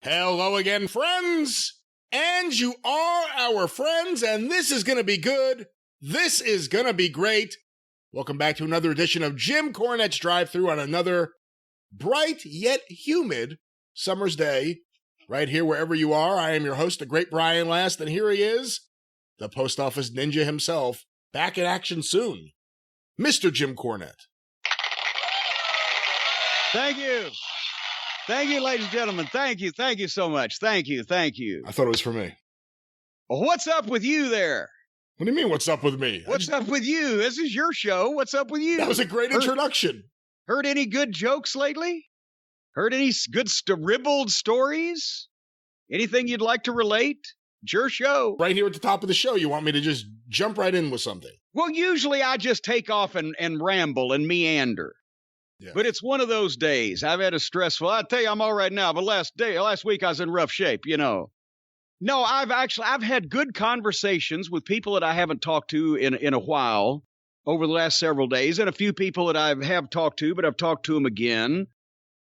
Hello again, friends! And you are our friends, and this is going to be good. This is going to be great. Welcome back to another edition of Jim Cornette's Drive Thru on another bright yet humid summer's day. Right here, wherever you are, I am your host, the great Brian Last, and here he is, the post office ninja himself, back in action soon, Mr. Jim Cornette. Thank you. Thank you, ladies and gentlemen. Thank you. Thank you so much. Thank you. Thank you. I thought it was for me. What's up with you there? What do you mean, what's up with me? What's up with you? This is your show. What's up with you? That was a great introduction. Heard any good jokes lately? Heard any good ribbled stories? Anything you'd like to relate? It's your show. Right here at the top of the show, you want me to just jump right in with something? Well, usually I just take off and ramble and meander. Yeah. But it's one of those days. I've had a stressful, I tell you, I'm all right now, but last week I was in rough shape, you know. No, I've had good conversations with people that I haven't talked to in a while over the last several days, and a few people that I have talked to, but I've talked to them again.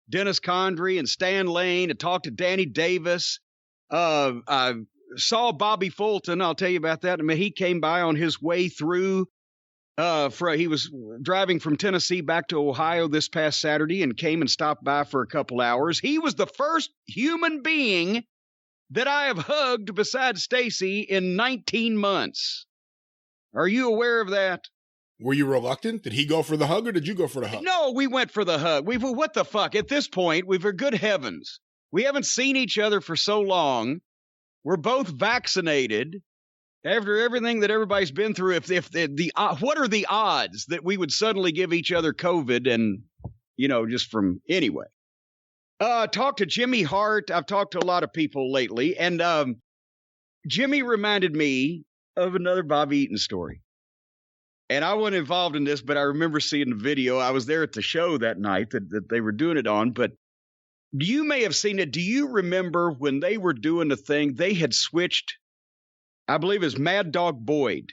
Dennis Condrey and Stan Lane. I talked to Danny Davis. I saw Bobby Fulton. I'll tell you about that. I mean, he came by on his way through. He was driving from Tennessee back to Ohio this past Saturday and came and stopped by for a couple hours. He was the first human being that I have hugged besides Stacy in 19 months. Are you aware of that? Were you reluctant? Did he go for the hug or did you go for the hug? No, we went for the hug. What the fuck? At this point, for good heavens, we haven't seen each other for so long. We're both vaccinated. After everything that everybody's been through, what are the odds that we would suddenly give each other COVID and, just from anyway. Talked to Jimmy Hart. I've talked to a lot of people lately, and Jimmy reminded me of another Bobby Eaton story. And I wasn't involved in this, but I remember seeing the video. I was there at the show that night that they were doing it on, but you may have seen it. Do you remember when they were doing the thing, they had switched, I believe it was Mad Dog Boyd,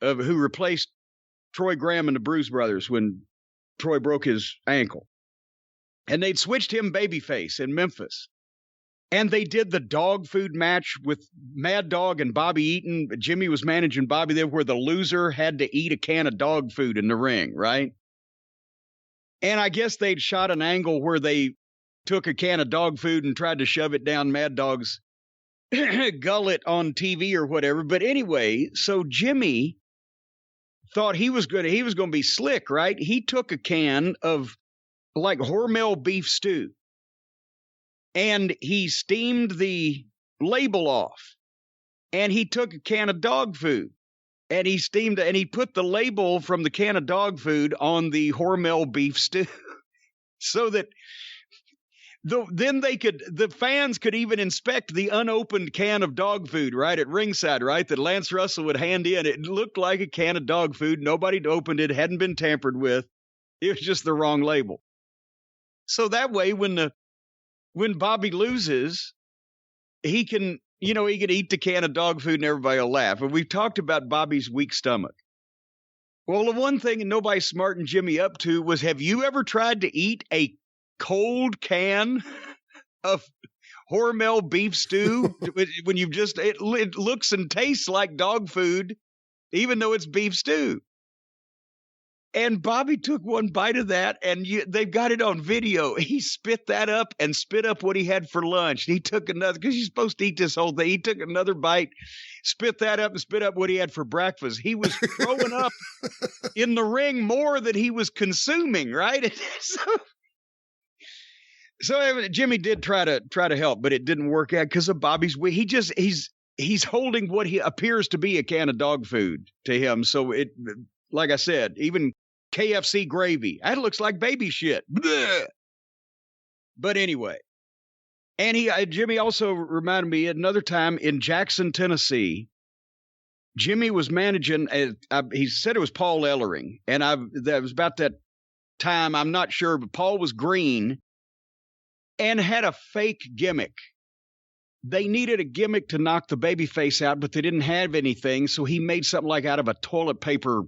who replaced Troy Graham and the Bruise Brothers when Troy broke his ankle. And they'd switched him babyface in Memphis. And they did the dog food match with Mad Dog and Bobby Eaton. Jimmy was managing Bobby there, where the loser had to eat a can of dog food in the ring, right? And I guess they'd shot an angle where they took a can of dog food and tried to shove it down Mad Dog's gullet on TV or whatever. But anyway, so Jimmy thought he was going to be slick, right? He took a can of like Hormel beef stew and he steamed the label off, and he took a can of dog food and he steamed and he put the label from the can of dog food on the Hormel beef stew so that the fans could even inspect the unopened can of dog food right at ringside, right? That Lance Russell would hand in. It looked like a can of dog food. Nobody had opened it, hadn't been tampered with. It was just the wrong label. So that way, when Bobby loses, he can eat the can of dog food and everybody will laugh. And we've talked about Bobby's weak stomach. Well, the one thing nobody smartened Jimmy up to was, have you ever tried to eat a cold can of Hormel beef stew when it looks and tastes like dog food, even though it's beef stew? And Bobby took one bite of that, and they've got it on video. He spit that up and spit up what he had for lunch. He took another, because you're supposed to eat this whole thing. He took another bite, spit that up, and spit up what he had for breakfast. He was throwing up in the ring more than he was consuming, right? So Jimmy did try to help, but it didn't work out because of Bobby's weight. He's holding what he appears to be a can of dog food to him. So it, like I said, even KFC gravy, that looks like baby shit. Blech. But anyway, and Jimmy also reminded me another time in Jackson, Tennessee. Jimmy was managing. He said it was Paul Ellering, and that was about that time. I'm not sure, but Paul was green and had a fake gimmick. They needed a gimmick to knock the baby face out, but they didn't have anything. So he made something like out of a toilet paper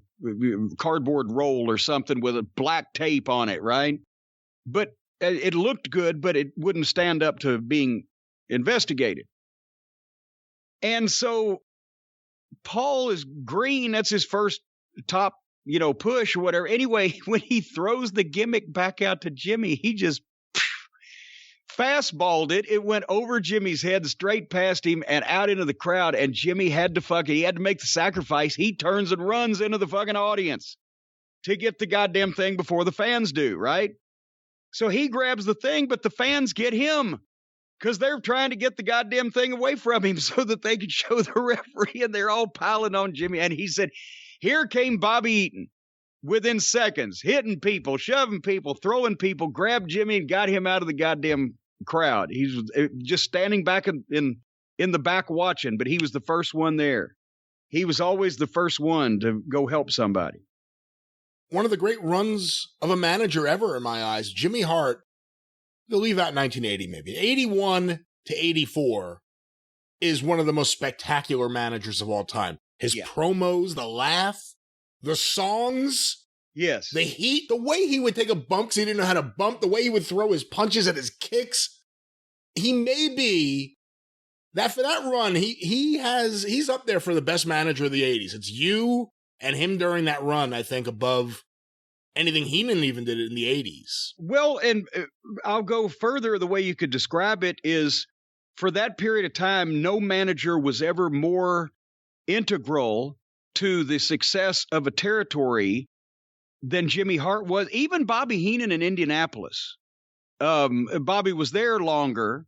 cardboard roll or something with a black tape on it, right? But it looked good, but it wouldn't stand up to being investigated. And so Paul is green. That's his first top, push or whatever. Anyway, when he throws the gimmick back out to Jimmy, he just fastballed it. It went over Jimmy's head, straight past him and out into the crowd. And Jimmy had to make the sacrifice. He turns and runs into the fucking audience to get the goddamn thing before the fans do, right? So he grabs the thing, but the fans get him because they're trying to get the goddamn thing away from him so that they could show the referee, and they're all piling on Jimmy. And he said, here came Bobby Eaton within seconds, hitting people, shoving people, throwing people, grabbed Jimmy and got him out of the goddamn crowd. He's just standing back in the back watching, but he was the first one there. He was always the first one to go help somebody. One of the great runs of a manager ever in my eyes, Jimmy Hart. They'll leave out 1980 maybe. 81 to 84 is one of the most spectacular managers of all time. His promos, the laugh, the songs. Yes. The heat, the way he would take a bump because he didn't know how to bump, the way he would throw his punches and his kicks. He may be, for that run, he's up there for the best manager of the 80s. It's you and him during that run, I think, above anything Heenan even did in the 80s. Well, and I'll go further. The way you could describe it is, for that period of time, no manager was ever more integral to the success of a territory than Jimmy Hart was. Even Bobby Heenan in Indianapolis. Bobby was there longer,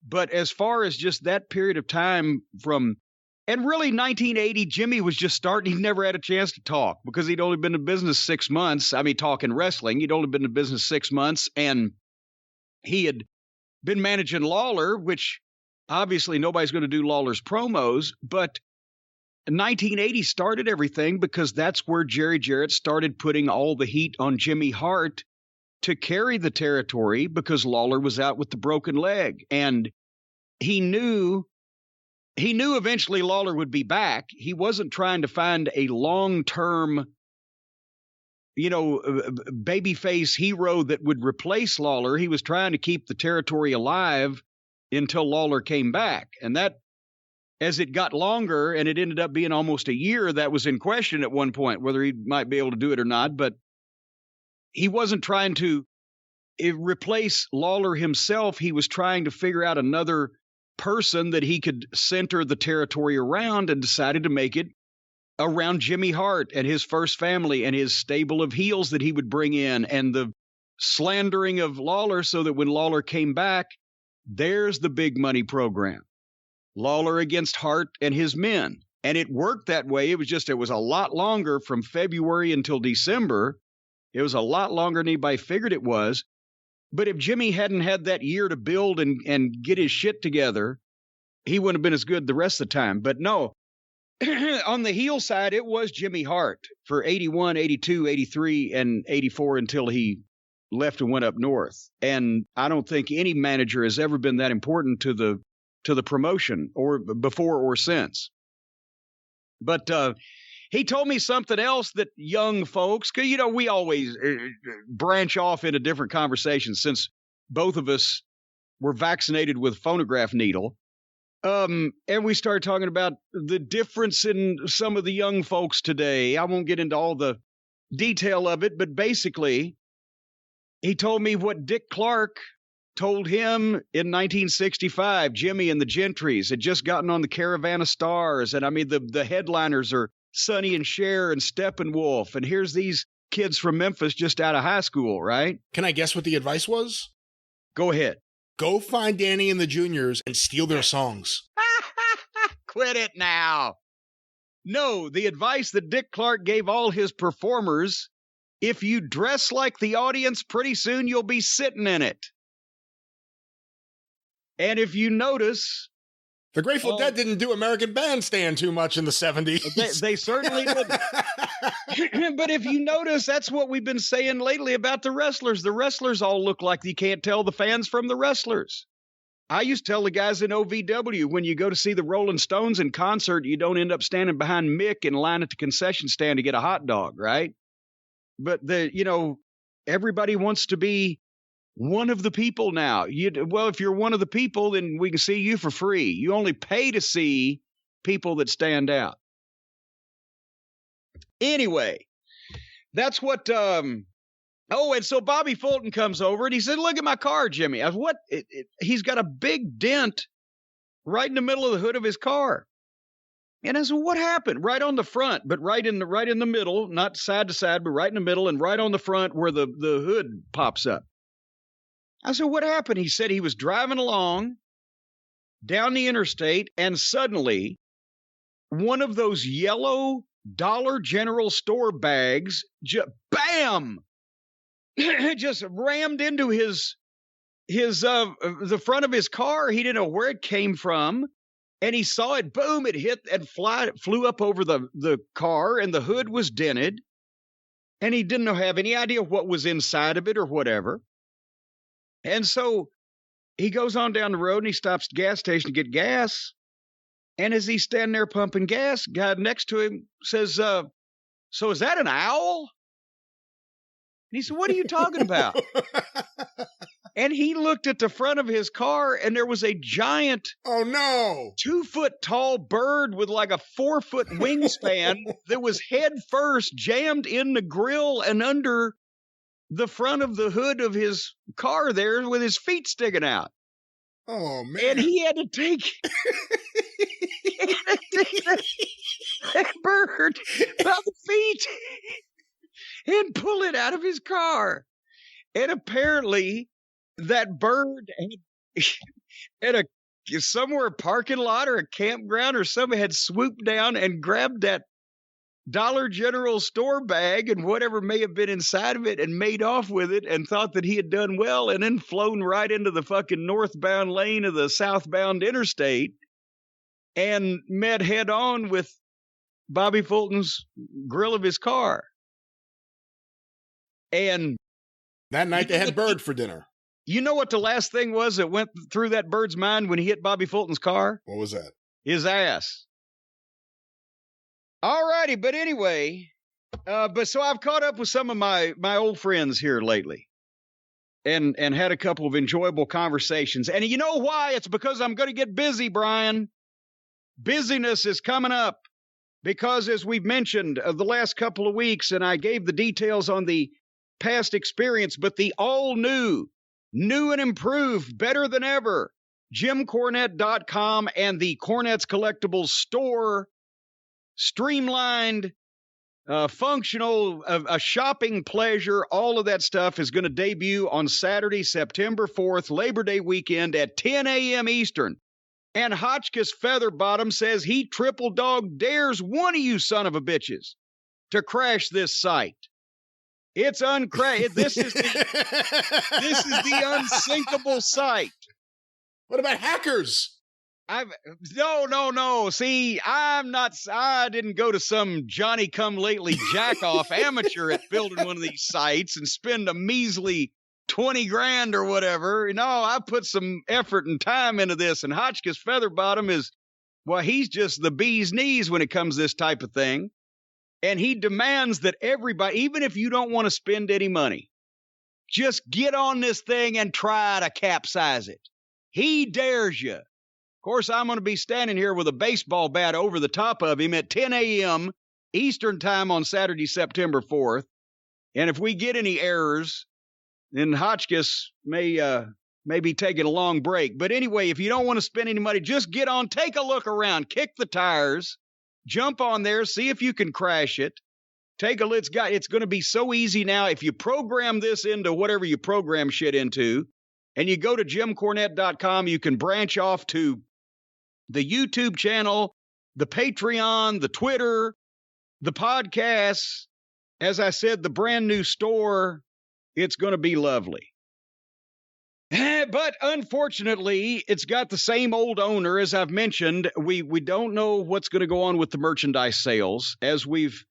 but as far as just that period of time and really 1980, Jimmy was just starting. He never had a chance to talk because he'd only been in business 6 months. I mean, talking wrestling, he'd only been in business 6 months, and he had been managing Lawler, which obviously nobody's going to do Lawler's promos, but 1980 started everything because that's where Jerry Jarrett started putting all the heat on Jimmy Hart to carry the territory because Lawler was out with the broken leg. And he knew eventually Lawler would be back. He wasn't trying to find a long-term, babyface hero that would replace Lawler. He was trying to keep the territory alive until Lawler came back. And that, as it got longer, and it ended up being almost a year, that was in question at one point, whether he might be able to do it or not. But he wasn't trying to replace Lawler himself. He was trying to figure out another person that he could center the territory around, and decided to make it around Jimmy Hart and his first family and his stable of heels that he would bring in, and the slandering of Lawler, so that when Lawler came back, there's the big money program. Lawler against Hart and his men. And it worked that way. It was a lot longer from February until December. It was a lot longer than anybody figured it was. But if Jimmy hadn't had that year to build and get his shit together, he wouldn't have been as good the rest of the time. But no, on the heel side, it was Jimmy Hart for 81, 82, 83, and 84 until he left and went up north. And I don't think any manager has ever been that important to the promotion, or before or since. But he told me something else that young folks, because, we always branch off into different conversations since both of us were vaccinated with phonograph needle. And we started talking about the difference in some of the young folks today. I won't get into all the detail of it, but basically, he told me what Dick Clark told him in 1965. Jimmy and the Gentrys had just gotten on the Caravan of Stars. And I mean, the headliners are Sonny and Cher and Steppenwolf. And here's these kids from Memphis just out of high school, right? Can I guess what the advice was? Go ahead. Go find Danny and the Juniors and steal their songs. Quit it now. No, the advice that Dick Clark gave all his performers: if you dress like the audience, pretty soon you'll be sitting in it. And if you notice, the Grateful Dead didn't do American Bandstand too much in the 70s. They certainly didn't. But if you notice, that's what we've been saying lately about the wrestlers. The wrestlers all look like you can't tell the fans from the wrestlers. I used to tell the guys in OVW, when you go to see the Rolling Stones in concert, you don't end up standing behind Mick in line at the concession stand to get a hot dog, right? But everybody wants to be one of the people now. Well, if you're one of the people, then we can see you for free. You only pay to see people that stand out. Anyway, that's what, and so Bobby Fulton comes over and he said, look at my car, Jimmy. I said, what? He's got a big dent right in the middle of the hood of his car. And I said, what happened? Right on the front, but right in the middle, not side to side, but right in the middle and right on the front where the hood pops up. I said, what happened? He said he was driving along down the interstate and suddenly one of those yellow Dollar General store bags, bam, just rammed into the front of his car. He didn't know where it came from. And he saw it, boom, it hit and flew up over the car, and the hood was dented. And he didn't have any idea what was inside of it or whatever. And so he goes on down the road and he stops at the gas station to get gas. And as he's standing there pumping gas, guy next to him says, so is that an owl? And he said, what are you talking about? And he looked at the front of his car, and there was a giant, 2-foot tall bird with like a 4-foot wingspan that was head first jammed in the grill and under the front of the hood of his car there with his feet sticking out. Oh, man. And he had to take, that bird by the feet and pull it out of his car. And apparently that bird at a somewhere parking lot or a campground or something had swooped down and grabbed that Dollar General store bag and whatever may have been inside of it and made off with it and thought that he had done well and then flown right into the fucking northbound lane of the southbound interstate and met head on with Bobby Fulton's grill of his car. And that night they had bird for dinner. You know what the last thing was that went through that bird's mind when he hit Bobby Fulton's car? What was that? His ass. All righty, but anyway, so I've caught up with some of my old friends here lately and had a couple of enjoyable conversations. And you know why? It's because I'm going to get busy, Brian. Busyness is coming up because, as we've mentioned the last couple of weeks, and I gave the details on the past experience, but the all new and improved, better than ever, JimCornette.com and the Cornette's Collectibles store, streamlined, functional, a shopping pleasure, all of that stuff is going to debut on Saturday, September 4th, Labor Day weekend at 10 a.m. Eastern. And Hotchkiss Featherbottom says he triple dog dares one of you son of a bitches to crash this site. It's This is the unsinkable site. What about hackers? No. See, I didn't go to some Johnny-come-lately jack-off amateur at building one of these sites and spend a measly 20 grand or whatever. No, I put some effort and time into this, and Hotchkiss Featherbottom he's just the bee's knees when it comes to this type of thing. And he demands that everybody, even if you don't want to spend any money, just get on this thing and try to capsize it. He dares you. Of course, I'm going to be standing here with a baseball bat over the top of him at 10 a.m. Eastern time on Saturday, September 4th. And if we get any errors, then Hotchkiss may be taking a long break. But anyway, if you don't want to spend any money, just get on, take a look around, kick the tires. Jump on there, see if you can crash it. It's going to be so easy now. If you program this into whatever you program shit into, and you go to JimCornette.com, you can branch off to the YouTube channel, the Patreon, the Twitter, the podcasts. As I said, the brand new store. It's going to be lovely. But unfortunately, it's got the same old owner. As I've mentioned, we don't know what's going to go on with the merchandise sales. As we've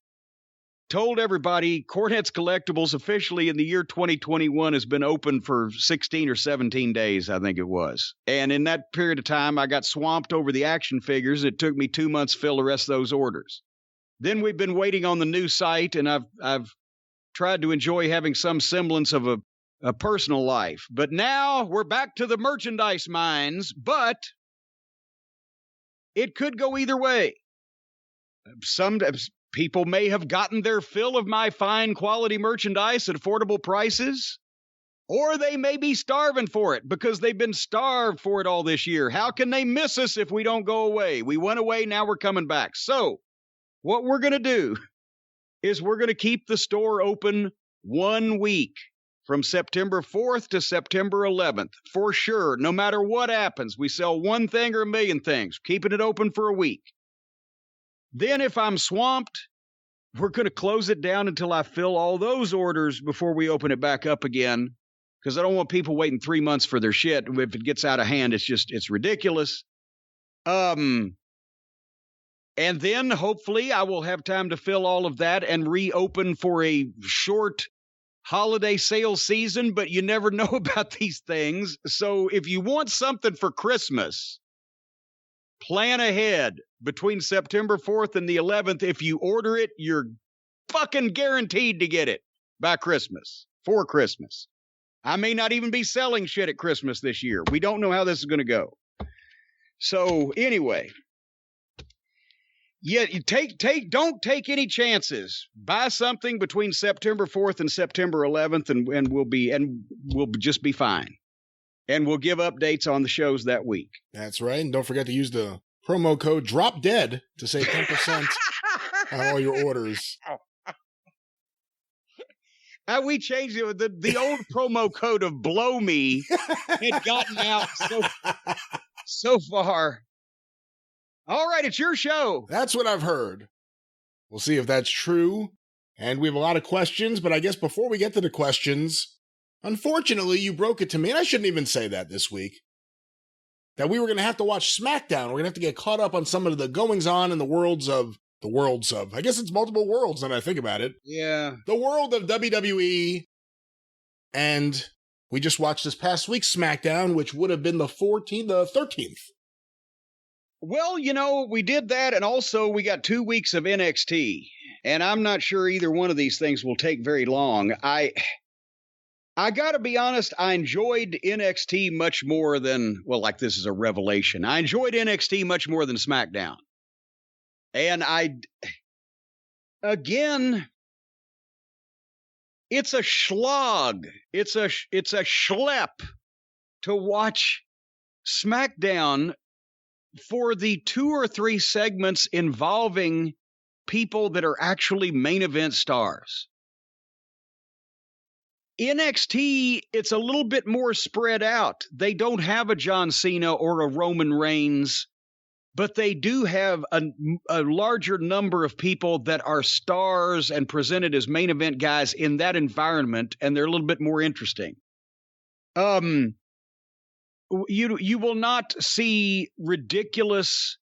told everybody, Cornette's Collectibles officially in the year 2021 has been open for 16 or 17 days, I think it was. And in that period of time, I got swamped over the action figures. It took me 2 months to fill the rest of those orders. Then we've been waiting on the new site, and I've tried to enjoy having some semblance of a personal life. But now we're back to the merchandise mines, but it could go either way. Some people may have gotten their fill of my fine quality merchandise at affordable prices, or they may be starving for it because they've been starved for it all this year. How can they miss us if we don't go away? We went away, now we're coming back. So what we're going to do is we're going to keep the store open 1 week from September 4th to September 11th. For sure, no matter what happens, we sell one thing or a million things, keeping it open for a week. Then if I'm swamped, we're going to close it down until I fill all those orders before we open it back up again, because I don't want people waiting 3 months for their shit. If it gets out of hand, it's ridiculous. And then hopefully I will have time to fill all of that and reopen for a short holiday sales season, but you never know about these things. So if you want something for Christmas, plan ahead between September 4th and the 11th. If you order it, you're fucking guaranteed to get it by Christmas, for Christmas. I may not even be selling shit at Christmas this year. We don't know how this is going to go. So anyway, yeah, don't take any chances. Buy something between September 4th and September 11th, and we'll just be fine. And we'll give updates on the shows that week. That's right. And don't forget to use the promo code DROPDEAD to save 10% on all your orders. We changed it. The old promo code of Blow Me had gotten out so far. All right, it's your show. That's what I've heard. We'll see if that's true. And we have a lot of questions, but I guess before we get to the questions, unfortunately, you broke it to me, and I shouldn't even say that this week, that we were going to have to watch SmackDown. We're going to have to get caught up on some of the goings-on in the worlds of, I guess it's multiple worlds when I think about it. Yeah. The world of WWE. And we just watched this past week's SmackDown, which would have been the 13th. Well, we did that, and also we got 2 weeks of NXT, and I'm not sure either one of these things will take very long. I got to be honest, I enjoyed NXT much more than, this is a revelation. I enjoyed NXT much more than SmackDown. And again, it's a slog. It's a schlep to watch SmackDown for the 2 or 3 segments involving people that are actually main event stars. NXT, it's a little bit more spread out. They don't have a John Cena or a Roman Reigns, but they do have a larger number of people that are stars and presented as main event guys in that environment, and they're a little bit more interesting. You will not see ridiculous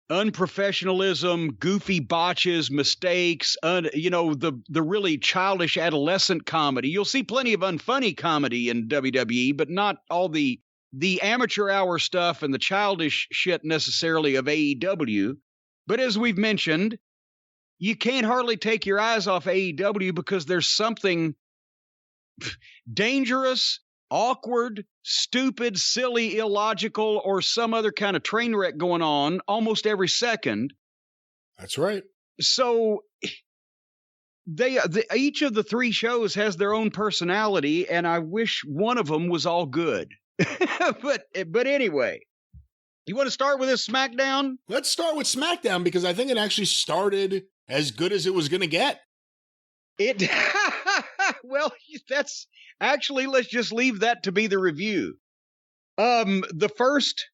unprofessionalism, goofy botches, mistakes, the really childish adolescent comedy. You'll see plenty of unfunny comedy in WWE, but not all the amateur hour stuff and the childish shit necessarily of AEW. But as we've mentioned, you can't hardly take your eyes off AEW because there's something dangerous, awkward, stupid, silly, illogical, or some other kind of train wreck going on almost every second. That's right. So each of the 3 shows has their own personality, and I wish one of them was all good. but anyway, you want to start with this SmackDown? Let's start with SmackDown because I think it actually started as good as it was going to get. Well, that's actually, let's just leave that to be the review. The first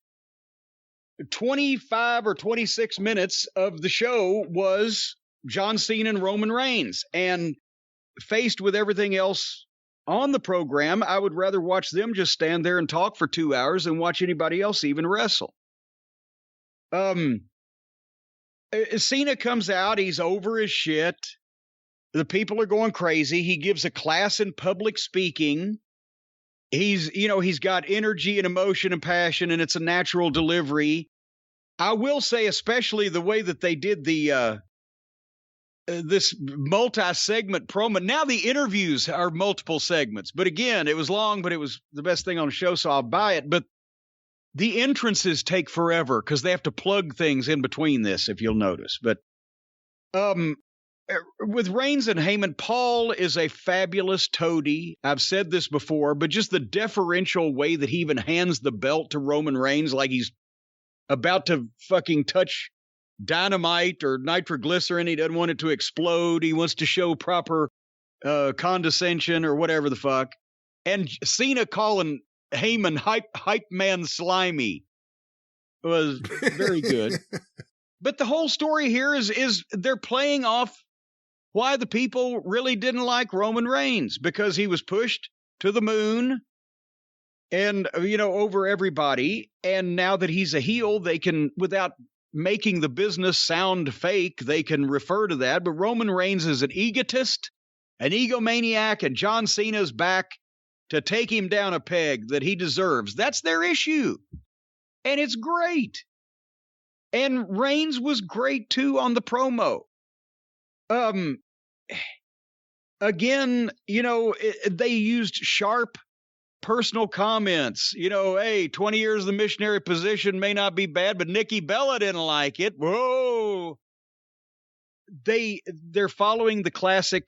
25 or 26 minutes of the show was John Cena and Roman Reigns, and faced with everything else on the program, I would rather watch them just stand there and talk for 2 hours than watch anybody else even wrestle. Cena comes out, he's over his shit. The people are going crazy. He gives a class in public speaking. He's got energy and emotion and passion, and it's a natural delivery. I will say, especially the way that they did the this multi-segment promo. Now the interviews are multiple segments. But again, it was long, but it was the best thing on the show, so I'll buy it. But the entrances take forever because they have to plug things in between this, if you'll notice. But with Reigns and Heyman, Paul is a fabulous toady. I've said this before, but just the deferential way that he even hands the belt to Roman Reigns like he's about to fucking touch dynamite or nitroglycerin. He doesn't want it to explode. He wants to show proper condescension or whatever the fuck. And Cena calling Heyman hype man slimy was very good. But the whole story here is they're playing off why the people really didn't like Roman Reigns, because he was pushed to the moon and, over everybody. And now that he's a heel, they can, without making the business sound fake, they can refer to that. But Roman Reigns is an egotist, an egomaniac, and John Cena's back to take him down a peg that he deserves. That's their issue. And it's great. And Reigns was great, too, on the promo. Again, they used sharp personal comments. Hey, 20 years of the missionary position may not be bad, but Nikki Bella didn't like it. Whoa. They're following the classic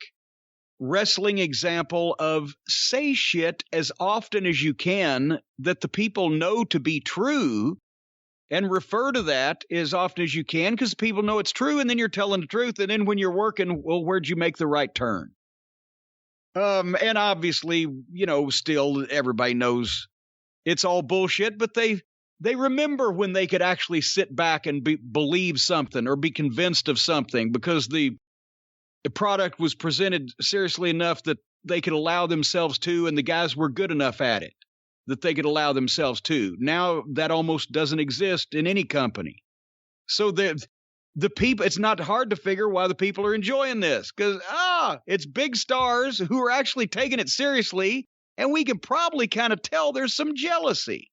wrestling example of say shit as often as you can that the people know to be true, and refer to that as often as you can because people know it's true, and then you're telling the truth. And then when you're working, well, where'd you make the right turn? And obviously, still everybody knows it's all bullshit, but they remember when they could actually sit back and believe something or be convinced of something because the product was presented seriously enough that they could allow themselves to, and the guys were good enough at it that they could allow themselves to. Now that almost doesn't exist in any company. So the people, it's not hard to figure why the people are enjoying this because, it's big stars who are actually taking it seriously, and we can probably kind of tell there's some jealousy.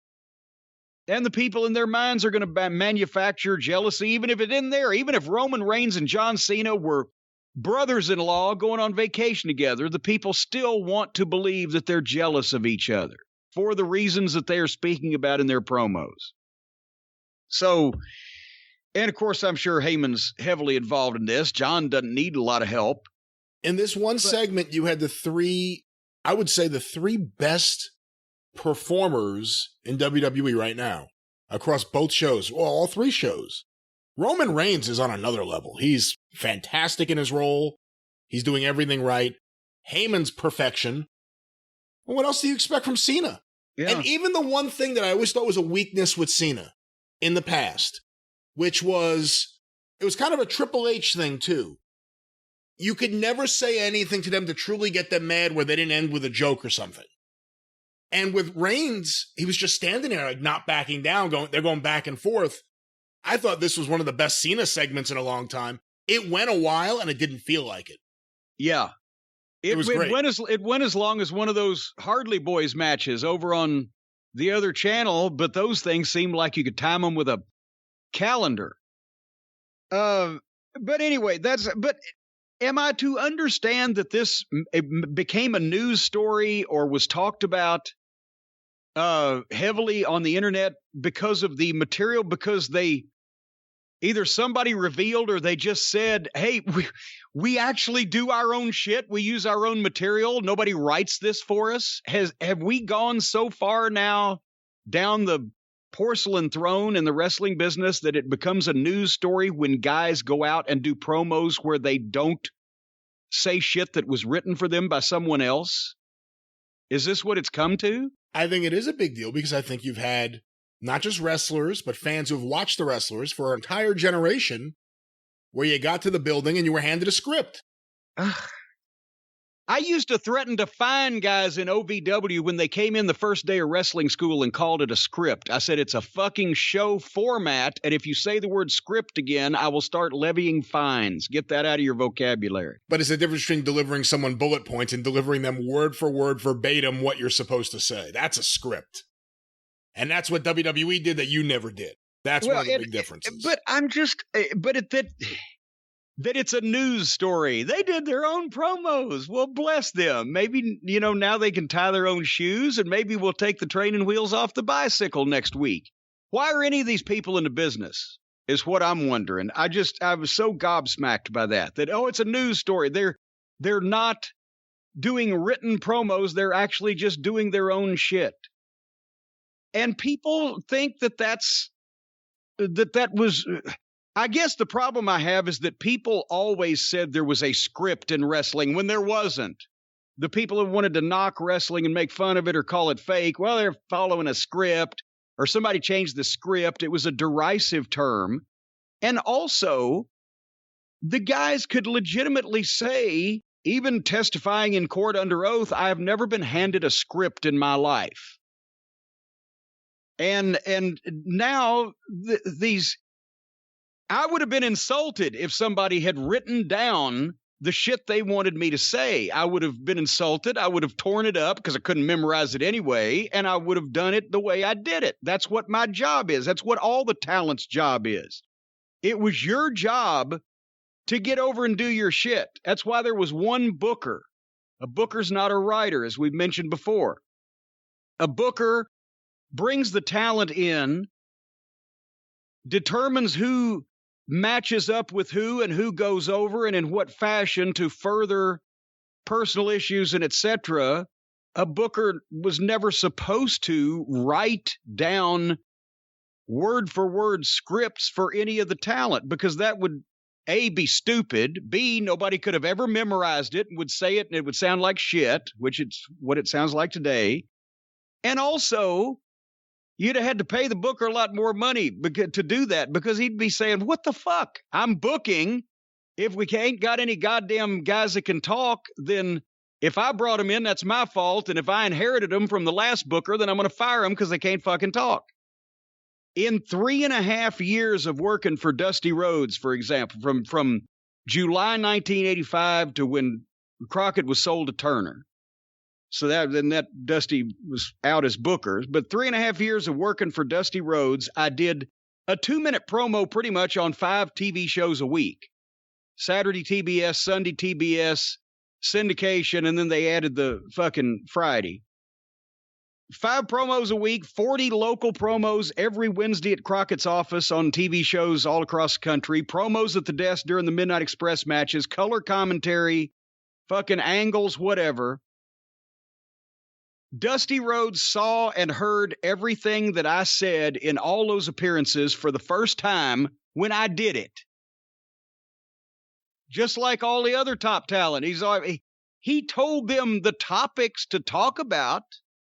And the people in their minds are going to manufacture jealousy, even if it isn't there. Even if Roman Reigns and John Cena were brothers-in-law going on vacation together, the people still want to believe that they're jealous of each other for the reasons that they are speaking about in their promos. So, and of course, I'm sure Heyman's heavily involved in this. John doesn't need a lot of help. In this one segment, you had the three best performers in WWE right now across both shows. Well, all three shows. Roman Reigns is on another level. He's fantastic in his role. He's doing everything right. Heyman's perfection. Well, what else do you expect from Cena? Yeah. And even the one thing that I always thought was a weakness with Cena in the past, which was, it was kind of a Triple H thing too. You could never say anything to them to truly get them mad where they didn't end with a joke or something. And with Reigns, he was just standing there, like not backing down, they're going back and forth. I thought this was one of the best Cena segments in a long time. It went a while and it didn't feel like it. Yeah. It was great. It went as long as one of those Hardley Boys matches over on the other channel, but those things seemed like you could time them with a calendar. But anyway, but am I to understand that this became a news story or was talked about heavily on the internet because of the material, because they either somebody revealed or they just said, hey, we actually do our own shit. We use our own material. Nobody writes this for us. Have we gone so far now down the porcelain throne in the wrestling business that it becomes a news story when guys go out and do promos where they don't say shit that was written for them by someone else? Is this what it's come to? I think it is a big deal because I think you've had not just wrestlers, but fans who have watched the wrestlers for an entire generation where you got to the building and you were handed a script. I used to threaten to fine guys in OVW when they came in the first day of wrestling school and called it a script. I said, it's a fucking show format, and if you say the word script again, I will start levying fines. Get that out of your vocabulary. But it's the difference between delivering someone bullet points and delivering them word for word verbatim what you're supposed to say. That's a script. And that's what WWE did that you never did. That's one of the big differences. But that it's a news story. They did their own promos. Well, bless them. Maybe, now they can tie their own shoes, and maybe we'll take the training wheels off the bicycle next week. Why are any of these people in the business is what I'm wondering. I was so gobsmacked by that, it's a news story. They're not doing written promos. They're actually just doing their own shit. And people think that was, I guess the problem I have is that people always said there was a script in wrestling when there wasn't. The people who wanted to knock wrestling and make fun of it or call it fake, well, they're following a script, or somebody changed the script. It was a derisive term. And also, the guys could legitimately say, even testifying in court under oath, I have never been handed a script in my life. And now these, I would have been insulted if somebody had written down the shit they wanted me to say. I would have been insulted. I would have torn it up because I couldn't memorize it anyway. And I would have done it the way I did it. That's what my job is. That's what all the talent's job is. It was your job to get over and do your shit. That's why there was one booker. A booker's not a writer, as we've mentioned before. A booker brings the talent in, determines who matches up with who and who goes over and in what fashion to further personal issues and etc. A booker was never supposed to write down word for word scripts for any of the talent, because that would A, be stupid, B, nobody could have ever memorized it and would say it and it would sound like shit, which it's what it sounds like today. And also, you'd have had to pay the booker a lot more money to do that, because he'd be saying, what the fuck? I'm booking. If we ain't got any goddamn guys that can talk, then if I brought them in, that's my fault. And if I inherited them from the last booker, then I'm going to fire them because they can't fucking talk. In 3.5 years of working for Dusty Rhodes, for example, from July 1985 to when Crockett was sold to Turner. So that Dusty was out as bookers. But 3.5 years of working for Dusty Rhodes, I did a 2-minute promo pretty much on 5 TV shows a week. Saturday TBS, Sunday TBS, syndication, and then they added the fucking Friday. 5 promos a week, 40 local promos every Wednesday at Crockett's office on TV shows all across the country, promos at the desk during the Midnight Express matches, color commentary, fucking angles, whatever. Dusty Rhodes saw and heard everything that I said in all those appearances for the first time when I did it. Just like all the other top talent. He told them the topics to talk about.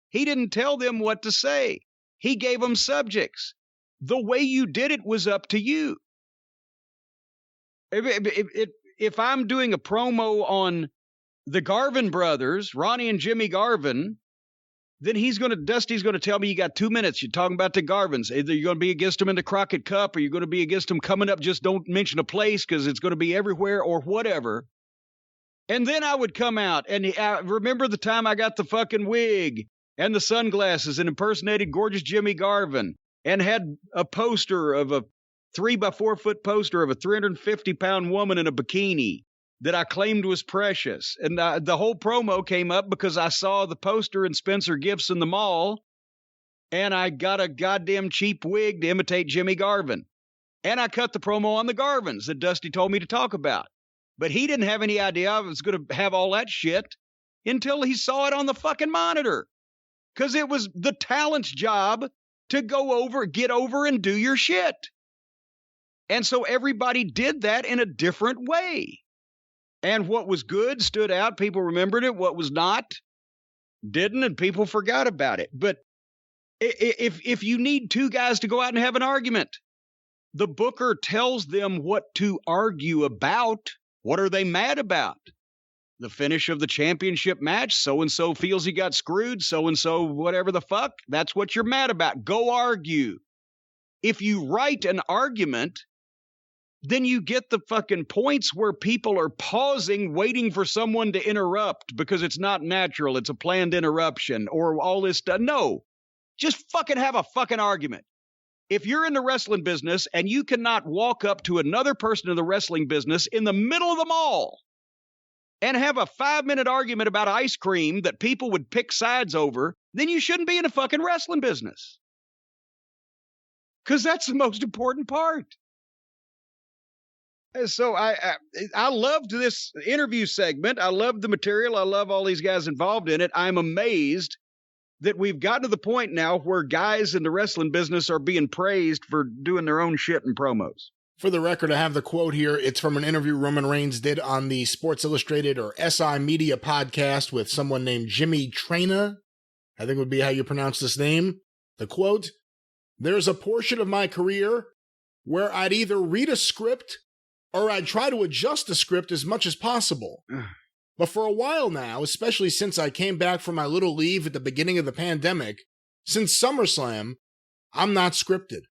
He didn't tell them what to say. He gave them subjects. The way you did it was up to you. If I'm doing a promo on the Garvin brothers, Ronnie and Jimmy Garvin, then Dusty's going to tell me you got 2 minutes. You're talking about the Garvins. Either you're going to be against them in the Crockett Cup or you're going to be against them coming up. Just don't mention a place because it's going to be everywhere or whatever. And then I would come out and I remember the time I got the fucking wig and the sunglasses and impersonated gorgeous Jimmy Garvin and had a poster of a 3x4 foot poster of a 350-pound woman in a bikini that I claimed was precious. And the whole promo came up because I saw the poster in Spencer Gifts in the mall, and I got a goddamn cheap wig to imitate Jimmy Garvin. And I cut the promo on the Garvins that Dusty told me to talk about. But he didn't have any idea I was going to have all that shit until he saw it on the fucking monitor. Because it was the talent's job to get over and do your shit. And so everybody did that in a different way. And what was good stood out. People remembered it. What was not, didn't, and people forgot about it. But if you need 2 guys to go out and have an argument, the booker tells them what to argue about. What are they mad about? The finish of the championship match, so-and-so feels he got screwed, so-and-so whatever the fuck, that's what you're mad about. Go argue. If you write an argument, then you get the fucking points where people are pausing, waiting for someone to interrupt because it's not natural, it's a planned interruption, or all this stuff. No, just fucking have a fucking argument. if you're in the wrestling business and you cannot walk up to another person in the wrestling business in the middle of the mall and have a 5-minute argument about ice cream that people would pick sides over, then you shouldn't be in the fucking wrestling business. Because that's the most important part. So I loved this interview segment. I loved the material. I love all these guys involved in it. I'm amazed that we've gotten to the point now where guys in the wrestling business are being praised for doing their own shit in promos. For the record, I have the quote here. It's from an interview Roman Reigns did on the Sports Illustrated or SI Media podcast with someone named Jimmy Traina, I think would be how you pronounce this name. The quote, "There's a portion of my career where I'd either read a script or I'd try to adjust the script as much as possible. But for a while now, especially since I came back from my little leave at the beginning of the pandemic, since SummerSlam, I'm not scripted.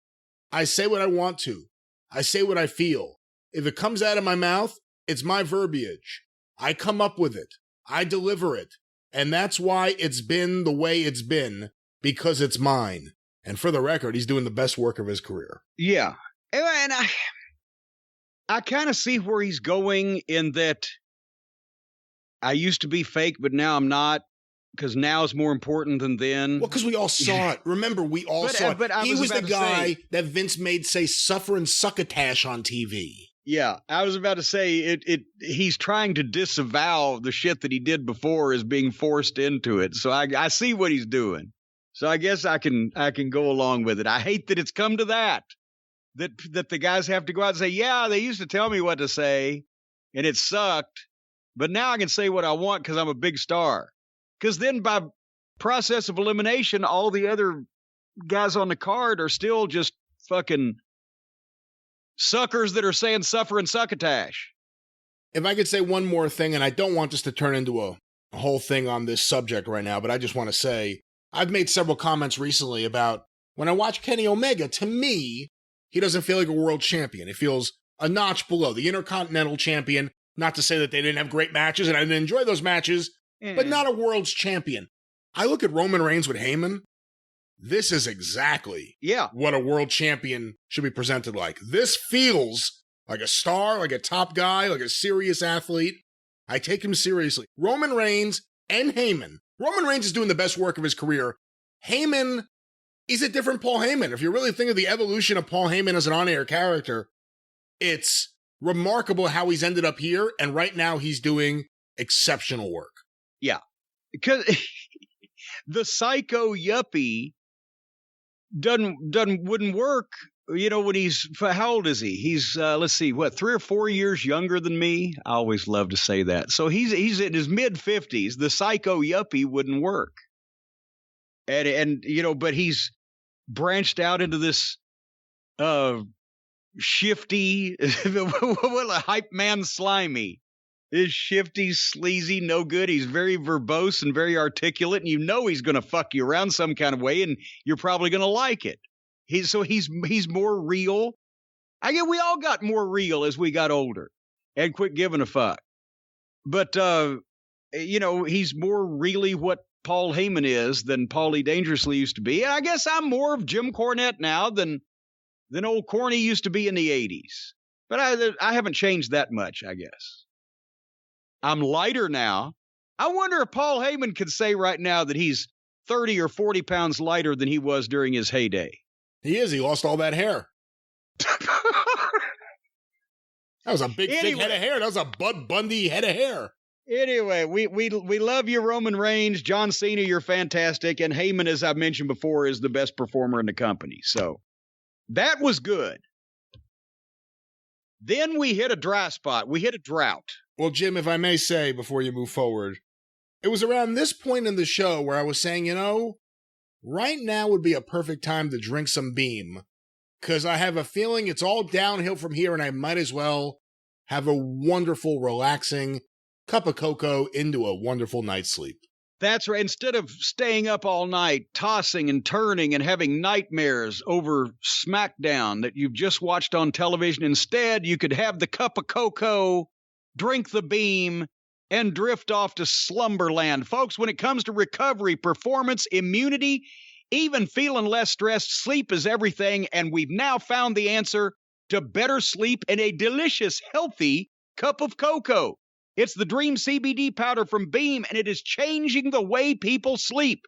I say what I want to. I say what I feel. If it comes out of my mouth, it's my verbiage. I come up with it. I deliver it. And that's why it's been the way it's been, because it's mine." And for the record, he's doing the best work of his career. Yeah. And I kind of see where he's going in that I used to be fake, but now I'm not, because now is more important than then. Well, because we all saw it. Remember, we all saw it. But he was the guy that Vince made say suffer and succotash on TV. Yeah, I was about to say he's trying to disavow the shit that he did before as being forced into it. So I see what he's doing. So I guess I can go along with it. I hate that it's come to that the guys have to go out and say, yeah, they used to tell me what to say and it sucked, but now I can say what I want because I'm a big star. Because then by process of elimination, all the other guys on the card are still just fucking suckers that are saying suffer and succotash. If I could say one more thing, and I don't want this to turn into a whole thing on this subject right now, but I just want to say, I've made several comments recently about when I watch Kenny Omega, to me, he doesn't feel like a world champion. It feels a notch below the Intercontinental Champion. Not to say that they didn't have great matches, and I didn't enjoy those matches, but not a world's champion. I look at Roman Reigns with Heyman. This is exactly what a world champion should be presented like. This feels like a star, like a top guy, like a serious athlete. I take him seriously. Roman Reigns and Heyman. Roman Reigns is doing the best work of his career. Heyman is a different Paul Heyman. If you really think of the evolution of Paul Heyman as an on-air character, it's remarkable how he's ended up here, and right now he's doing exceptional work. Yeah. Because the psycho yuppie wouldn't work, when he's, how old is he? He's, let's see, 3 or 4 years younger than me? I always love to say that. So he's in his mid-50s. The psycho yuppie wouldn't work. And but he's branched out into this shifty, hype man slimy. This shifty, sleazy, no good. He's very verbose and very articulate, and he's going to fuck you around some kind of way, and you're probably going to like it. He's more real. I guess we all got more real as we got older and quit giving a fuck. But he's more really what Paul Heyman is than Paulie Dangerously used to be. And I guess I'm more of Jim Cornette now than old Corny used to be in the 80s. But I haven't changed that much, I guess. I'm lighter now. I wonder if Paul Heyman could say right now that he's 30 or 40 pounds lighter than he was during his heyday. He is. He lost all that hair. That was a big, thick head of hair. That was a Bud Bundy head of hair. Anyway, we love you, Roman Reigns. John Cena, you're fantastic. And Heyman, as I've mentioned before, is the best performer in the company. So that was good. Then we hit a dry spot. We hit a drought. Well, Jim, if I may say before you move forward, it was around this point in the show where I was saying, right now would be a perfect time to drink some Beam, because I have a feeling it's all downhill from here, and I might as well have a wonderful, relaxing cup of cocoa into a wonderful night's sleep. That's right. Instead of staying up all night, tossing and turning and having nightmares over Smackdown that you've just watched on television, instead, you could have the cup of cocoa, drink the Beam, and drift off to slumberland. Folks, when it comes to recovery, performance, immunity, even feeling less stressed, sleep is everything, and we've now found the answer to better sleep in a delicious, healthy cup of cocoa. It's the Dream CBD Powder from Beam, and it is changing the way people sleep.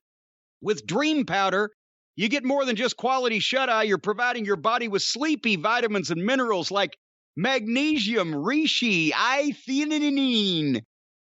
With Dream Powder, you get more than just quality shut-eye. You're providing your body with sleepy vitamins and minerals like magnesium, reishi, I-theanine,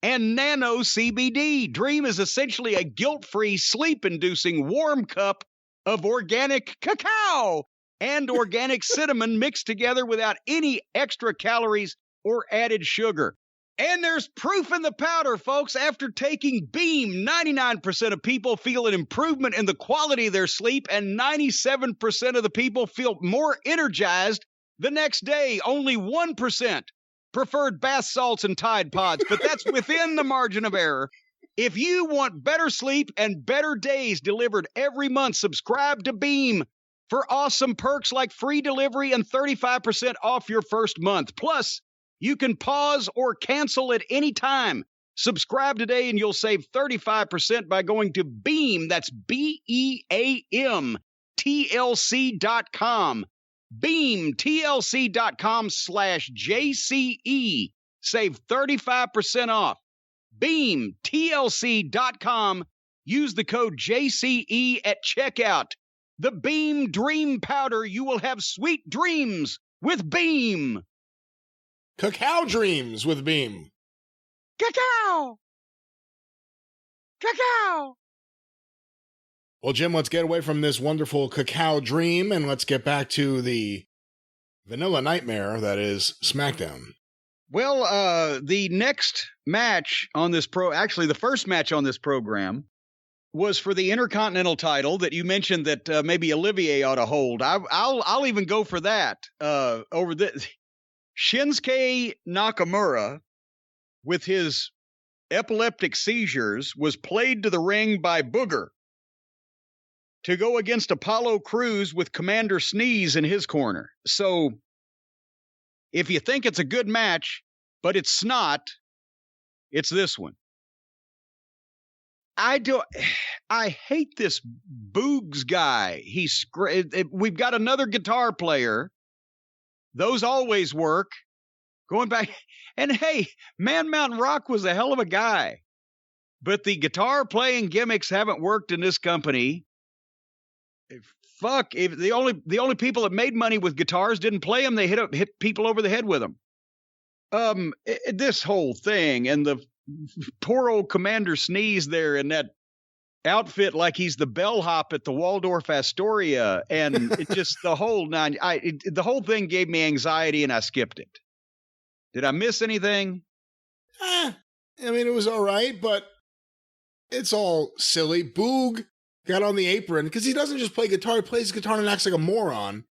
and nano CBD. Dream is essentially a guilt-free, sleep-inducing warm cup of organic cacao and organic cinnamon mixed together without any extra calories or added sugar. And there's proof in the powder, folks. After taking Beam, 99% of people feel an improvement in the quality of their sleep, and 97% of the people feel more energized the next day. Only 1% preferred bath salts and Tide Pods, but that's within the margin of error. If you want better sleep and better days delivered every month, subscribe to Beam for awesome perks like free delivery and 35% off your first month. Plus, you can pause or cancel at any time. Subscribe today and you'll save 35% by going to Beam. That's BEAM TLC.com. BeamTLC.com/JCE. Save 35% off. BeamTLC.com. Use the code JCE at checkout. The Beam Dream Powder. You will have sweet dreams with Beam. Cacao Dreams with Beam. Cacao! Cacao! Well, Jim, let's get away from this wonderful cacao dream and let's get back to the vanilla nightmare that is SmackDown. Well, the next match on this actually the first match on this program was for the Intercontinental title that you mentioned that maybe Olivier ought to hold. I'll even go for that over the Shinsuke Nakamura, with his epileptic seizures, was played to the ring by Booger to go against Apollo Crews with Commander Sneeze in his corner. So, if you think it's a good match, but it's not, it's this one. I hate this Boogs guy. We've got another guitar player. Those always work. Going back, and hey, Man Mountain Rock was a hell of a guy. But the guitar playing gimmicks haven't worked in this company. Fuck, if the only people that made money with guitars didn't play them, they hit people over the head with them. This whole thing, and the poor old Commander Sneeze there in that outfit like he's the bellhop at the Waldorf Astoria, and it just the whole nine. The whole thing gave me anxiety, and I skipped it. Did I miss anything? I mean, it was all right, but it's all silly. Boog got on the apron because he doesn't just play guitar; he plays guitar and acts like a moron.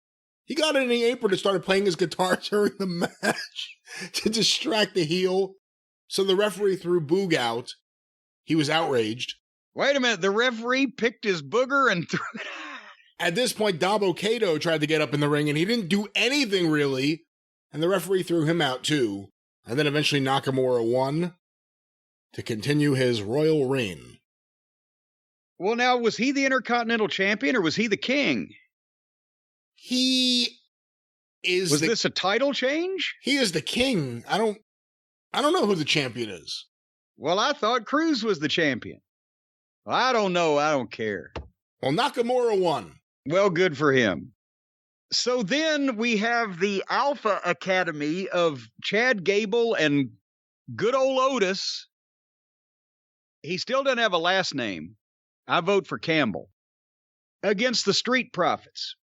He got in the apron and started playing his guitar during the match to distract the heel. So the referee threw Boog out. He was outraged. Wait a minute, the referee picked his booger and threw it. At this point, Dabo Kato tried to get up in the ring, and he didn't do anything really. And the referee threw him out too. And then eventually Nakamura won to continue his royal reign. Well, now, was he the Intercontinental Champion or was he the King? He is. Was this a title change? He is the King. I don't know who the champion is. Well, I thought Cruz was the champion. Well, I don't know. I don't care. Well, Nakamura won. Well, good for him. So then we have the Alpha Academy of Chad Gable and good old Otis. He still doesn't have a last name. I vote for Campbell. Against the Street Profits.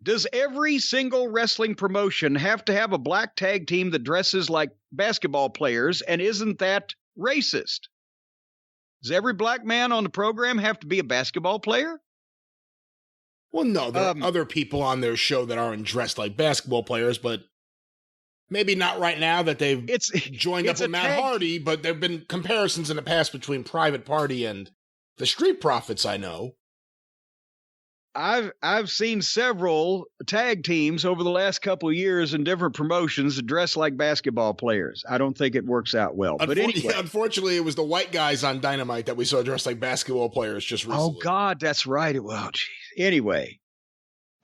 Does every single wrestling promotion have to have a black tag team that dresses like basketball players, and isn't that racist? Does every black man on the program have to be a basketball player? Well, no, there are other people on their show that aren't dressed like basketball players, but maybe not right now that they've joined up with Matt Hardy, but there have been comparisons in the past between Private Party and the Street Profits, I know. I've seen several tag teams over the last couple of years in different promotions dress like basketball players. I don't think it works out well. But anyway. Unfortunately, it was the white guys on Dynamite that we saw dressed like basketball players just recently. Oh God, that's right. Well, geez. Anyway,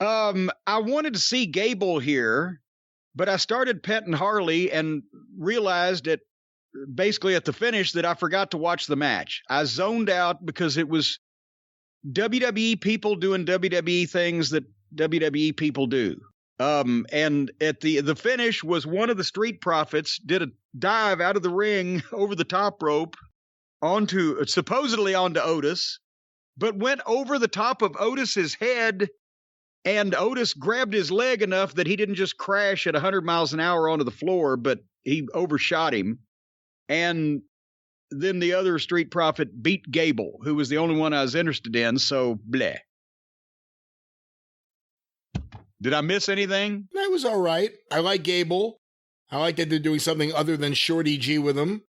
I wanted to see Gable here, but I started petting Harley and realized that basically at the finish that I forgot to watch the match. I zoned out because it was WWE people doing WWE things that WWE people do. And at the finish was one of the Street Profits did a dive out of the ring over the top rope supposedly onto Otis, but went over the top of Otis's head, and Otis grabbed his leg enough that he didn't just crash at 100 miles an hour onto the floor, but he overshot him. And then the other Street Profit beat Gable, who was the only one I was interested in, so bleh. Did I miss anything? That was all right. I like Gable. I like that they're doing something other than Shorty G with him.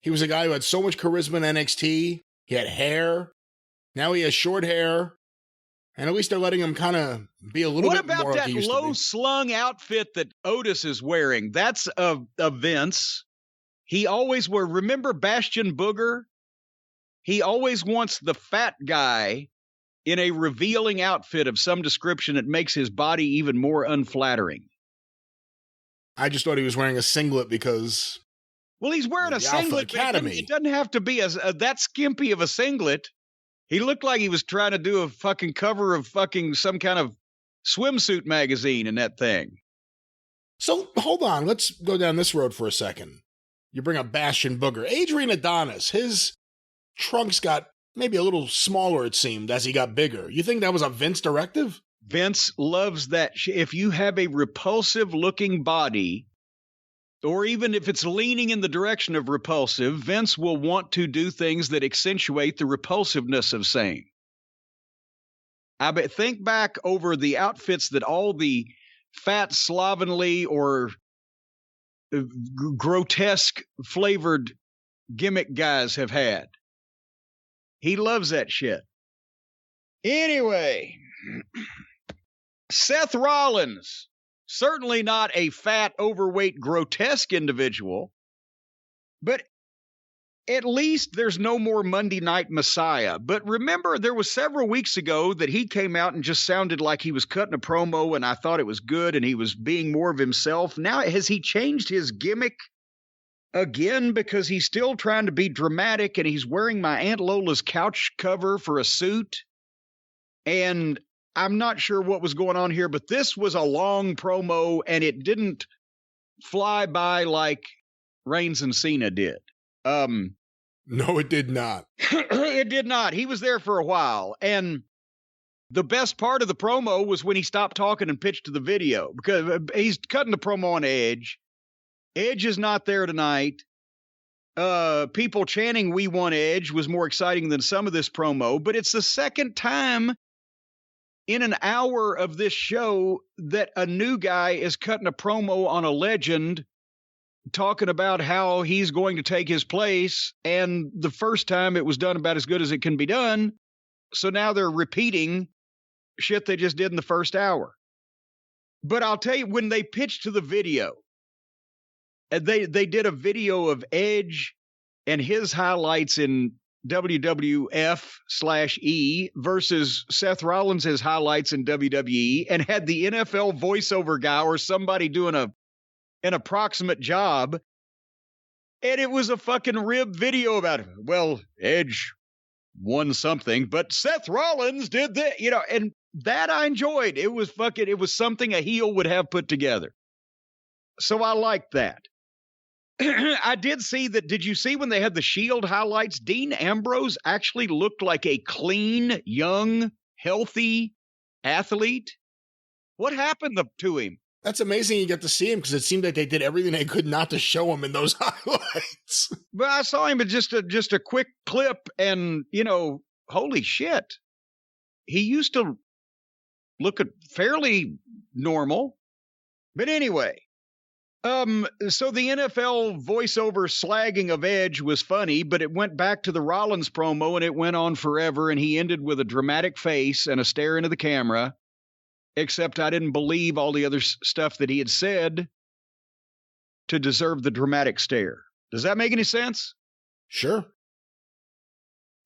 He was a guy who had so much charisma in NXT. He had hair. Now he has short hair. And at least they're letting him kind of be a little bit more. What about that low-slung outfit that Otis is wearing? That's a Vince. He always were. Remember Bastion Booger? He always wants the fat guy in a revealing outfit of some description that makes his body even more unflattering. I just thought he was wearing a singlet because... Well, he's wearing a singlet. It doesn't have to be that skimpy of a singlet. He looked like he was trying to do a fucking cover of fucking some kind of swimsuit magazine in that thing. So, hold on. Let's go down this road for a second. You bring up Bastion Booger. Adrian Adonis, his trunks got maybe a little smaller, it seemed, as he got bigger. You think that was a Vince directive? Vince loves that. If you have a repulsive-looking body, or even if it's leaning in the direction of repulsive, Vince will want to do things that accentuate the repulsiveness of same. Think back over the outfits that all the fat, slovenly, or grotesque flavored gimmick guys have had. He loves that shit. Anyway, Seth Rollins, certainly not a fat, overweight, grotesque individual, but at least there's no more Monday Night Messiah. But remember, there was several weeks ago that he came out and just sounded like he was cutting a promo, and I thought it was good, and he was being more of himself. Now, has he changed his gimmick again? Because he's still trying to be dramatic, and he's wearing my Aunt Lola's couch cover for a suit. And I'm not sure what was going on here, but this was a long promo, and it didn't fly by like Reigns and Cena did. No, it did not. It did not. He was there for a while. And the best part of the promo was when he stopped talking and pitched to the video, because he's cutting the promo on Edge. Edge is not there tonight. People chanting "We Want Edge" was more exciting than some of this promo, but it's the second time in an hour of this show that a new guy is cutting a promo on a legend talking about how he's going to take his place, and the first time it was done about as good as it can be done, so now they're repeating shit they just did in the first hour. But I'll tell you, when they pitched to the video, they did a video of Edge and his highlights in WWF/E versus Seth Rollins' highlights in WWE, and had the NFL voiceover guy or somebody doing an approximate job, and it was a fucking rib video about it. Well, Edge won something, but Seth Rollins did that, and that I enjoyed. It was something a heel would have put together. So I liked that. I did see that. Did you see when they had the Shield highlights? Dean Ambrose actually looked like a clean, young, healthy athlete. What happened to him? That's amazing you get to see him, because it seemed like they did everything they could not to show him in those highlights. But I saw him in just a quick clip, and, holy shit. He used to look fairly normal. But anyway, So the NFL voiceover slagging of Edge was funny, but it went back to the Rollins promo and it went on forever. And he ended with a dramatic face and a stare into the camera, except I didn't believe all the other stuff that he had said to deserve the dramatic stare. Does that make any sense? Sure.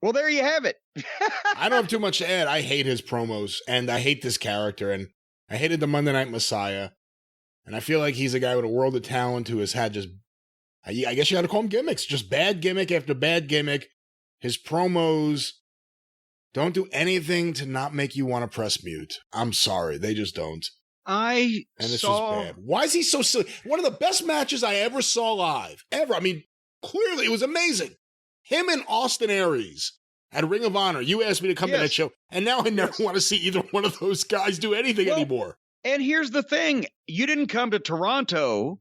Well, there you have it. I don't have too much to add. I hate his promos and I hate this character and I hated the Monday Night Messiah. And I feel like he's a guy with a world of talent who has had just, I guess you got to call him gimmicks, just bad gimmick after bad gimmick. His promos don't do anything to not make you want to press mute. I'm sorry. They just don't. And this was bad. Why is he so silly? One of the best matches I ever saw live. Ever. I mean, clearly it was amazing. Him and Austin Aries at Ring of Honor. You asked me to come to that show. And now I never want to see either one of those guys do anything anymore. And here's the thing. You didn't come to Toronto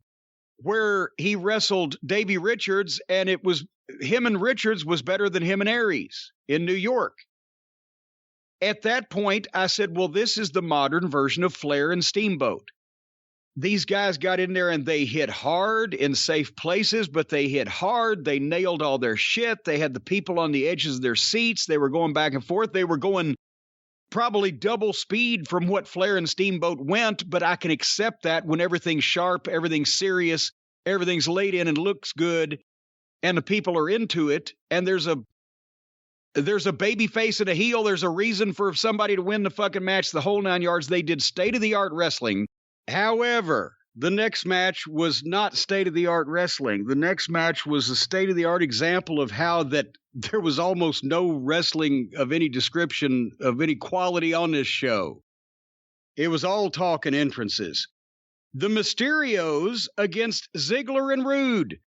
where he wrestled Davey Richards and it was him and Richards was better than him and Aries in New York. At that point, I said, well, this is the modern version of Flair and Steamboat. These guys got in there and they hit hard in safe places, but they hit hard. They nailed all their shit. They had the people on the edges of their seats. They were going back and forth. They were going probably double speed from what Flair and Steamboat went, but I can accept that when everything's sharp, everything's serious, everything's laid in and looks good, and the people are into it, and there's a baby face and a heel. There's a reason for somebody to win the fucking match, the whole 9 yards. They did state-of-the-art wrestling. However, the next match was not state-of-the-art wrestling. The next match was a state-of-the-art example of how that there was almost no wrestling of any description, of any quality on this show. It was all talk and entrances. The Mysterios against Ziggler and Rude.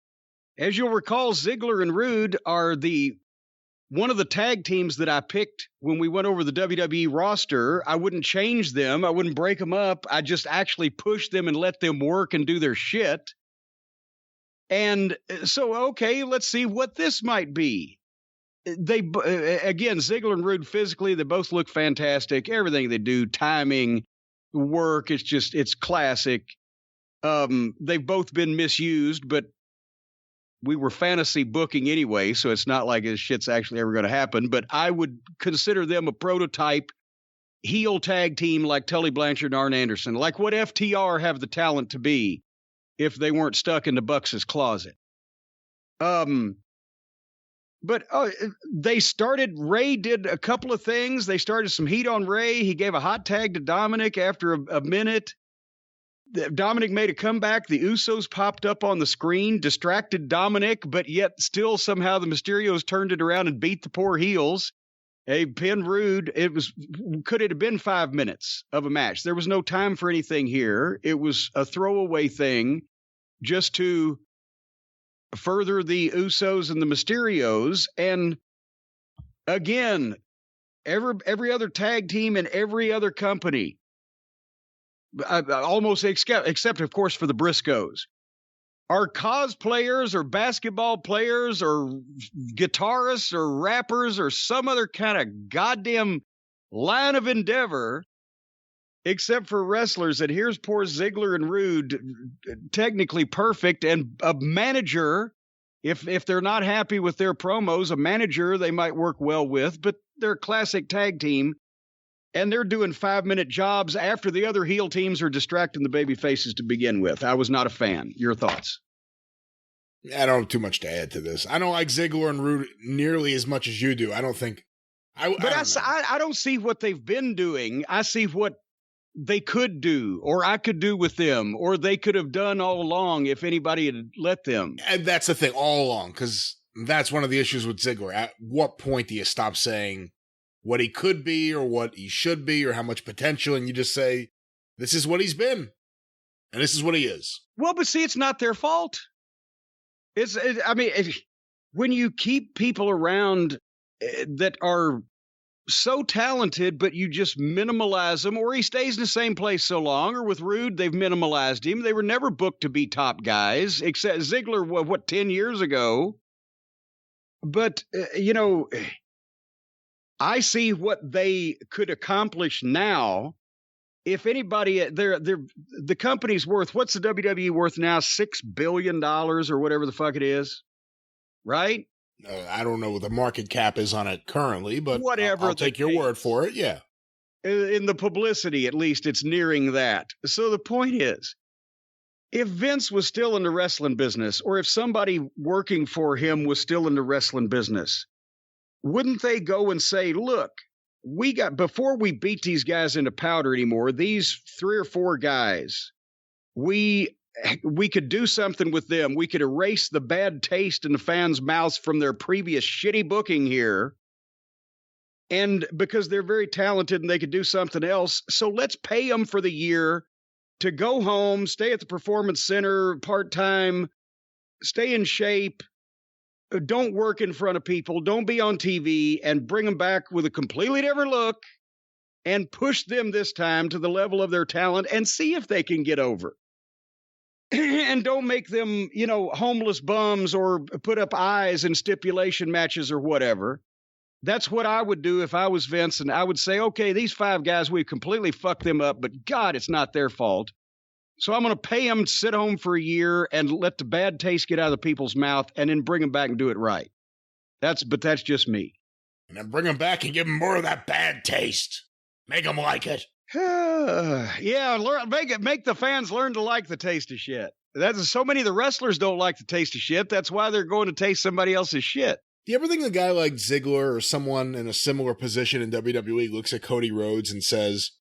As you'll recall, Ziggler and Rude are one of the tag teams that I picked when we went over the WWE roster. I wouldn't change them. I wouldn't break them up. I just actually pushed them and let them work and do their shit. And so, okay, let's see what this might be. Again, Ziggler and Rude physically, they both look fantastic. Everything they do, timing, work, it's classic. They've both been misused, but we were fantasy booking anyway, so it's not like this shit's actually ever going to happen. But I would consider them a prototype heel tag team like Tully Blanchard and Arn Anderson, like what FTR have the talent to be if they weren't stuck in the Bucks' closet. But they started, Ray did a couple of things. They started some heat on Ray. He gave a hot tag to Dominic after a minute. Dominic made a comeback. The Usos popped up on the screen, distracted Dominic, but yet still somehow the Mysterios turned it around and beat the poor heels. They pinned Rude. Could it have been 5 minutes of a match? There was no time for anything here. It was a throwaway thing just to further the Usos and the Mysterios. And again, every other tag team and every other company, almost except of course for the Briscoes, are cosplayers or basketball players or guitarists or rappers or some other kind of goddamn line of endeavor, except for wrestlers. And here's poor Ziggler and Rude, technically perfect, and a manager. If they're not happy with their promos, a manager they might work well with, but they're a classic tag team. And they're doing 5-minute jobs after the other heel teams are distracting the baby faces to begin with. I was not a fan. Your thoughts? I don't have too much to add to this. I don't like Ziggler and Rude nearly as much as you do. I don't think. I don't see what they've been doing. I see what they could do, or I could do with them, or they could have done all along if anybody had let them. And that's the thing, all along, because that's one of the issues with Ziggler. At what point do you stop saying what he could be or what he should be or how much potential, and you just say, this is what he's been and this is what he is? Well, but see, it's not their fault. When you keep people around that are so talented, but you just minimalize them, or he stays in the same place so long, or with Rude, they've minimalized him. They were never booked to be top guys, except Ziggler, 10 years ago? But, I see what they could accomplish now if anybody, the company's worth, what's the WWE worth now? $6 billion or whatever the fuck it is, right? I don't know what the market cap is on it currently, but whatever. I'll take your word for it. Yeah. In the publicity, at least, it's nearing that. So the point is, if Vince was still in the wrestling business, or if somebody working for him was still in the wrestling business, wouldn't they go and say, look, before we beat these guys into powder anymore, these 3 or 4 guys, we could do something with them. We could erase the bad taste in the fans' mouths from their previous shitty booking here. And because they're very talented and they could do something else. So let's pay them for the year to go home, stay at the Performance Center part-time, stay in shape, don't work in front of people, don't be on TV, and bring them back with a completely different look and push them this time to the level of their talent and see if they can get over. And don't make them, homeless bums or put up eyes in stipulation matches or whatever. That's what I would do if I was Vince, and I would say, okay, these 5 guys, we've completely fucked them up, but God, it's not their fault. So I'm going to pay them to sit home for a year and let the bad taste get out of the people's mouth and then bring them back and do it right. But that's just me. And then bring them back and give them more of that bad taste. Make them like it. Yeah, make the fans learn to like the taste of shit. So many of the wrestlers don't like the taste of shit. That's why they're going to taste somebody else's shit. Do you ever think a guy like Ziggler or someone in a similar position in WWE looks at Cody Rhodes and says,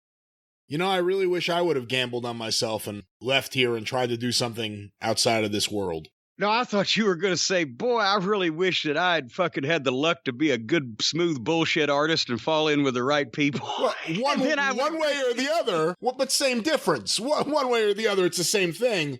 I really wish I would have gambled on myself and left here and tried to do something outside of this world? No, I thought you were going to say, boy, I really wish that I'd fucking had the luck to be a good, smooth bullshit artist and fall in with the right people. Well, one way or the other, but same difference. One way or the other, it's the same thing.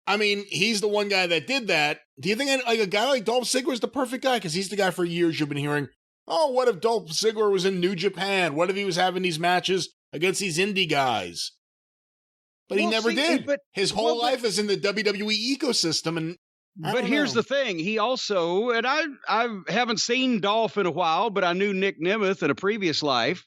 I mean, he's the one guy that did that. Do you think a guy like Dolph Ziggler is the perfect guy? Because he's the guy for years you've been hearing, oh, what if Dolph Ziggler was in New Japan? What if he was having these matches against these indie guys? But he never did. His whole life is in the WWE ecosystem. But here's the thing. He also, and I haven't seen Dolph in a while, but I knew Nick Nemeth in a previous life.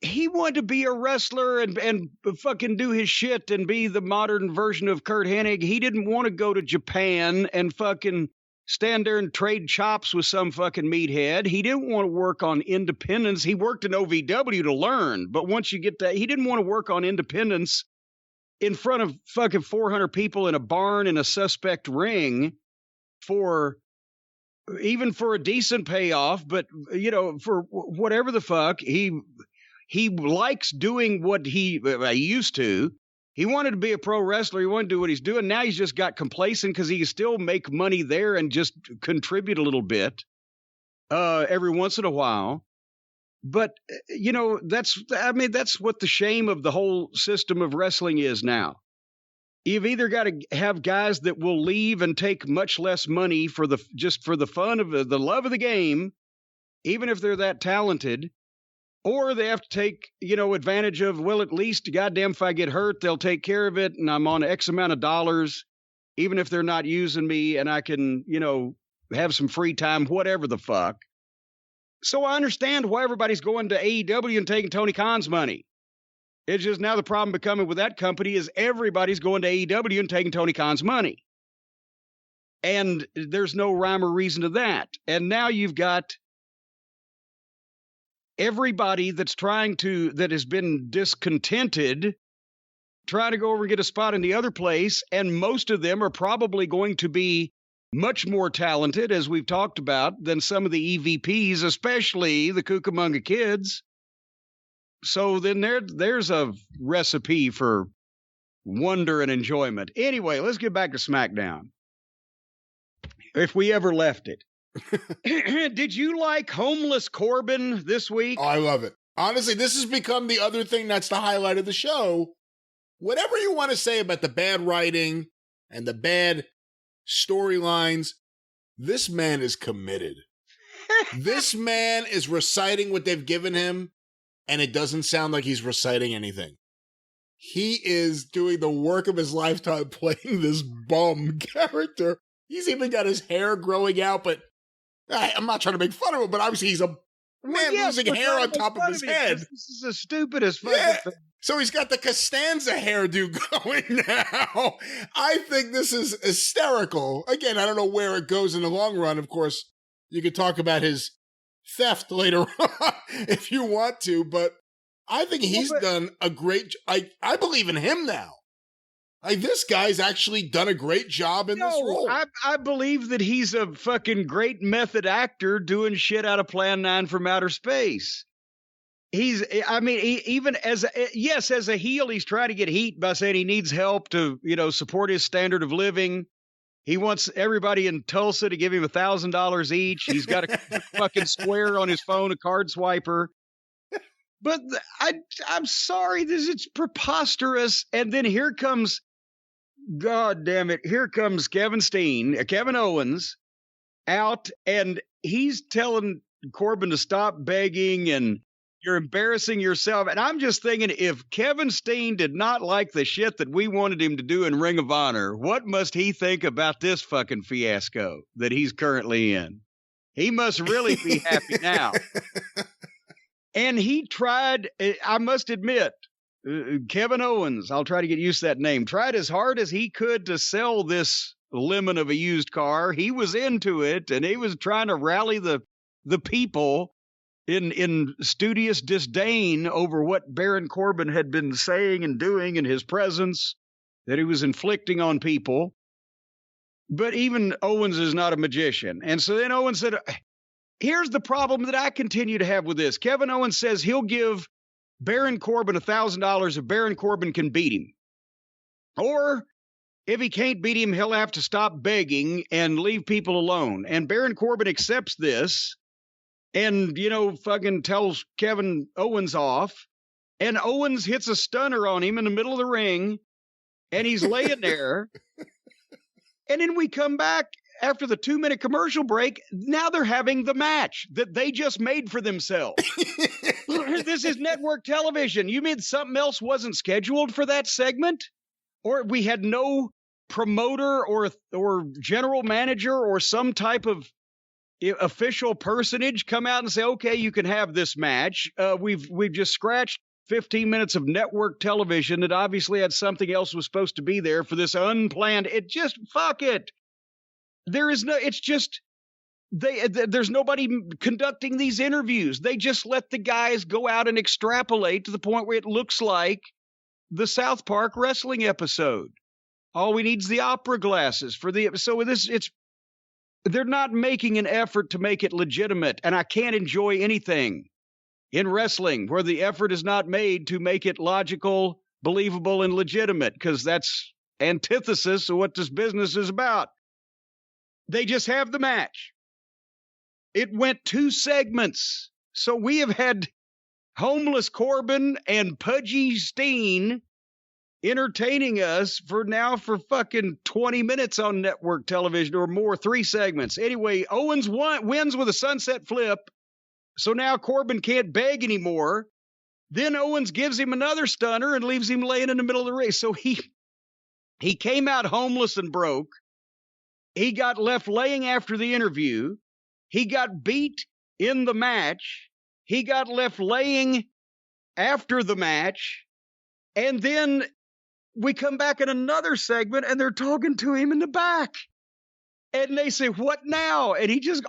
He wanted to be a wrestler and fucking do his shit and be the modern version of Kurt Hennig. He didn't want to go to Japan and fucking stand there and trade chops with some fucking meathead. He didn't want to work on independence. He worked in OVW to learn. But once you get that, he didn't want to work on independence in front of fucking 400 people in a barn in a suspect ring even for a decent payoff. But, for whatever the fuck, he likes doing what he used to. He wanted to be a pro wrestler. He wanted to do what he's doing. Now he's just got complacent because he can still make money there and just contribute a little bit every once in a while. But, that's what the shame of the whole system of wrestling is now. You've either got to have guys that will leave and take much less money for the fun of the love of the game, even if they're that talented. Or they have to take, advantage of, well, at least, goddamn, if I get hurt, they'll take care of it, and I'm on X amount of dollars, even if they're not using me, and I can, have some free time, whatever the fuck. So I understand why everybody's going to AEW and taking Tony Khan's money. It's just now the problem becoming with that company is everybody's going to AEW and taking Tony Khan's money. And there's no rhyme or reason to that. And now you've got everybody that has been discontented, trying to go over and get a spot in the other place, and most of them are probably going to be much more talented, as we've talked about, than some of the EVPs, especially the Cucamonga Kids. So then there's a recipe for wonder and enjoyment. Anyway, let's get back to SmackDown. If we ever left it. Did you like Homeless Corbin this week? Oh, I love it. Honestly, this has become the other thing that's the highlight of the show. Whatever you want to say about the bad writing and the bad storylines, this man is committed. This man is reciting what they've given him, and it doesn't sound like he's reciting anything. He is doing the work of his lifetime playing this bum character. He's even got his hair growing out, but I'm not trying to make fun of him, but obviously he's a man losing hair on top of his head. This is the stupidest fucking thing. So he's got the Costanza hairdo going now. I think this is hysterical. Again, I don't know where it goes in the long run. Of course, you could talk about his theft later on if you want to, but I think he's done a great. I believe in him now. Like, this guy's actually done a great job in this role. I believe that he's a fucking great method actor doing shit out of Plan 9 from outer space. Even as a heel, he's trying to get heat by saying he needs help to, support his standard of living. He wants everybody in Tulsa to give him $1,000 each. He's got a fucking square on his phone, a card swiper. But I'm sorry, it's preposterous. And then here comes, God damn it, here comes Kevin Owens out, and he's telling Corbin to stop begging and you're embarrassing yourself. And I'm just thinking, if Kevin Steen did not like the shit that we wanted him to do in Ring of Honor, what must he think about this fucking fiasco that he's currently in? He must really be happy now. And he tried, I must admit, Kevin Owens, I'll try to get used to that name, tried as hard as he could to sell this lemon of a used car. He was into it, and he was trying to rally the people in studious disdain over what Baron Corbin had been saying and doing in his presence that he was inflicting on people. But even Owens is not a magician. And so then Owens said, here's the problem that I continue to have with this. Kevin Owens says he'll give Baron Corbin $1,000 if Baron Corbin can beat him. Or if he can't beat him, he'll have to stop begging and leave people alone. And Baron Corbin accepts this and, fucking tells Kevin Owens off. And Owens hits a stunner on him in the middle of the ring. And he's laying there. And then we come back after the 2-minute commercial break. Now they're having the match that they just made for themselves. This is network television. You mean something else wasn't scheduled for that segment? Or we had no promoter or general manager or some type of official personage come out and say, okay, you can have this match. We've just scratched 15 minutes of network television that obviously had something else was supposed to be there for this unplanned. Fuck it. There's nobody conducting these interviews. They just let the guys go out and extrapolate to the point where it looks like the South Park wrestling episode. All we need is the opera glasses for the, so with this, they're not making an effort to make it legitimate. And I can't enjoy anything in wrestling where the effort is not made to make it logical, believable, and legitimate, because that's antithesis of what this business is about. They just have the match. It went 2 segments. So we have had homeless Corbin and pudgy Steen entertaining us for fucking 20 minutes on network television or more, 3 segments. Anyway, Owens wins with a sunset flip. So now Corbin can't beg anymore. Then Owens gives him another stunner and leaves him laying in the middle of the ring. So he came out homeless and broke. He got left laying after the interview. He got beat in the match. He got left laying after the match. And then we come back in another segment and they're talking to him in the back. And they say, what now? And he just,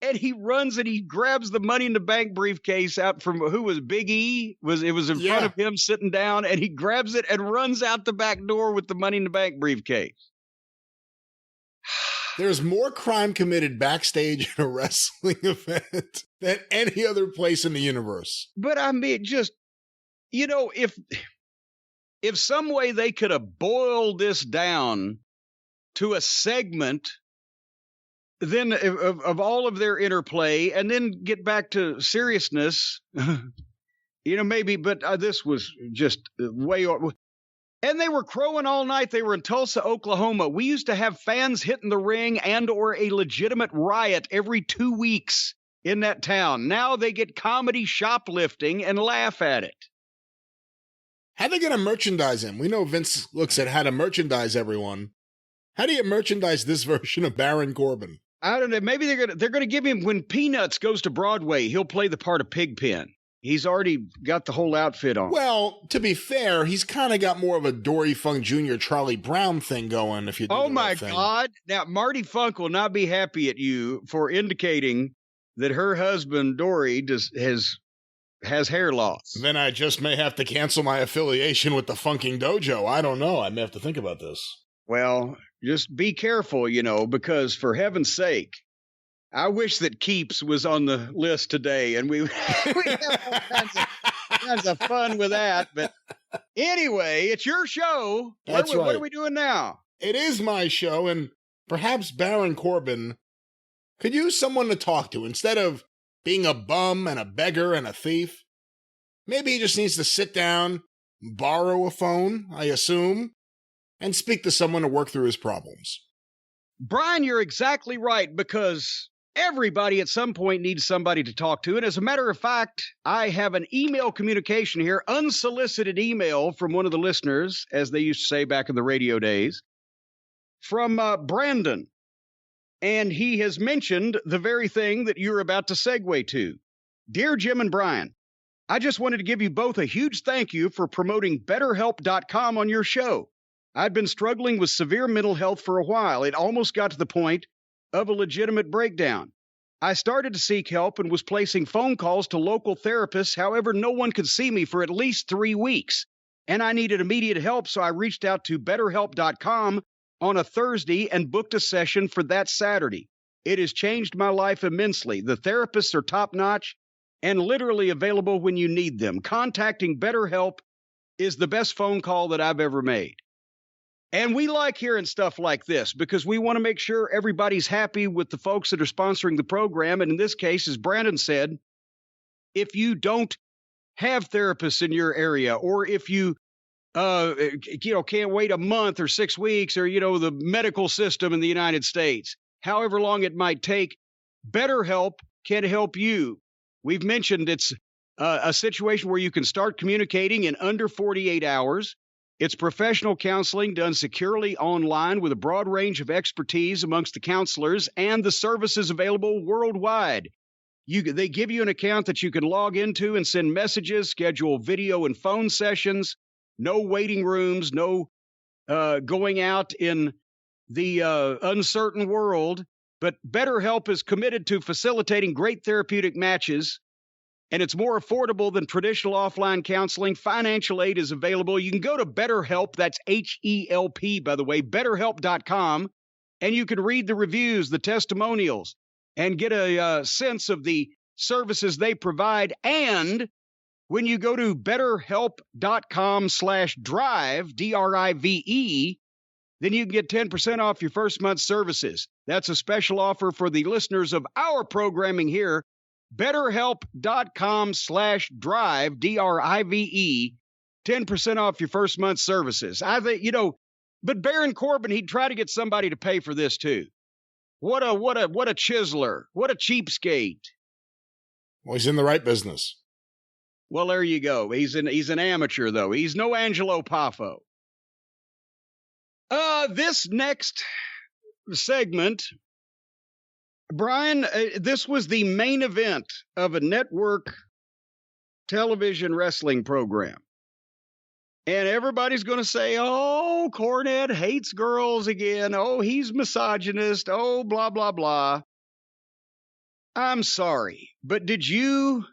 and he runs and he grabs the Money in the Bank briefcase out from who was Big E. It was in front of him sitting down, and he grabs it and runs out the back door with the Money in the Bank briefcase. There's more crime committed backstage in a wrestling event than any other place in the universe. But I mean, just, if some way they could have boiled this down to a segment, then of all of their interplay, and then get back to seriousness, maybe, but this was just way over. And they were crowing all night. They were in Tulsa, Oklahoma. We used to have fans hitting the ring and or a legitimate riot every 2 weeks in that town. Now they get comedy shoplifting and laugh at it. How are they going to merchandise him? We know Vince looks at how to merchandise everyone. How do you merchandise this version of Baron Corbin? I don't know. Maybe they're gonna give him, when Peanuts goes to Broadway, he'll play the part of Pigpen. He's already got the whole outfit on. Well, to be fair, he's kind of got more of a Dory Funk Jr. Charlie Brown thing going. If you do oh the my right thing. God! Now Marty Funk will not be happy at you for indicating that her husband Dory has hair loss. Then I just may have to cancel my affiliation with the Funking Dojo. I don't know. I may have to think about this. Well, just be careful, because for heaven's sake, I wish that Keeps was on the list today, and we have all kinds of fun with that. But anyway, it's your show. That's right. What are we doing now? It is my show, and perhaps Baron Corbin could use someone to talk to instead of being a bum and a beggar and a thief. Maybe he just needs to sit down, borrow a phone, I assume, and speak to someone to work through his problems. Brian, you're exactly right, because everybody at some point needs somebody to talk to. And as a matter of fact, I have an email communication here, unsolicited email from one of the listeners, as they used to say back in the radio days, from Brandon. And he has mentioned the very thing that you're about to segue to. Dear Jim and Brian, I just wanted to give you both a huge thank you for promoting BetterHelp.com on your show. I'd been struggling with severe mental health for a while. It almost got to the point of a legitimate breakdown. I started to seek help and was placing phone calls to local therapists. However, no one could see me for at least 3 weeks. And I needed immediate help, so I reached out to BetterHelp.com on a Thursday and booked a session for that Saturday. It has changed my life immensely. The therapists are top-notch and literally available when you need them. Contacting BetterHelp is the best phone call that I've ever made. And we like hearing stuff like this because we want to make sure everybody's happy with the folks that are sponsoring the program. And in this case, as Brandon said, if you don't have therapists in your area, or if you can't wait a month or 6 weeks, or, the medical system in the United States, however long it might take, BetterHelp can help you. We've mentioned it's a situation where you can start communicating in under 48 hours. It's professional counseling done securely online with a broad range of expertise amongst the counselors, and the services available worldwide. They give you an account that you can log into and send messages, schedule video and phone sessions, no waiting rooms, no going out in the uncertain world. But BetterHelp is committed to facilitating great therapeutic matches, and it's more affordable than traditional offline counseling. Financial aid is available. You can go to BetterHelp, that's H-E-L-P, by the way, BetterHelp.com, and you can read the reviews, the testimonials, and get a sense of the services they provide. And when you go to BetterHelp.com/drive, D-R-I-V-E, then you can get 10% off your first month's services. That's a special offer for the listeners of our programming here. BetterHelp.com/drive, D-R-I-V-E, 10% off your first month's services. I think, but Baron Corbin, he'd try to get somebody to pay for this too. What a chiseler. What a cheapskate. Well, he's in the right business. Well, there you go. He's an amateur, though. He's no Angelo Poffo. This next segment, Brian, this was the main event of a network television wrestling program. And everybody's going to say, oh, Cornette hates girls again. Oh, he's misogynist. Oh, blah, blah, blah. I'm sorry, but did you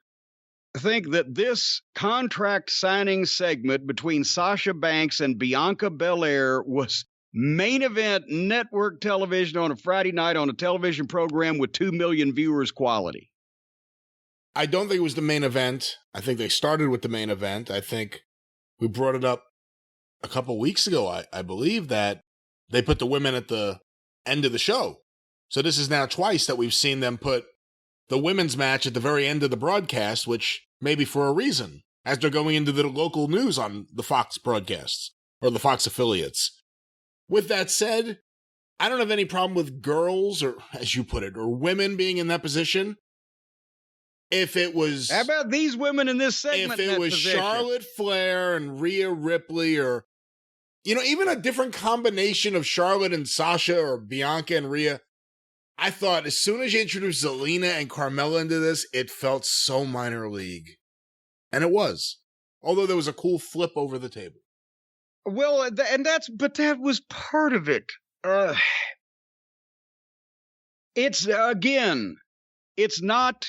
think that this contract signing segment between Sasha Banks and Bianca Belair was main event network television on a Friday night on a television program with 2 million viewers quality? I don't think it was the main event. I think they started with the main event. I think we brought it up a couple weeks ago, I believe, that they put the women at the end of the show. So this is now twice that we've seen them put the women's match at the very end of the broadcast, which may be for a reason, as they're going into the local news on the Fox broadcasts, or the Fox affiliates. With that said, I don't have any problem with girls, or as you put it, or women being in that position. If it was... How about these women in this segment? If it was position? Charlotte Flair and Rhea Ripley, or, even a different combination of Charlotte and Sasha, or Bianca and Rhea, I thought as soon as you introduced Zelina and Carmella into this, it felt so minor league. And it was. Although there was a cool flip over the table. Well, but that was part of it. It's, again, it's not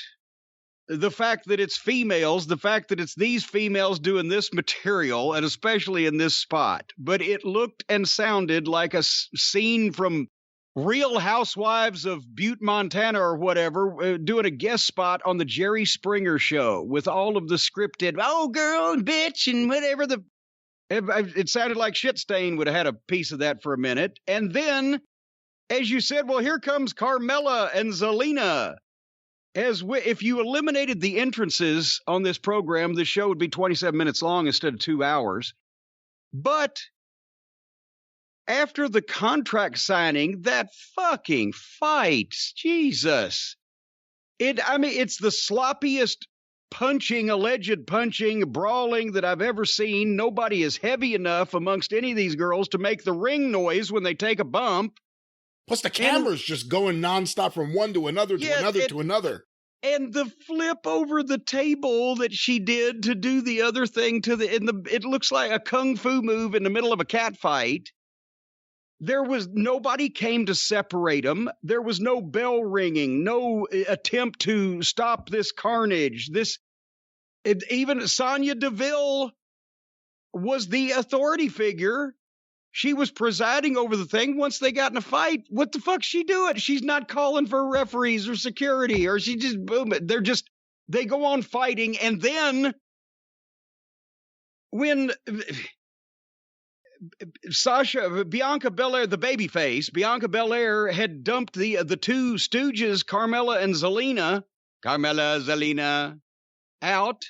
the fact that it's females, the fact that it's these females doing this material, and especially in this spot. But it looked and sounded like a scene from Real Housewives of Butte, Montana, or whatever, doing a guest spot on the Jerry Springer show with all of the scripted, oh, girl, and bitch, and whatever. It sounded like Shitstain would have had a piece of that for a minute. And then, as you said, well, here comes Carmella and Zelina. If you eliminated the entrances on this program, the show would be 27 minutes long instead of 2 hours. But after the contract signing, that fucking fight, Jesus. It's the sloppiest alleged punching, brawling that I've ever seen. Nobody is heavy enough amongst any of these girls to make the ring noise when they take a bump. Plus the camera's just going nonstop from one to another to another. And the flip over the table that she did to do the other thing it looks like a kung fu move in the middle of a cat fight. Nobody came to separate them. There was no bell ringing, no attempt to stop this carnage. Even Sonya Deville was the authority figure. She was presiding over the thing. Once they got in a fight, what the fuck's she doing? She's not calling for referees or security, or she just boom. They go on fighting, and then when Bianca Belair, the babyface, Bianca Belair had dumped the two stooges, Carmella and Zelina, out.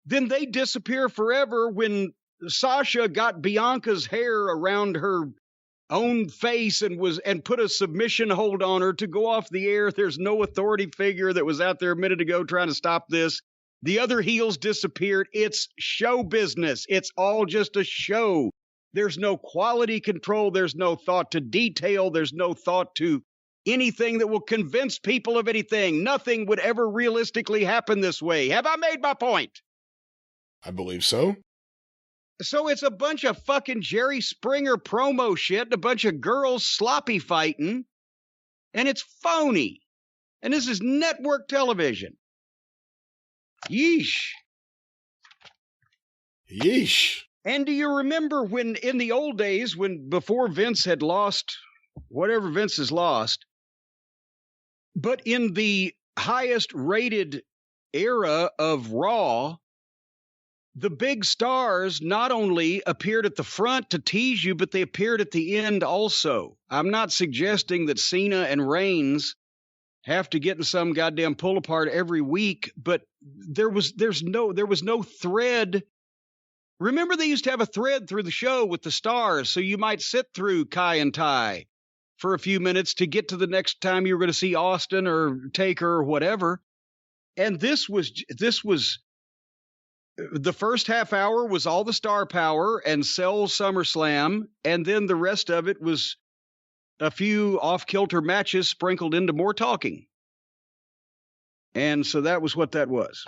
Then they disappear forever when Sasha got Bianca's hair around her own face and put a submission hold on her to go off the air. There's no authority figure that was out there a minute ago trying to stop this. The other heels disappeared. It's show business. It's all just a show. There's no quality control. There's no thought to detail. There's no thought to anything that will convince people of anything. Nothing would ever realistically happen this way. Have I made my point? I believe so. So it's a bunch of fucking Jerry Springer promo shit, a bunch of girls sloppy fighting, and it's phony. And this is network television. Yeesh. Yeesh. And do you remember when in the old days, before Vince had lost whatever Vince has lost, but in the highest rated era of Raw, the big stars not only appeared at the front to tease you, but they appeared at the end also. I'm not suggesting that Cena and Reigns have to get in some goddamn pull apart every week, but there was no thread. Remember, they used to have a thread through the show with the stars, so you might sit through Kai and Tai for a few minutes to get to the next time you were going to see Austin or Taker or whatever. And this was the first half hour was all the star power and sell SummerSlam, and then the rest of it was a few off-kilter matches sprinkled into more talking. And so that was what that was.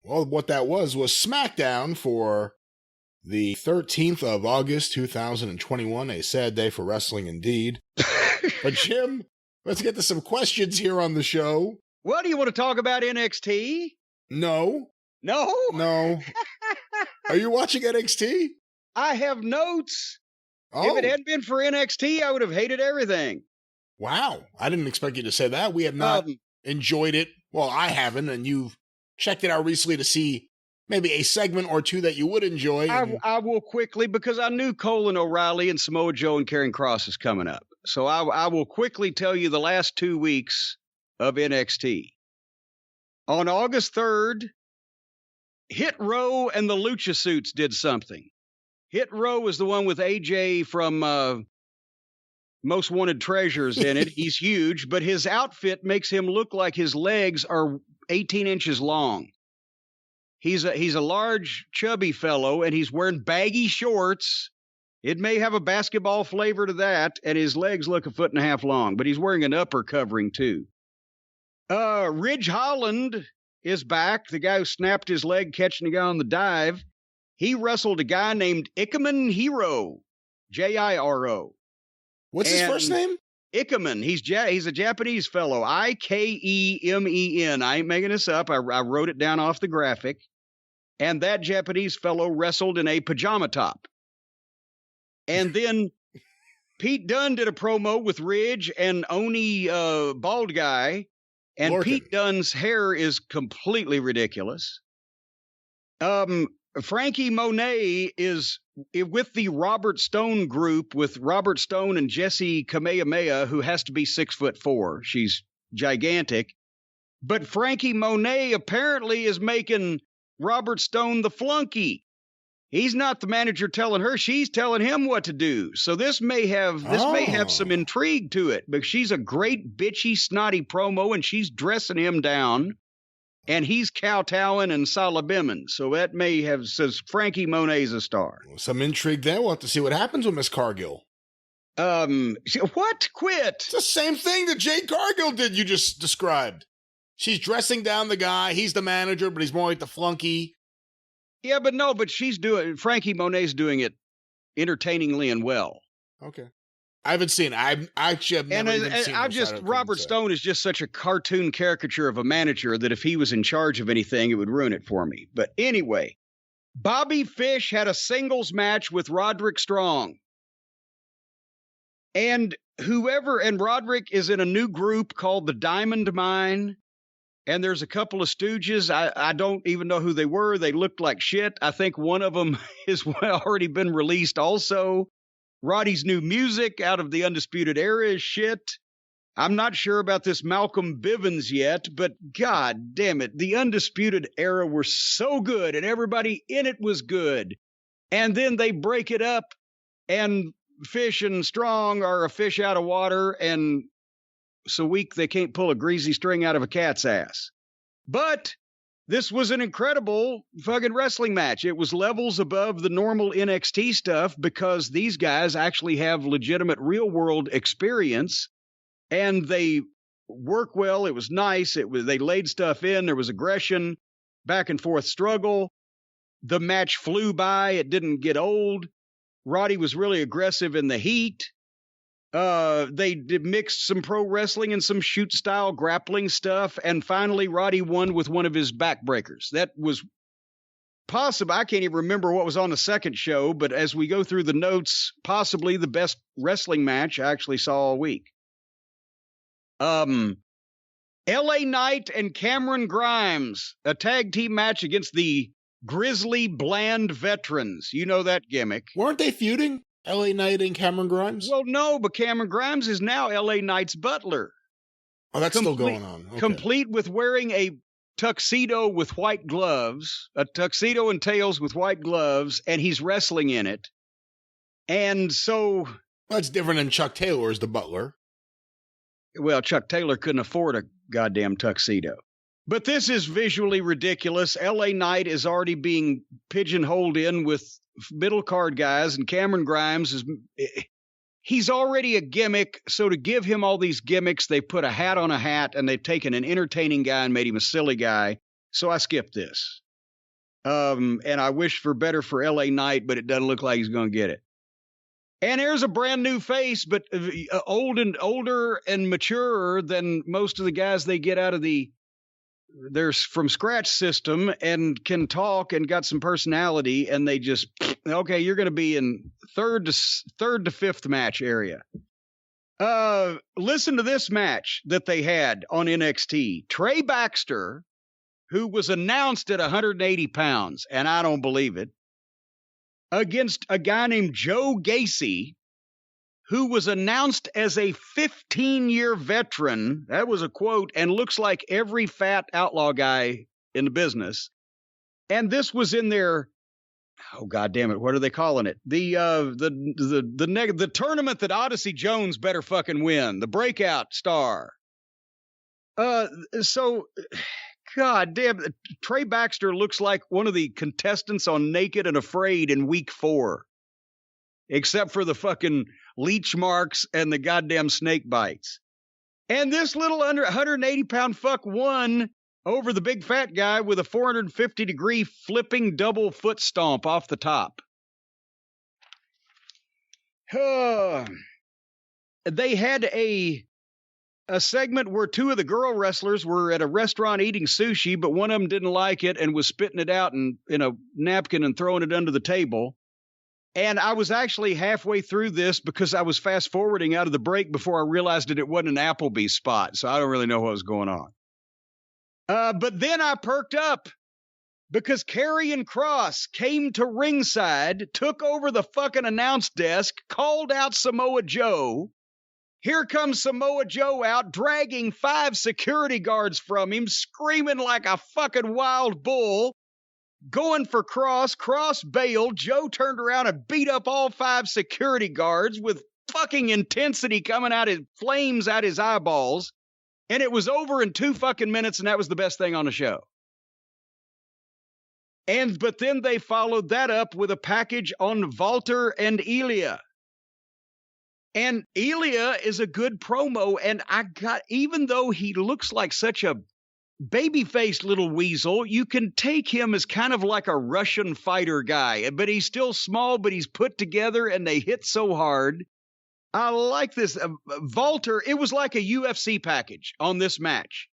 Well, what that was SmackDown for the 13th of August, 2021, a sad day for wrestling indeed. But Jim, let's get to some questions here on the show. Well, do you want to talk about NXT? No. No? No. Are you watching NXT? I have notes. Oh. If it hadn't been for NXT, I would have hated everything. Wow. I didn't expect you to say that. We have not enjoyed it. Well, I haven't, and you've checked it out recently to see maybe a segment or two that you would enjoy. I will quickly, because I knew Colin O'Reilly and Samoa Joe and Karrion Kross is coming up. So I will quickly tell you the last 2 weeks of NXT. On August 3rd, Hit Row and the Lucha Suits did something. Hit Row is the one with AJ from Most Wanted Treasures in it. He's huge, but his outfit makes him look like his legs are 18 inches long. He's a large, chubby fellow, and he's wearing baggy shorts It may have a basketball flavor to that, and his legs look 1.5 feet long, but he's wearing an upper covering too. Ridge Holland is back, the guy who snapped his leg catching a guy on the dive. He wrestled a guy named Ikemen Hiro, Jiro. What's his first name? Ikemen. He's a Japanese fellow, Ikemen. I ain't making this up. I wrote it down off the graphic. And that Japanese fellow wrestled in a pajama top. And then Pete Dunne did a promo with Ridge and Oni, bald guy. And Lorcan. Pete Dunne's hair is completely ridiculous. Frankie Monet is with the Robert Stone group with Robert Stone and Jessie Kamehameha, who has to be 6'4". She's gigantic. But Frankie Monet apparently is making Robert Stone the flunky. He's not the manager telling her, she's telling him what to do. So this may have some intrigue to it, because she's a great bitchy, snotty promo, and she's dressing him down, and he's kowtowing and salabimming. So that says Frankie Monet's a star. Some intrigue there. We'll have to see what happens with Miss Cargill. What? Quit. It's the same thing that Jade Cargill did you just described. She's dressing down the guy. He's the manager, but he's more like the flunky. Yeah, but Frankie Monet's doing it entertainingly and well. Okay. I haven't seen it. I actually have never even seen it. Robert Stone is just such a cartoon caricature of a manager that if he was in charge of anything, it would ruin it for me. But anyway, Bobby Fish had a singles match with Roderick Strong. And Roderick is in a new group called the Diamond Mine. And there's a couple of stooges. I don't even know who they were. They looked like shit. I think one of them has already been released also. Roddy's new music out of the Undisputed Era is shit. I'm not sure about this Malcolm Bivens yet, but god damn it. The Undisputed Era were so good and everybody in it was good. And then they break it up and Fish and Strong are a fish out of water and so weak they can't pull a greasy string out of a cat's ass. But this was an incredible fucking wrestling match. It was levels above the normal NXT stuff because these guys actually have legitimate real-world experience, and they work well. It was nice. They laid stuff in. There was aggression, back and forth struggle. The match flew by. It didn't get old. Roddy was really aggressive in the heat. They mixed some pro wrestling and some shoot style grappling stuff. And finally, Roddy won with one of his backbreakers. That was possible. I can't even remember what was on the second show, but as we go through the notes, possibly the best wrestling match I actually saw all week. LA Knight and Cameron Grimes, a tag team match against the Grizzly Bland Veterans. You know that gimmick. Weren't they feuding? LA Knight and Cameron Grimes? Well, no, but Cameron Grimes is now LA Knight's butler. Oh, that's still going on. Okay. Complete with wearing a tuxedo with white gloves, a tuxedo and tails with white gloves, and he's wrestling in it. And so... Well, that's different than Chuck Taylor as the butler. Well, Chuck Taylor couldn't afford a goddamn tuxedo. But this is visually ridiculous. LA Knight is already being pigeonholed in with middle card guys, and Cameron Grimes he's already a gimmick. So to give him all these gimmicks, they put a hat on a hat, and they've taken an entertaining guy and made him a silly guy. So I skipped this. And I wish for better for LA Knight, but it doesn't look like he's going to get it. And there's a brand new face, but older and maturer than most of the guys they get out of their from scratch system and can talk and got some personality, and they just, okay, you're going to be in third to fifth match area. Listen to this match that they had on NXT. Trey Baxter, who was announced at 180 pounds, and I don't believe it, against a guy named Joe Gacy, who was announced as a 15-year veteran. That was a quote, and looks like every fat outlaw guy in the business. And this was in their, oh god damn it, what are they calling it? The tournament that Odyssey Jones better fucking win, the breakout star. So god damn, Trey Baxter looks like one of the contestants on Naked and Afraid in week 4. except for the fucking leech marks and the goddamn snake bites. And this little under 180-pound fuck won over the big fat guy with a 450-degree flipping double foot stomp off the top. They had a segment where two of the girl wrestlers were at a restaurant eating sushi, but one of them didn't like it and was spitting it out in a napkin and throwing it under the table. And I was actually halfway through this because I was fast forwarding out of the break before I realized that it wasn't an Applebee's spot. So I don't really know what was going on. But then I perked up because Karrion Kross came to ringside, took over the fucking announce desk, called out Samoa Joe. Here comes Samoa Joe out, dragging 5 security guards from him, screaming like a fucking wild bull, going for Kross. Kross bailed. Joe turned around and beat up all 5 security guards with fucking intensity coming out his flames out his eyeballs. And it was over in 2 fucking minutes, and that was the best thing on the show. But then they followed that up with a package on Walter and Ilya. And Ilya is a good promo, and even though he looks like such a baby-faced little weasel, you can take him as kind of like a Russian fighter guy, but he's still small, but he's put together, and they hit so hard. I like this. Walter, it was like a UFC package on this match.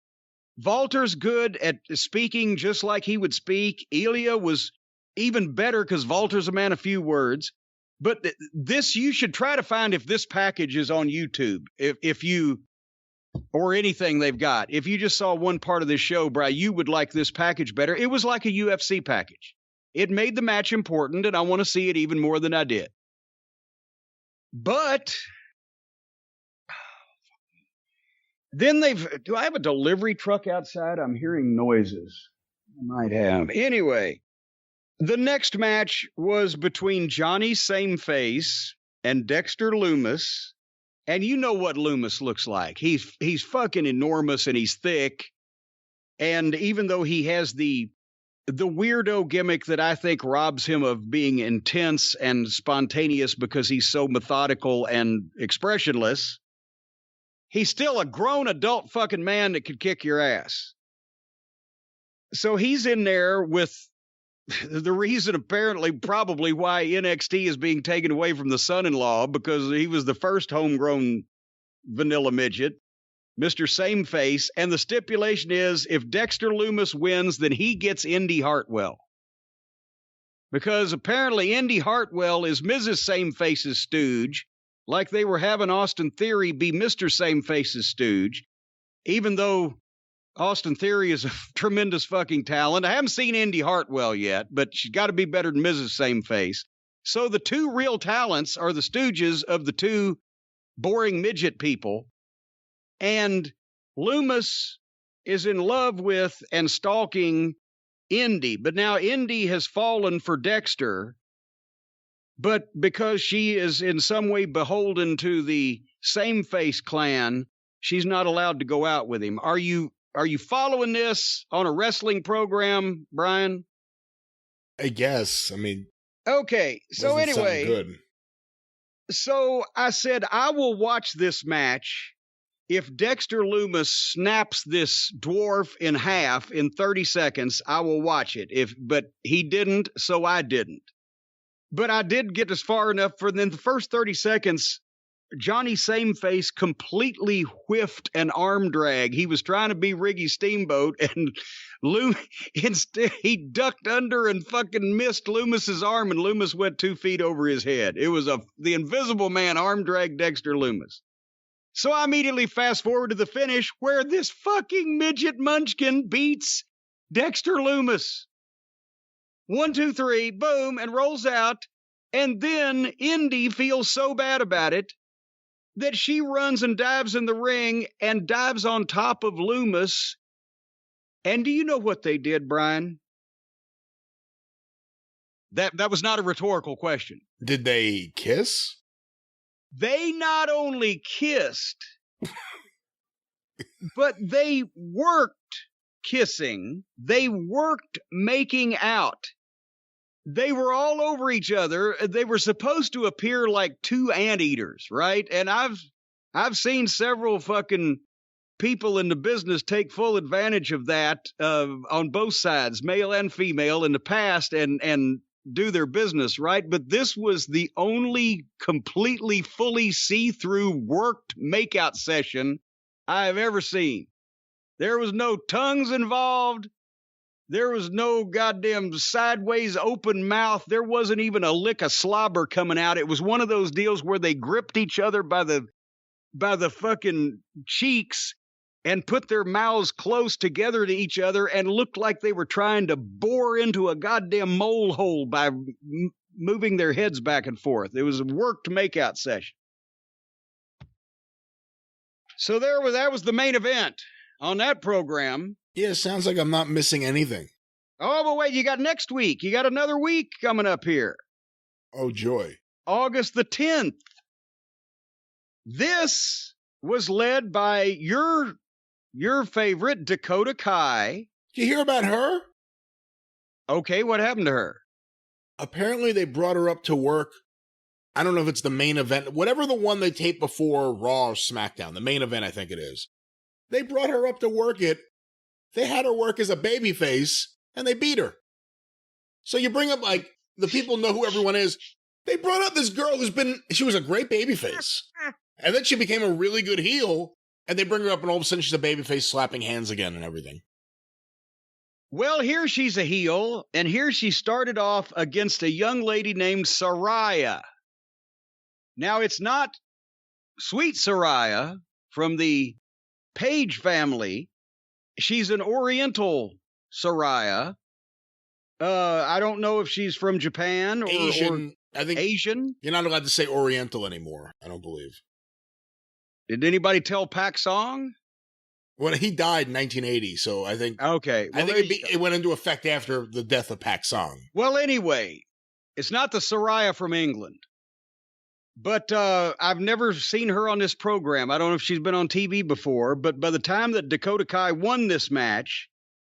Walter's good at speaking just like he would speak. Ilya was even better because Walter's a man of few words. But this, you should try to find if this package is on YouTube, if you, or anything they've got. If you just saw one part of this show, Bri, you would like this package better. It was like a UFC package. It made the match important, and I want to see it even more than I did. But then do I have a delivery truck outside? I'm hearing noises. I might have. Anyway. The next match was between Johnny Sameface and Dexter Lumis. And you know what Lumis looks like. He's fucking enormous and he's thick. And even though he has the weirdo gimmick that I think robs him of being intense and spontaneous because he's so methodical and expressionless, he's still a grown adult fucking man that could kick your ass. So he's in there with the reason apparently probably why NXT is being taken away from the son-in-law, because he was the first homegrown vanilla midget, Mr. Sameface, and the stipulation is if Dexter Lumis wins, then he gets Indy Hartwell. Because apparently Indy Hartwell is Mrs. Sameface's stooge, like they were having Austin Theory be Mr. Sameface's stooge, even though Austin Theory is a tremendous fucking talent. I haven't seen Indy Hartwell yet, but she's got to be better than Mrs. Sameface. So the two real talents are the stooges of the two boring midget people. And Lumis is in love with and stalking Indy. But now Indy has fallen for Dexter. But because she is in some way beholden to the Sameface clan, she's not allowed to go out with him. Are you following this on a wrestling program, Brian? I guess. I mean, okay. So anyway, good. So I said, I will watch this match if Dexter Lumis snaps this dwarf in half in 30 seconds. I will watch it. But he didn't, so I didn't. But I did get as far enough for then the first 30 seconds. Johnny Sameface completely whiffed an arm drag. He was trying to be Riggy Steamboat, and instead he ducked under and fucking missed Loomis's arm, and Loomis went 2 feet over his head. It was the Invisible Man arm drag Dexter Lumis. So I immediately fast forward to the finish where this fucking midget munchkin beats Dexter Lumis. 1, 2, 3, boom, and rolls out. And then Indy feels so bad about it that she runs and dives in the ring and dives on top of Lumis. And do you know what they did, Brian? That was not a rhetorical question. Did they kiss? They not only kissed, but they worked kissing. They worked making out. they were all over each other. They were supposed to appear like two anteaters, right? And I've seen several fucking people in the business take full advantage of that on both sides, male and female, in the past, and do their business, right? But this was the only completely fully see-through worked makeout session I have ever seen. There was no tongues involved. There was no goddamn sideways open mouth. There wasn't even a lick of slobber coming out. It was one of those deals where they gripped each other by the fucking cheeks and put their mouths close together to each other and looked like they were trying to bore into a goddamn mole hole by moving their heads back and forth. It was a worked makeout session. So that was the main event on that program. Yeah, sounds like I'm not missing anything. Oh, but wait, you got next week. You got another week coming up here. Oh, joy. August the 10th. This was led by your favorite, Dakota Kai. Did you hear about her? Okay, what happened to her? Apparently they brought her up to work. I don't know if it's the main event. Whatever the one they taped before Raw or SmackDown. The main event, I think it is. They brought her up to work it. They had her work as a babyface, and they beat her. So you bring up, like, the people know who everyone is. They brought up this girl she was a great babyface. And then she became a really good heel, and they bring her up, and all of a sudden she's a babyface slapping hands again and everything. Well, here she's a heel, and here she started off against a young lady named Saraya. Now, it's not Sweet Saraya from the Page family. She's an Oriental Saraya. I don't know if she's from Japan or Asian. I think Asian. You're not allowed to say Oriental anymore, I don't believe. Did anybody tell Pak Song? Well, he died in 1980, so I think... Okay. Well, I think it went into effect after the death of Pak Song. Well, anyway, it's not the Saraya from England. But I've never seen her on this program. I don't know if she's been on TV before, but by the time that Dakota Kai won this match,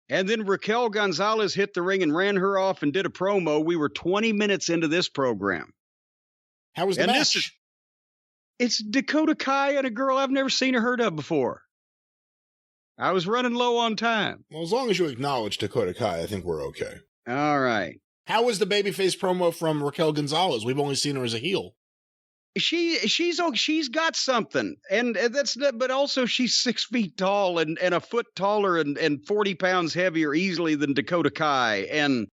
and then Raquel Gonzalez hit the ring and ran her off and did a promo, we were 20 minutes into this program. How was the match? It's Dakota Kai and a girl I've never seen or heard of before. I was running low on time. Well, as long as you acknowledge Dakota Kai, I think we're okay. All right. How was the babyface promo from Raquel Gonzalez? We've only seen her as a heel. She's got something, and but also she's 6 feet tall and a foot taller and 40 pounds heavier easily than Dakota Kai, and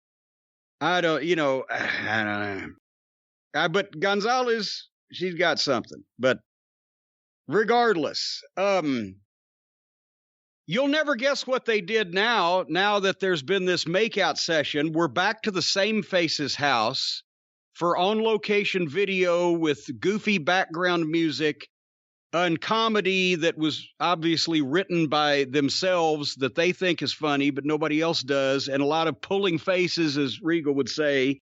I don't know. But Gonzalez, she's got something. But regardless, you'll never guess what they did now that there's been this makeout session. We're back to the Same Faces house for on-location video with goofy background music and comedy that was obviously written by themselves that they think is funny, but nobody else does, and a lot of pulling faces, as Regal would say,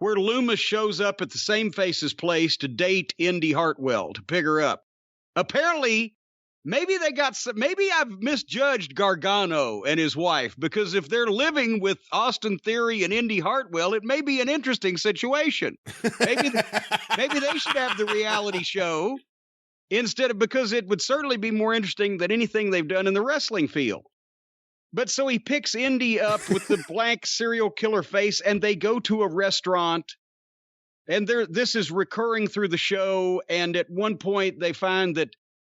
where Loomis shows up at the Same Faces place to date Indy Hartwell, to pick her up. Apparently, maybe I've misjudged Gargano and his wife, because if they're living with Austin Theory and Indy Hartwell, it may be an interesting situation. Maybe they should have the reality show because it would certainly be more interesting than anything they've done in the wrestling field. But so he picks Indy up with the blank serial killer face, and they go to a restaurant. And this is recurring through the show. And at one point, they find that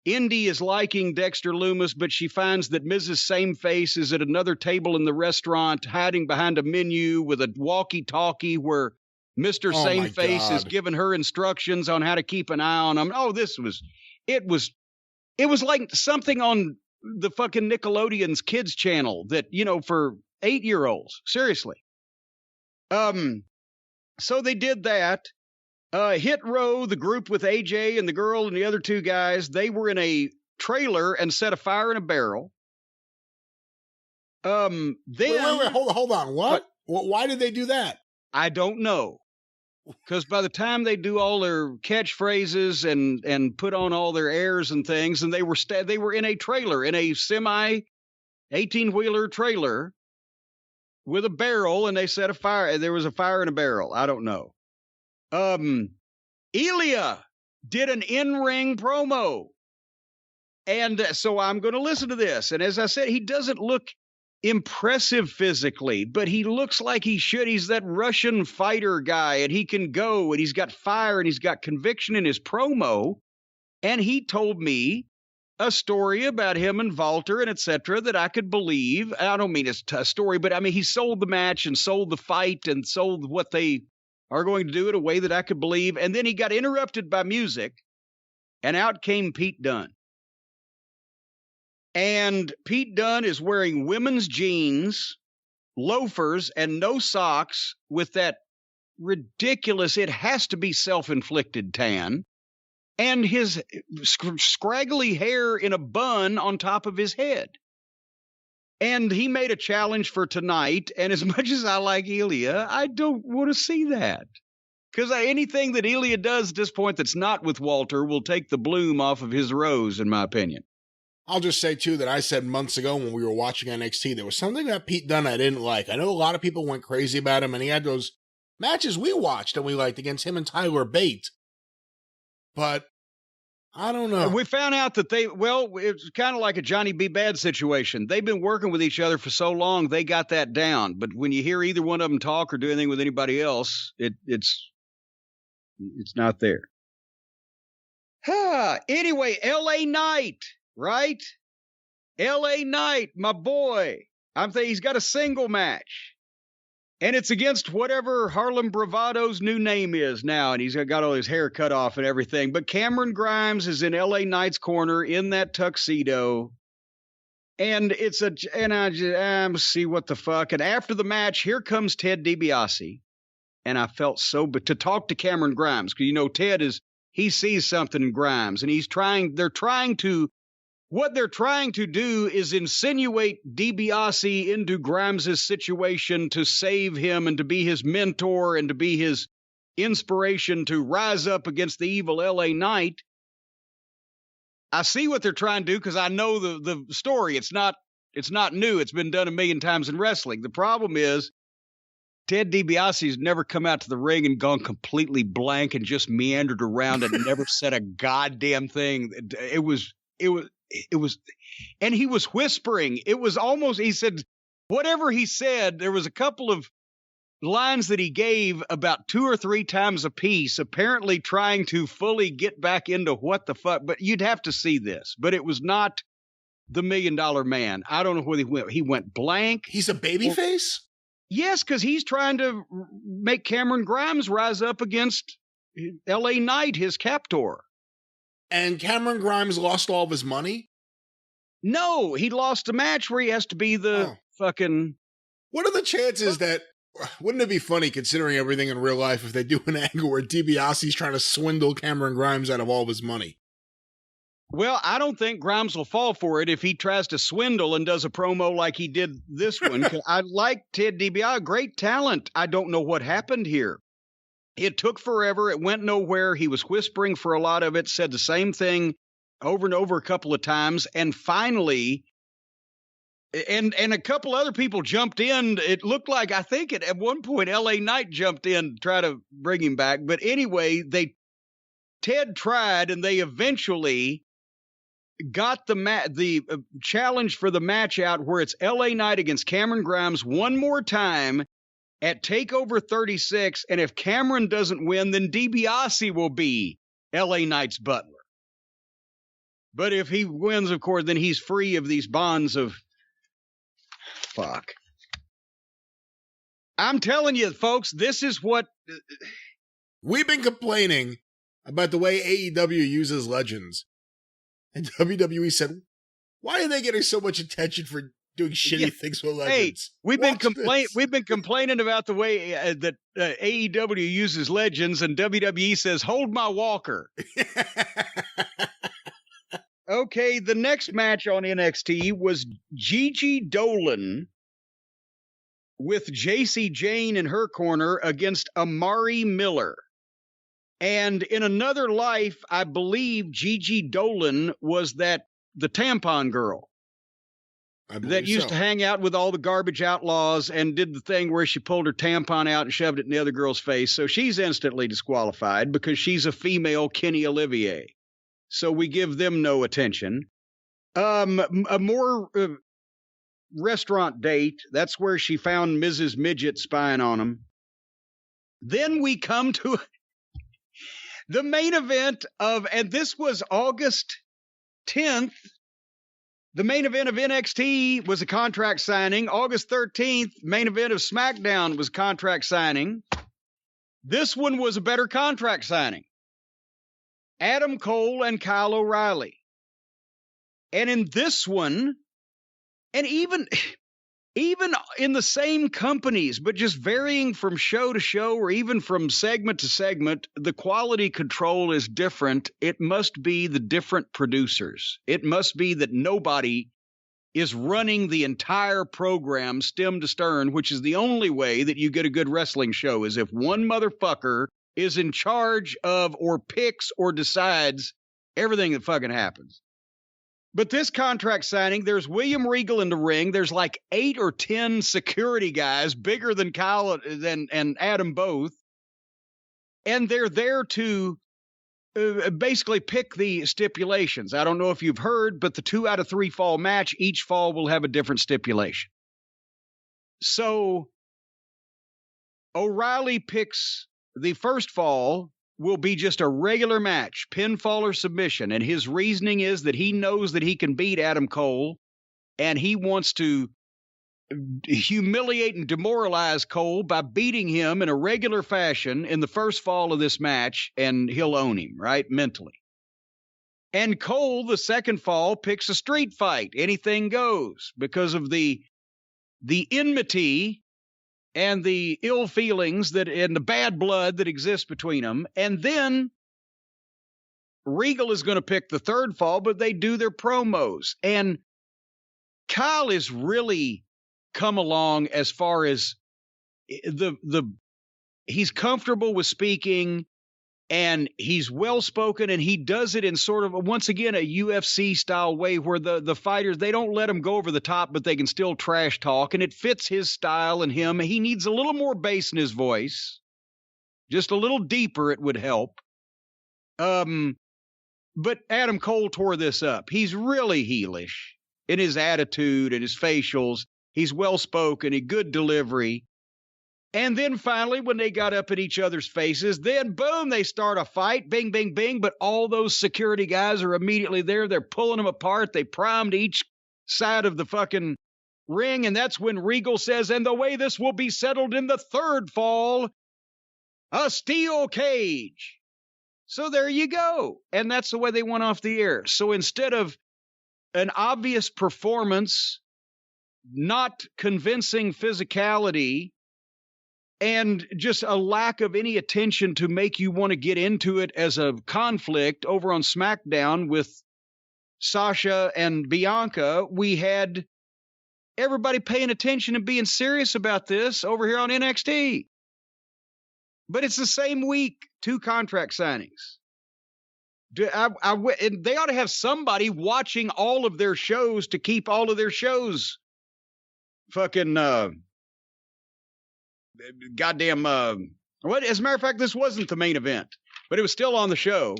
Indy is liking Dexter Loomis, but she finds that Mrs. Sameface is at another table in the restaurant, hiding behind a menu with a walkie-talkie where Mr. Sameface is giving her instructions on how to keep an eye on him. Oh, it was like something on the fucking Nickelodeon's kids channel that, for 8-year-olds. Seriously. So they did that. Hit Row, the group with AJ and the girl and the other two guys, they were in a trailer and set a fire in a barrel. Then wait, hold on. What? Why did they do that? I don't know. Because by the time they do all their catchphrases and put on all their airs and things, and they were in a trailer, in a semi 18-wheeler trailer, with a barrel, and they set a fire. There was a fire in a barrel. I don't know. Ilya did an in-ring promo. And so I'm going to listen to this. And as I said, he doesn't look impressive physically, but he looks like he should. He's that Russian fighter guy, and he can go, and he's got fire, and he's got conviction in his promo. And he told me a story about him and Walter and etc. that I could believe. I don't mean it's a story, but I mean, he sold the match and sold the fight and sold what they are going to do in a way that I could believe. And then he got interrupted by music, and out came Pete Dunne. And Pete Dunne is wearing women's jeans, loafers, and no socks with that ridiculous, it has to be self-inflicted tan, and his scraggly hair in a bun on top of his head. And he made a challenge for tonight, and as much as I like Ilya, I don't want to see that. Because anything that Ilya does at this point that's not with Walter will take the bloom off of his rose, in my opinion. I'll just say, too, that I said months ago when we were watching NXT, there was something about Pete Dunne I didn't like. I know a lot of people went crazy about him, and he had those matches we watched and we liked against him and Tyler Bate. But I don't know. We found out that it's kind of like a Johnny B. Bad situation. They've been working with each other for so long, they got that down. But when you hear either one of them talk or do anything with anybody else, it's not there. Anyway, LA Knight. Right? LA Knight, my boy. I'm thinking he's got a single match. And it's against whatever Harlem Bravado's new name is now. And he's got all his hair cut off and everything. But Cameron Grimes is in LA Knight's corner in that tuxedo. And I'm see what the fuck. And after the match, here comes Ted DiBiase. And I felt so, but to talk to Cameron Grimes, because Ted he sees something in Grimes, and what they're trying to do is insinuate DiBiase into Grimes' situation to save him and to be his mentor and to be his inspiration to rise up against the evil LA Knight. I see what they're trying to do because I know the story. It's not new. It's been done a million times in wrestling. The problem is Ted DiBiase's never come out to the ring and gone completely blank and just meandered around and never said a goddamn thing. It was, and he was whispering. It was almost, he said, whatever he said, there was a couple of lines that he gave about 2 or 3 times a piece, apparently trying to fully get back into what the fuck, but you'd have to see this. But it was not the $1 Million Man. I don't know where he went blank. He's a babyface? Yes, because he's trying to make Cameron Grimes rise up against LA Knight, his captor. And Cameron Grimes lost all of his money? No, he lost a match where he has to be the fucking... What are the chances that... Wouldn't it be funny, considering everything in real life, if they do an angle where DiBiase's trying to swindle Cameron Grimes out of all of his money? Well, I don't think Grimes will fall for it if he tries to swindle and does a promo like he did this one. I like Ted DiBiase, great talent. I don't know what happened here. It took forever. It went nowhere. He was whispering for a lot of it, said the same thing over and over a couple of times. And finally, and a couple other people jumped in. It looked like, I think at one point, LA Knight jumped in to try to bring him back. But anyway, Ted tried, and they eventually got the challenge for the match out where it's LA Knight against Cameron Grimes one more time at TakeOver 36, and if Cameron doesn't win, then DiBiase will be LA Knight's butler. But if he wins, of course, then he's free of these bonds of... Fuck. I'm telling you, folks, this is what... We've been complaining about the way AEW uses legends. And WWE said, why are they getting so much attention for doing shitty things with legends? Hey, we've been complaining about the way that AEW uses legends, and WWE says, hold my walker. Okay, the next match on NXT was Gigi Dolan with JC Jane in her corner against Amari Miller. And in another life, I believe Gigi Dolan was the tampon girl. that used to hang out with all the garbage outlaws and did the thing where she pulled her tampon out and shoved it in the other girl's face. So she's instantly disqualified because she's a female Kenny Olivier. So we give them no attention. A more restaurant date. That's where she found Mrs. Midget spying on him. Then we come to the main event and this was August 10th. The main event of NXT was a contract signing. August 13th, main event of SmackDown was contract signing. This one was a better contract signing. Adam Cole and Kyle O'Reilly. And in this one, and even in the same companies, but just varying from show to show or even from segment to segment, the quality control is different. It must be the different producers. It must be that nobody is running the entire program stem to stern, which is the only way that you get a good wrestling show, is if one motherfucker is in charge of or picks or decides everything that fucking happens. But this contract signing, there's William Regal in the ring. There's like 8 or 10 security guys bigger than Kyle and Adam both. And they're there to basically pick the stipulations. I don't know if you've heard, but the 2 out of 3 fall match, each fall will have a different stipulation. So O'Reilly picks the first fall will be just a regular match, pinfall or submission. And his reasoning is that he knows that he can beat Adam Cole, and he wants to humiliate and demoralize Cole by beating him in a regular fashion in the first fall of this match, and he'll own him, right, mentally. And Cole, the second fall, picks a street fight. Anything goes because of the enmity and the ill feelings and the bad blood that exists between them. And then Regal is going to pick the third fall, but they do their promos. And Kyle is really come along as far as he's comfortable with speaking, and he's well-spoken, and he does it in sort of, once again, a UFC-style way where the fighters, they don't let him go over the top, but they can still trash talk, and it fits his style and him. He needs a little more bass in his voice. Just a little deeper, it would help. But Adam Cole tore this up. He's really heelish in his attitude and his facials. He's well-spoken, a good delivery. And then finally, when they got up at each other's faces, then boom, they start a fight, bing, bing, bing. But all those security guys are immediately there. They're pulling them apart. They primed each side of the fucking ring. And that's when Regal says, and the way this will be settled in the third fall, a steel cage. So there you go. And that's the way they went off the air. So instead of an obvious performance, not convincing physicality, and just a lack of any attention to make you want to get into it as a conflict over on SmackDown with Sasha and Bianca, we had everybody paying attention and being serious about this over here on NXT. But it's the same week, 2 contract signings. And they ought to have somebody watching all of their shows to keep all of their shows fucking goddamn what? As a matter of fact, this wasn't the main event, but it was still on the show.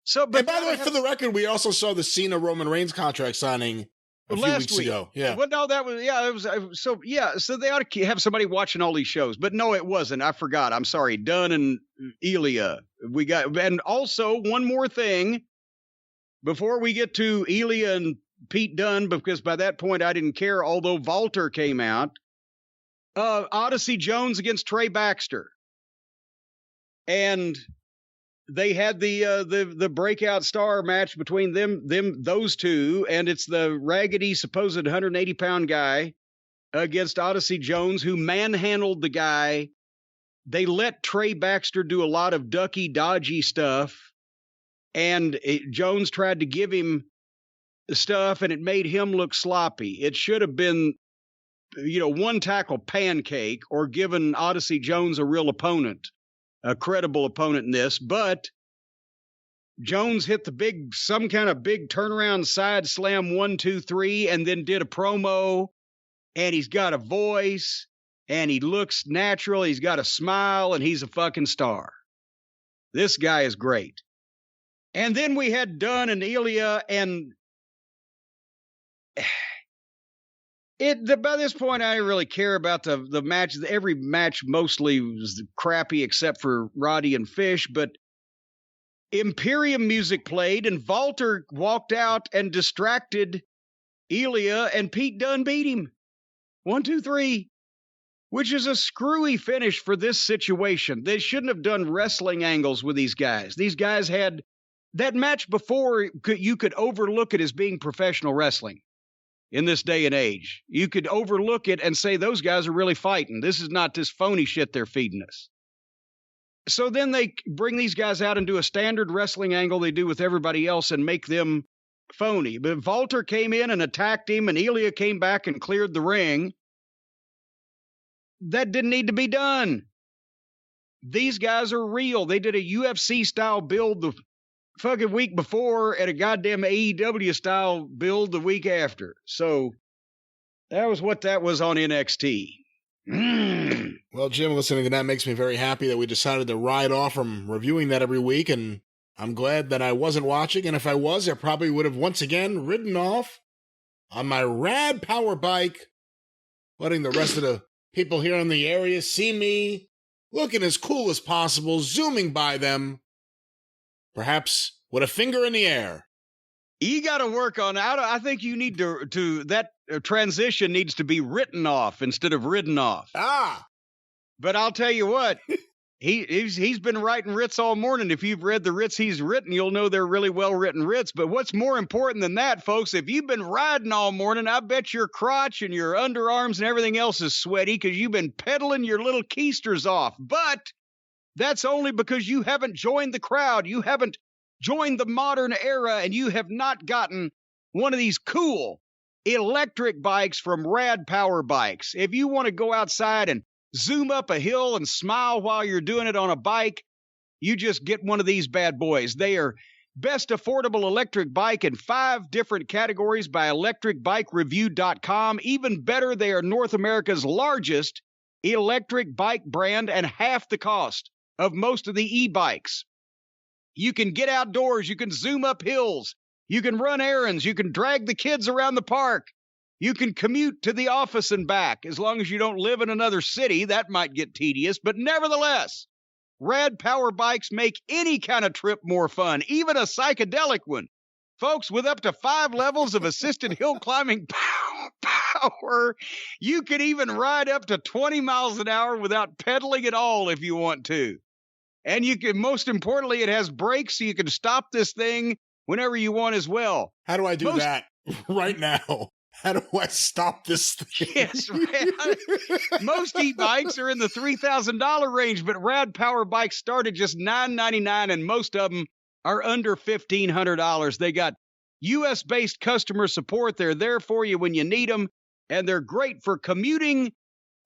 So, but and by the way, for the record, we also saw the Cena Roman Reigns contract signing a few weeks ago. Yeah. Well, no, that was, yeah, it was so, yeah. So they ought to have somebody watching all these shows, but no, it wasn't. I forgot. I'm sorry. Dunn and Elia. We got, and also one more thing before we get to Elia and Pete Dunne, because by that point I didn't care, although Walter came out. Odyssey Jones against Trey Baxter. And they had the breakout star match between those two, and it's the raggedy supposed 180-pound guy against Odyssey Jones, who manhandled the guy. They let Trey Baxter do a lot of ducky, dodgy stuff, and Jones tried to give him stuff, and it made him look sloppy. It should have been, one tackle pancake, or given Odyssey Jones a real opponent, a credible opponent in this. But Jones hit some kind of big turnaround side slam 1, 2, 3, and then did a promo, and he's got a voice, and he looks natural. He's got a smile, and he's a fucking star. This guy is great. And then we had Dunn and Ilya, and by this point, I didn't really care about the match. Every match mostly was crappy except for Roddy and Fish, but Imperium music played, and Walter walked out and distracted Ilya, and Pete Dunne beat him. 1, 2, 3, which is a screwy finish for this situation. They shouldn't have done wrestling angles with these guys. These guys had that match before. You could overlook it as being professional wrestling. In this day and age, you could overlook it and say those guys are really fighting. This is not this phony shit they're feeding us. So then they bring these guys out and do a standard wrestling angle they do with everybody else and make them phony. But Walter came in and attacked him, and Ilya came back and cleared the ring. That didn't need to be done. These guys are real. They did a UFC-style build the fucking week before and a goddamn AEW-style build the week after. So that was what that was on NXT. Well, Jim, listening to that makes me very happy that we decided to ride off from reviewing that every week, and I'm glad that I wasn't watching, and if I was, I probably would have once again ridden off on my rad power bike, letting the rest of the people here in the area see me looking as cool as possible, zooming by them, perhaps with a finger in the air. You got to work on that. I think you need to that transition needs to be written off instead of ridden off. But I'll tell you what, he's been writing writs all morning. If you've read the writs he's written, you'll know they're really well-written writs. But what's more important than that, folks, if you've been riding all morning, I bet your crotch and your underarms and everything else is sweaty because you've been pedaling your little keisters off. But that's only because you haven't joined the crowd. You haven't joined the modern era, and you have not gotten one of these cool electric bikes from Rad Power Bikes. If you want to go outside and zoom up a hill and smile while you're doing it on a bike, you just get one of these bad boys. They are best affordable electric bike in 5 different categories by electricbikereview.com. Even better, they are North America's largest electric bike brand and half the cost of most of the e-bikes. You can get outdoors, you can zoom up hills, you can run errands, you can drag the kids around the park, you can commute to the office and back. As long as you don't live in another city, that might get tedious, but nevertheless, Rad Power Bikes make any kind of trip more fun, even a psychedelic one. Folks, with up to 5 levels of assisted hill climbing power, you can even ride up to 20 miles an hour without pedaling at all if you want to. And you can, most importantly, it has brakes, so you can stop this thing whenever you want as well. How do I do that right now? How do I stop this thing? Yes, most e-bikes are in the $3,000 range, but Rad Power Bikes start at just $999, and most of them are under $1,500. They got U.S.-based customer support. They're there for you when you need them, and they're great for commuting,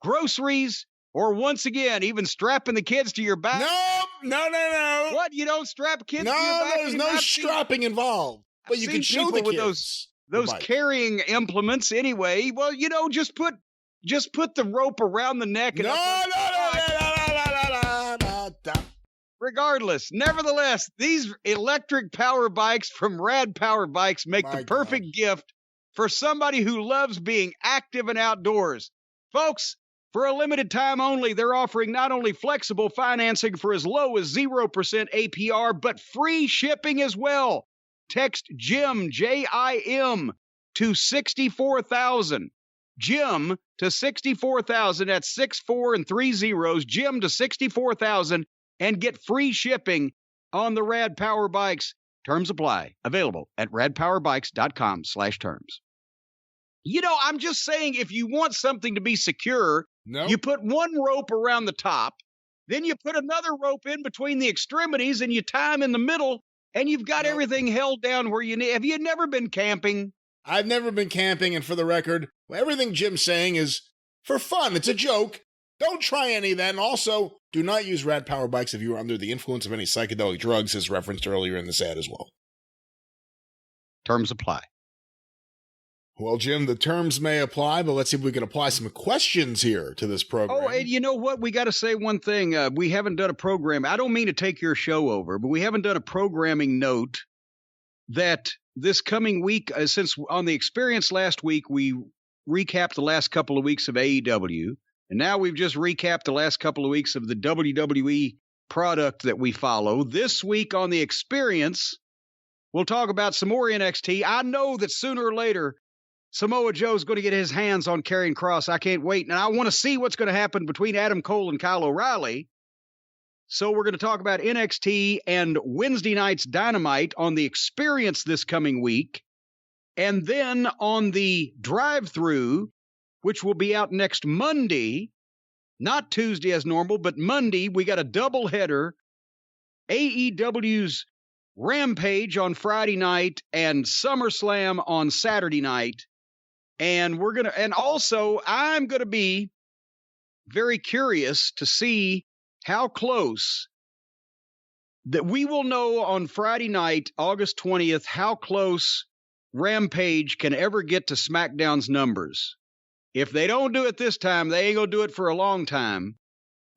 groceries, or once again, even strapping the kids to your back. No. What? You don't strap kids to your back? No, there's no strapping involved. But you can show the kids those carrying implements anyway. Well, just put the rope around the neck. And No. Regardless, nevertheless, these electric power bikes from Rad Power Bikes make the perfect gift for somebody who loves being active and outdoors. Folks, for a limited time only, they're offering not only flexible financing for as low as 0% APR, but free shipping as well. Text JIM, J-I-M, to 64,000. JIM to 64,000. That's 64 and 3 zeros. JIM to 64,000 and get free shipping on the Rad Power Bikes. Terms apply. Available at radpowerbikes.com/terms. I'm just saying, if you want something to be secure, you put one rope around the top, then you put another rope in between the extremities, and you tie them in the middle, and you've got everything held down where you need. Have you never been camping? I've never been camping, and for the record, everything Jim's saying is for fun. It's a joke. Don't try any of that. And also, do not use rad power bikes if you are under the influence of any psychedelic drugs, as referenced earlier in this ad as well. Terms apply. Well, Jim, the terms may apply, but let's see if we can apply some questions here to this program. Oh, and you know what? We got to say one thing. We haven't done a program. I don't mean to take your show over, but we haven't done a programming note that this coming week, since on the experience last week, we recapped the last couple of weeks of AEW, and now we've just recapped the last couple of weeks of the WWE product that we follow. This week on the experience, we'll talk about some more NXT. I know that sooner or later, Samoa Joe's going to get his hands on Karrion Kross. I can't wait. And I want to see what's going to happen between Adam Cole and Kyle O'Reilly. So we're going to talk about NXT and Wednesday night's Dynamite on the experience this coming week. And then on the Drive Thru, which will be out next Monday, not Tuesday as normal, but Monday, we got a doubleheader. AEW's Rampage on Friday night and SummerSlam on Saturday night. And also I'm going to be very curious to see how close that we will know on Friday night, August 20th, how close Rampage can ever get to SmackDown's numbers. If they don't do it this time, they ain't going to do it for a long time.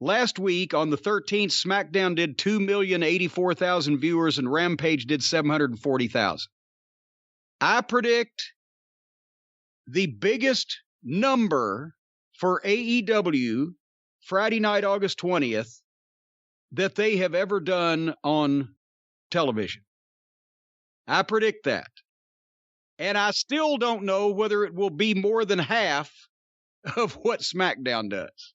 Last week on the 13th, SmackDown did 2,084,000 viewers and Rampage did 740,000. I predict the biggest number for AEW Friday night, August 20th, that they have ever done on television. I predict that. And I still don't know whether it will be more than half of what SmackDown does.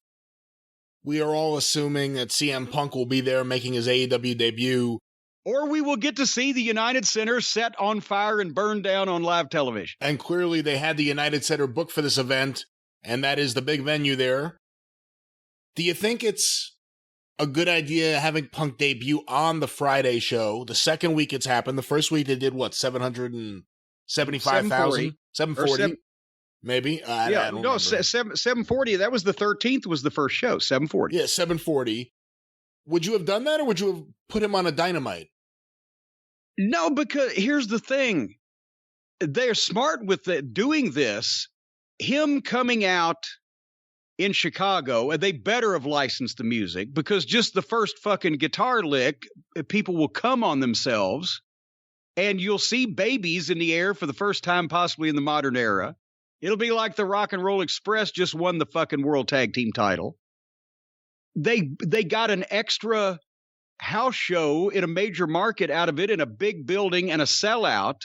We are all assuming that CM Punk will be there making his AEW debut. Or we will get to see the United Center set on fire and burned down on live television. And clearly they had the United Center booked for this event, and that is the big venue there. Do you think it's a good idea having Punk debut on the Friday show? The second week it's happened. The first week they did, what, 775,000? 740? Maybe. I don't know. 740. That was the 13th was the first show, 740. Yeah, 740. Would you have done that, or would you have put him on a Dynamite? No, because here's the thing. They're smart with doing this. Him coming out in Chicago, and they better have licensed the music, because just the first fucking guitar lick, people will come on themselves, and you'll see babies in the air for the first time possibly in the modern era. It'll be like the Rock and Roll Express just won the fucking World Tag Team title. They got an extra house show in a major market out of it, in a big building and a sellout.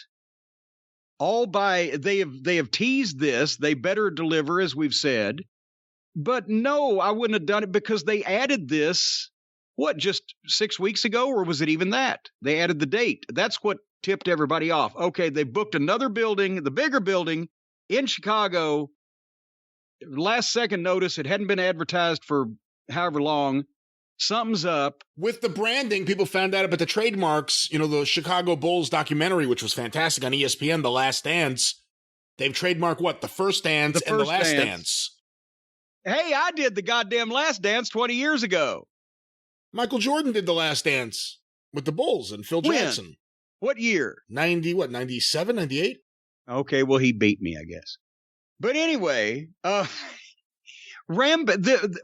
They have teased this. They better deliver, as we've said. But no, I wouldn't have done it, because they added this, just 6 weeks ago, or was it even that? They added the date. That's what tipped everybody off. Okay, they booked another building, the bigger building in Chicago. Last second notice. It hadn't been advertised for however long. Something's up. With the branding, people found out about the trademarks. The Chicago Bulls documentary, which was fantastic on ESPN, The Last Dance. They've trademarked what? The First Dance and The Last Dance. Hey, I did the goddamn Last Dance 20 years ago. Michael Jordan did The Last Dance with the Bulls and Phil Jackson. What year? 97, 98? Okay, well, he beat me, I guess. But anyway,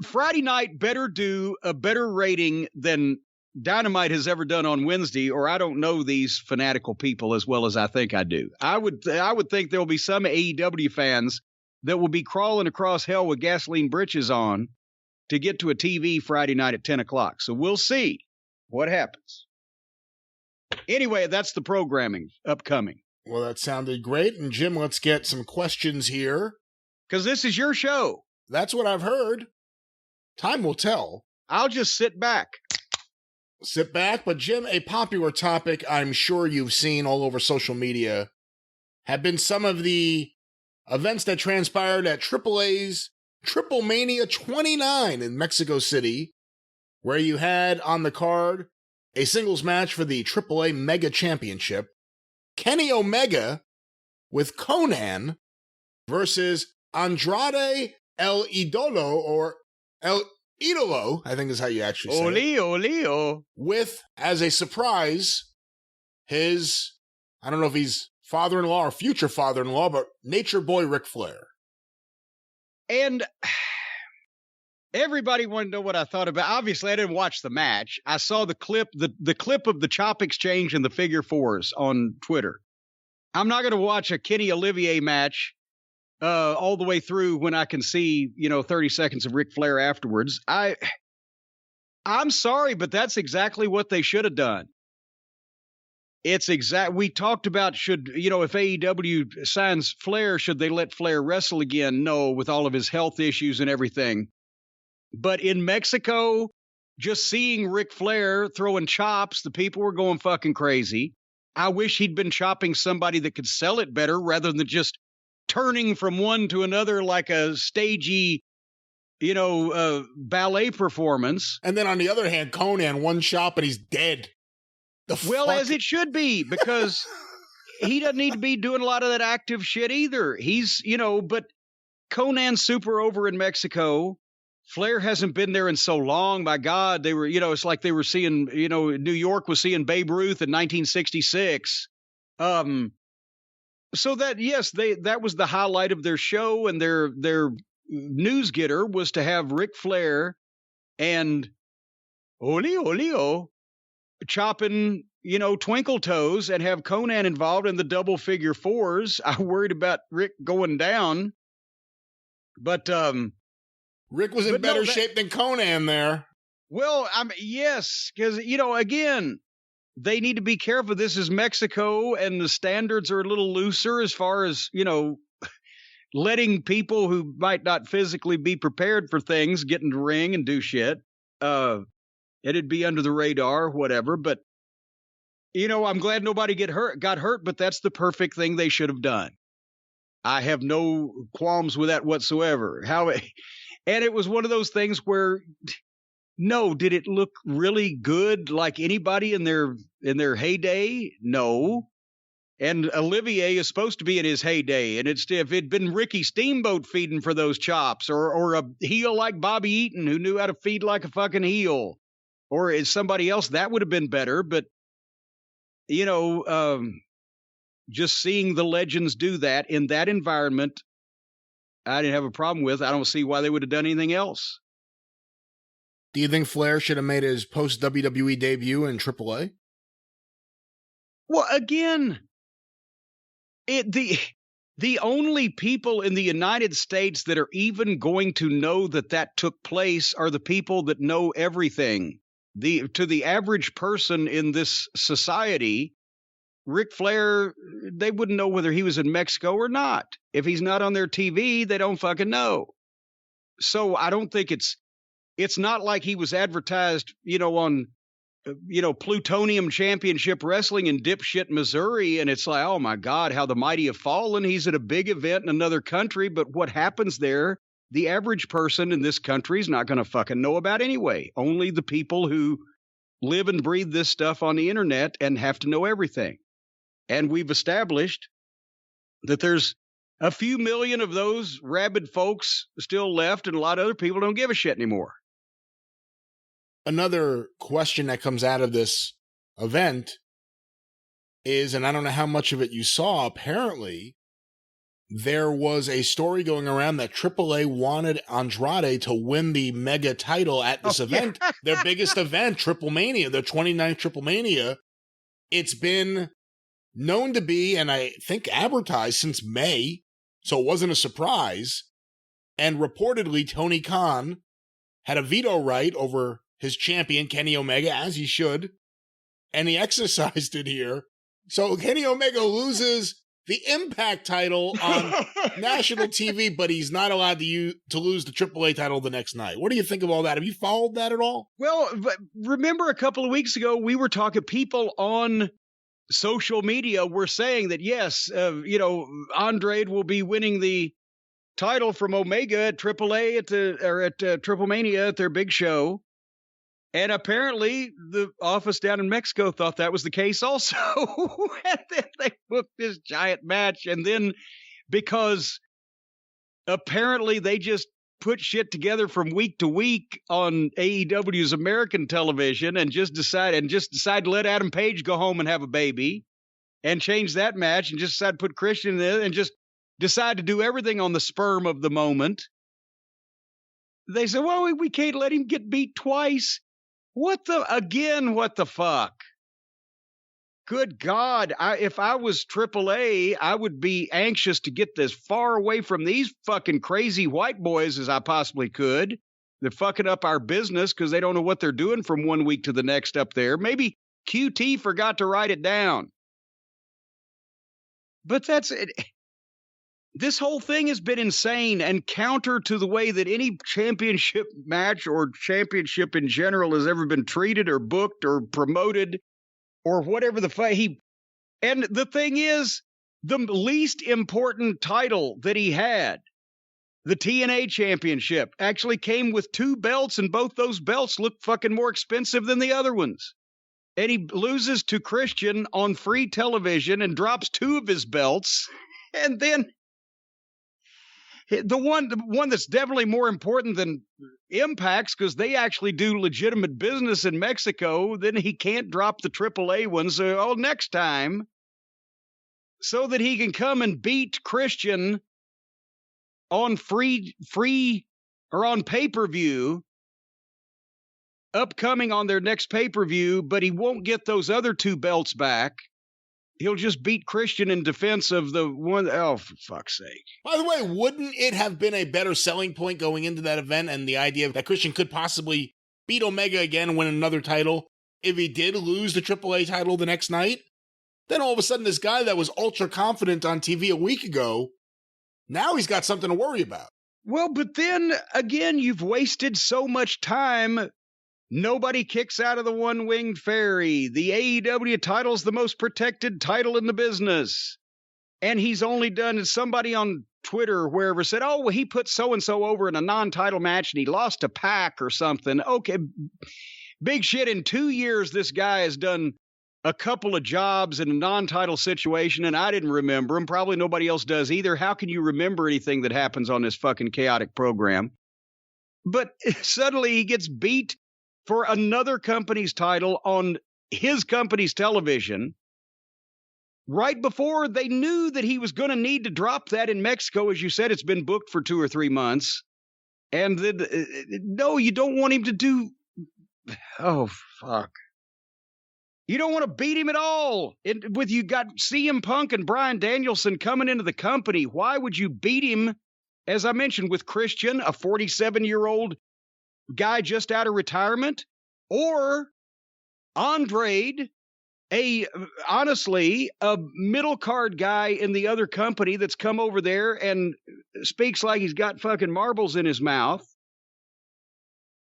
Friday night better do a better rating than Dynamite has ever done on Wednesday, or I don't know these fanatical people as well as I think I do. I would think there will be some AEW fans that will be crawling across hell with gasoline britches on to get to a TV Friday night at 10 o'clock. So we'll see what happens. Anyway, that's the programming upcoming. Well, that sounded great. And Jim, let's get some questions here. Because this is your show. That's what I've heard. Time will tell. I'll just sit back. Sit back. But Jim, a popular topic I'm sure you've seen all over social media have been some of the events that transpired at AAA's Triple Mania 29 in Mexico City, where you had on the card a singles match for the AAA Mega Championship. Kenny Omega with Conan versus Andrade El Idolo, or El Idolo, I think is how you actually say it. Oleo. With, as a surprise, his, I don't know if he's father-in-law or future father-in-law, but Nature Boy Ric Flair. And everybody wanted to know what I thought about. Obviously, I didn't watch the match. I saw the clip, the clip of the chop exchange and the figure fours on Twitter. I'm not going to watch a Kenny Olivier match all the way through when I can see, 30 seconds of Ric Flair afterwards. I'm sorry, but that's exactly what they should have done. We talked about if AEW signs Flair, should they let Flair wrestle again? No, with all of his health issues and everything. But in Mexico, just seeing Ric Flair throwing chops, the people were going fucking crazy. I wish he'd been chopping somebody that could sell it better rather than just turning from one to another like a stagey, ballet performance. And then on the other hand, Konnan, one chop and he's dead. As it should be, because he doesn't need to be doing a lot of that active shit either. He's, but Konnan's super over in Mexico. Flair hasn't been there in so long. My God, they were, it's like they were seeing, New York was seeing Babe Ruth in 1966. So that, yes, that was the highlight of their show, and their news getter was to have Ric Flair and Oleo chopping, twinkle toes, and have Konnan involved in the double figure fours. I worried about Rick going down, but Rick was in better shape than Konnan there. Well, yes, because again, they need to be careful. This is Mexico, and the standards are a little looser as far as letting people who might not physically be prepared for things get in the ring and do shit. It'd be under the radar, whatever. But, I'm glad nobody got hurt, but that's the perfect thing they should have done. I have no qualms with that whatsoever. And it was one of those things where, no, did it look really good like anybody in their heyday? No. And Olivier is supposed to be in his heyday. And if it'd been Ricky Steamboat feeding for those chops, or a heel like Bobby Eaton who knew how to feed like a fucking heel, or is somebody else, that would have been better. But, just seeing the legends do that in that environment, I didn't have a problem with. I don't see why they would have done anything else. Do you think Flair should have made his post-WWE debut in AAA? Well, again, the only people in the United States that are even going to know that took place are the people that know everything. To the average person in this society, Ric Flair, they wouldn't know whether he was in Mexico or not. If he's not on their TV, they don't fucking know. So I don't think it's not like he was advertised, on, Plutonium Championship Wrestling in dipshit Missouri. And it's like, oh my God, how the mighty have fallen. He's at a big event in another country. But what happens there, the average person in this country is not going to fucking know about anyway. Only the people who live and breathe this stuff on the internet and have to know everything. And we've established that there's a few million of those rabid folks still left, and a lot of other people don't give a shit anymore. Another question that comes out of this event is, and I don't know how much of it you saw, apparently there was a story going around that AAA wanted Andrade to win the mega title at this event, their biggest event, Triple Mania, the 29th Triple Mania. It's been known to be, and I think advertised since May, so it wasn't a surprise. And reportedly, Tony Khan had a veto right over his champion, Kenny Omega, as he should, and he exercised it here. So Kenny Omega loses the Impact title on national TV, but he's not allowed to lose the AAA title the next night. What do you think of all that? Have you followed that at all? Well, remember a couple of weeks ago, we were talking, people on social media were saying that, yes, Andrade will be winning the title from Omega at AAA at Triple Mania at their big show. And apparently the office down in Mexico thought that was the case also. And then they booked this giant match. And then because apparently they just put shit together from week to week on AEW's American television and just decide to let Adam Page go home and have a baby and change that match and just decide to put Christian in there and just decide to do everything on the sperm of the moment. They said, well, we can't let him get beat twice. What the fuck? Good God. If I was AAA, I would be anxious to get as far away from these fucking crazy white boys as I possibly could. They're fucking up our business because they don't know what they're doing from one week to the next up there. Maybe QT forgot to write it down. But that's it. This whole thing has been insane and counter to the way that any championship match or championship in general has ever been treated or booked or promoted or whatever the fuck. And the thing is, the least important title that he had, the TNA championship, actually came with 2 belts, and both those belts look fucking more expensive than the other ones. And he loses to Christian on free television and drops 2 of his belts. And then the one that's definitely more important than Impact's, because they actually do legitimate business in Mexico, then he can't drop the AAA ones next time so that he can come and beat Christian on free or on pay-per-view, upcoming on their next pay-per-view, but he won't get those other 2 belts back. He'll just beat Christian in defense of the one. Oh, for fuck's sake. By the way, wouldn't it have been a better selling point going into that event and the idea that Christian could possibly beat Omega again and win another title if he did lose the AAA title the next night? Then all of a sudden, this guy that was ultra confident on TV a week ago, now he's got something to worry about. Well, but then again, you've wasted so much time. Nobody kicks out of the one-winged fairy. The AEW title's the most protected title in the business. And he's only done, somebody on Twitter or wherever said, oh, well, he put so-and-so over in a non-title match and he lost to Pac or something. Okay, big shit. In 2 years, this guy has done a couple of jobs in a non-title situation, and I didn't remember him. Probably nobody else does either. How can you remember anything that happens on this fucking chaotic program? But suddenly he gets beat for another company's title on his company's television right before they knew that he was going to need to drop that in Mexico. As you said, it's been booked for 2 or 3 months. And no, you don't want him to do. Oh, fuck. You don't want to beat him at all. With you got CM Punk and Bryan Danielson coming into the company. Why would you beat him, as I mentioned, with Christian, a 47-year-old guy just out of retirement, or Andrade, honestly, a middle card guy in the other company that's come over there and speaks like he's got fucking marbles in his mouth,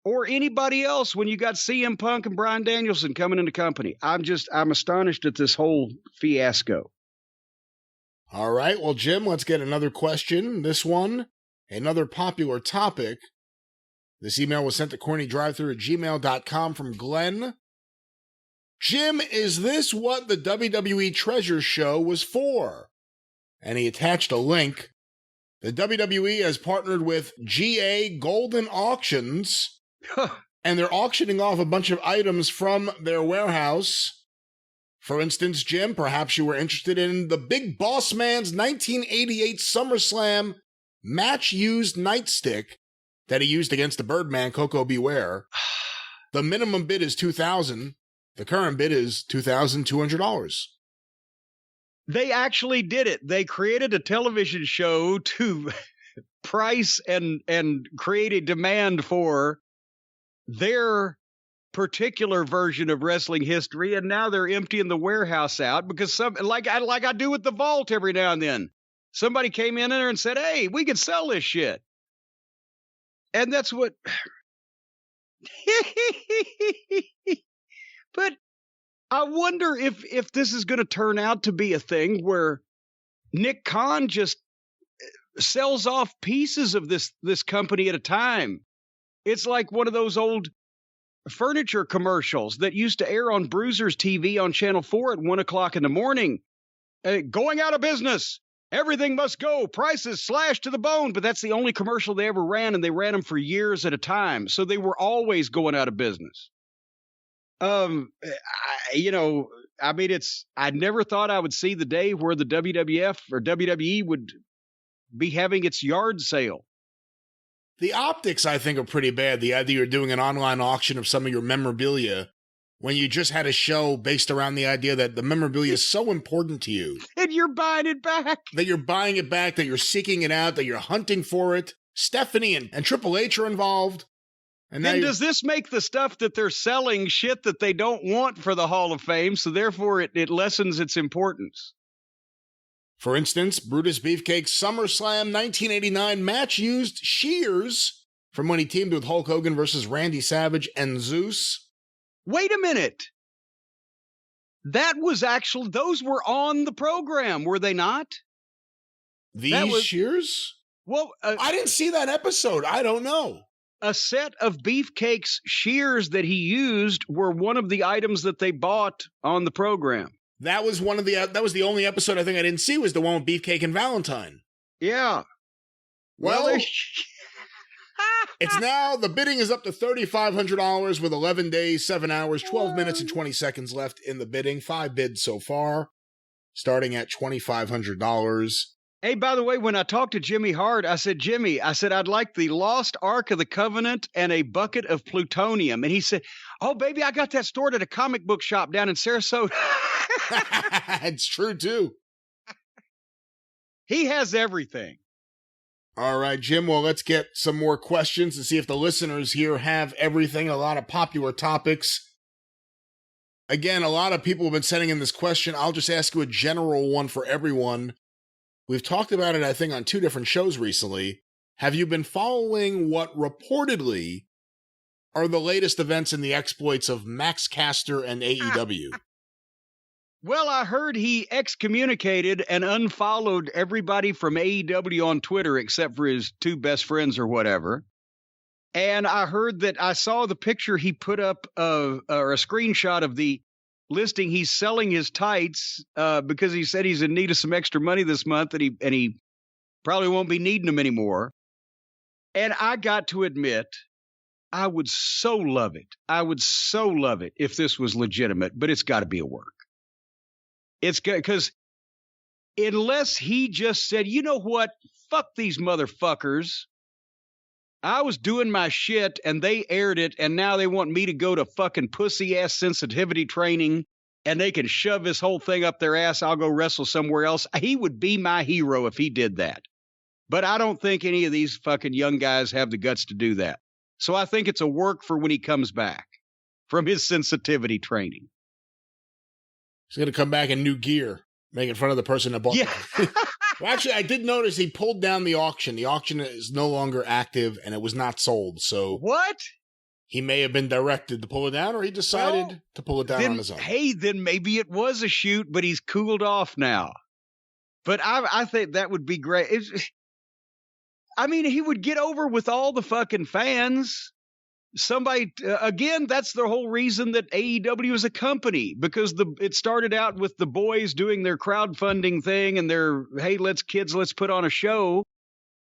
or anybody else when you got CM Punk and Bryan Danielson coming into company. I'm astonished at this whole fiasco. All right, well, Jim, let's get another question. This one, another popular topic. This email was sent to CornyDriveThru@gmail.com from Glenn. Jim, is this what the WWE Treasure Show was for? And he attached a link. The WWE has partnered with GA Golden Auctions, and they're auctioning off a bunch of items from their warehouse. For instance, Jim, perhaps you were interested in the Big Boss Man's 1988 SummerSlam match-used nightstick that he used against the Birdman, Coco Beware. The minimum bid is $2,000. The current bid is $2,200. They actually did it. They created a television show to price and create a demand for their particular version of wrestling history, and now they're emptying the warehouse out because like I do with the vault every now and then. Somebody came in there and said, "Hey, we could sell this shit." And that's what. But I wonder if this is going to turn out to be a thing where Nick Khan just sells off pieces of this company at a time. It's like one of those old furniture commercials that used to air on Bruiser's TV on Channel 4 at 1 o'clock in the morning. Going out of business. everything must go, prices slashed to the bone. But that's the only commercial they ever ran, and they ran them for years at a time. So they were always going out of business. I never thought I would see the day where the WWF or WWE would be having its yard sale. The optics, I think, are pretty bad. The idea you're doing an online auction of some of your memorabilia when you just had a show based around the idea that the memorabilia is so important to you. And you're buying it back. That you're buying it back, that you're seeking it out, that you're hunting for it. Stephanie and Triple H are involved. And then does this make the stuff that they're selling shit that they don't want for the Hall of Fame, so therefore it lessens its importance? For instance, Brutus Beefcake's SummerSlam 1989 match used shears from when he teamed with Hulk Hogan versus Randy Savage and Zeus. Wait a minute. That was actually, those were on the program, were they not? These shears? Well, I didn't see that episode. I don't know. A set of Beefcake's shears that he used were one of the items that they bought on the program. That was that was the only episode I think I didn't see, was the one with Beefcake and Valentine. Yeah. Well, it's now, the bidding is up to $3,500 with 11 days, 7 hours, 12 minutes, and 20 seconds left in the bidding. 5 bids so far, starting at $2,500. Hey, by the way, when I talked to Jimmy Hart, I said, Jimmy, I'd like the Lost Ark of the Covenant and a bucket of plutonium. And he said, oh, baby, I got that stored at a comic book shop down in Sarasota. It's true, too. He has everything. All right, Jim, well, let's get some more questions and see if the listeners here have everything. A lot of popular topics. Again, a lot of people have been sending in this question. I'll just ask you a general one for everyone. We've talked about it, I think, on 2 different shows recently. Have you been following what reportedly are the latest events in the exploits of Max Caster and AEW? Well, I heard he excommunicated and unfollowed everybody from AEW on Twitter except for his 2 best friends or whatever. And I heard that I saw the picture he put up or a screenshot of the listing. He's selling his tights because he said he's in need of some extra money this month, and he probably won't be needing them anymore. And I got to admit, I would so love it. I would so love it if this was legitimate, but it's got to be a work. It's good because unless he just said, you know what, fuck these motherfuckers. I was doing my shit and they aired it, and now they want me to go to fucking pussy ass sensitivity training and they can shove this whole thing up their ass. I'll go wrestle somewhere else. He would be my hero if he did that. But I don't think any of these fucking young guys have the guts to do that. So I think it's a work for when he comes back from his sensitivity training. He's going to come back in new gear, making fun of the person that bought it. Well, actually, I did notice he pulled down the auction. The auction is no longer active, and it was not sold. So what? He may have been directed to pull it down, or he decided to pull it down on his own. Hey, then maybe it was a shoot, but he's cooled off now. But I think that would be great. I mean, he would get over with all the fucking fans. Somebody, again, that's the whole reason that AEW is a company, because it started out with the boys doing their crowdfunding thing and their, hey, let's put on a show.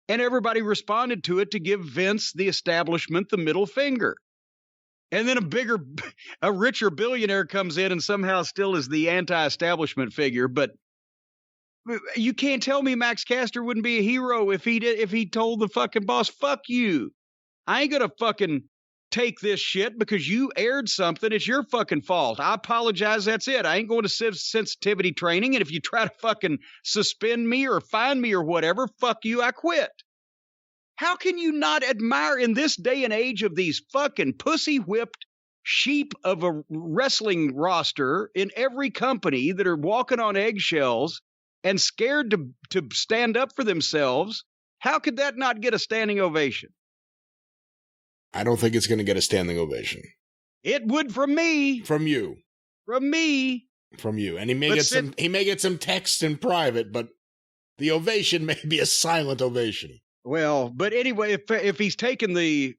And everybody responded to it to give Vince, the establishment, the middle finger. And then a richer billionaire comes in and somehow still is the anti-establishment figure. But you can't tell me Max Caster wouldn't be a hero if he told the fucking boss, fuck you. I ain't gonna fucking take this shit because you aired something. It's your fucking fault. I apologize. That's it. I ain't going to sensitivity training. And if you try to fucking suspend me or fine me or whatever, fuck you. I quit. How can you not admire in this day and age of these fucking pussy whipped sheep of a wrestling roster in every company that are walking on eggshells and scared to stand up for themselves? How could that not get a standing ovation? I don't think it's going to get a standing ovation. It would from me. From you. From me. From you. And he may get some text in private, but the ovation may be a silent ovation. Well, but anyway, if he's taken the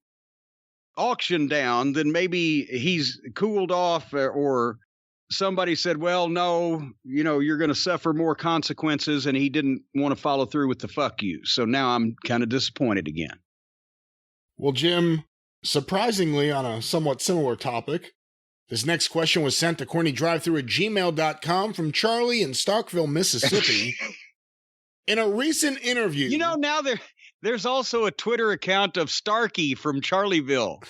auction down, then maybe he's cooled off or somebody said, well, no, you're going to suffer more consequences, and he didn't want to follow through with the fuck you. So now I'm kind of disappointed again. Well, Jim, surprisingly, on a somewhat similar topic, this next question was sent to CornyDriveThru@gmail.com from Charlie in Starkville, Mississippi. In a recent interview... Now there's also a Twitter account of Starkey from Charlieville.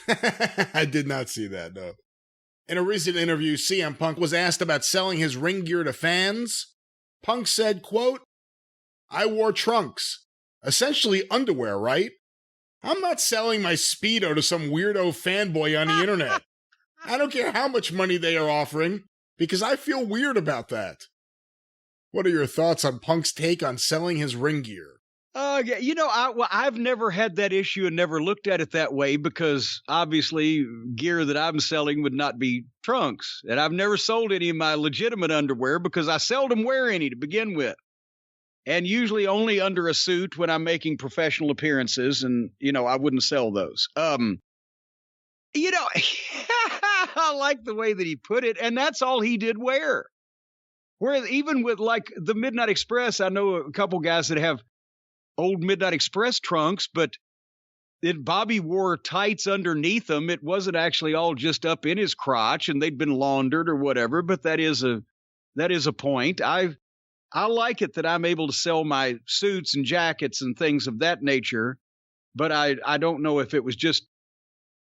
I did not see that, no. In a recent interview, CM Punk was asked about selling his ring gear to fans. Punk said, quote, "I wore trunks. Essentially underwear, right? I'm not selling my Speedo to some weirdo fanboy on the internet. I don't care how much money they are offering, because I feel weird about that." What are your thoughts on Punk's take on selling his ring gear? I've never had that issue and never looked at it that way, because obviously gear that I'm selling would not be trunks. And I've never sold any of my legitimate underwear because I seldom wear any to begin with. And usually only under a suit when I'm making professional appearances, and, I wouldn't sell those. I like the way that he put it, and that's all he did wear. Whereas even with like the Midnight Express, I know a couple guys that have old Midnight Express trunks, but Bobby wore tights underneath them. It wasn't actually all just up in his crotch, and they'd been laundered or whatever. But that is a point. I like it that I'm able to sell my suits and jackets and things of that nature, but I don't know if it was just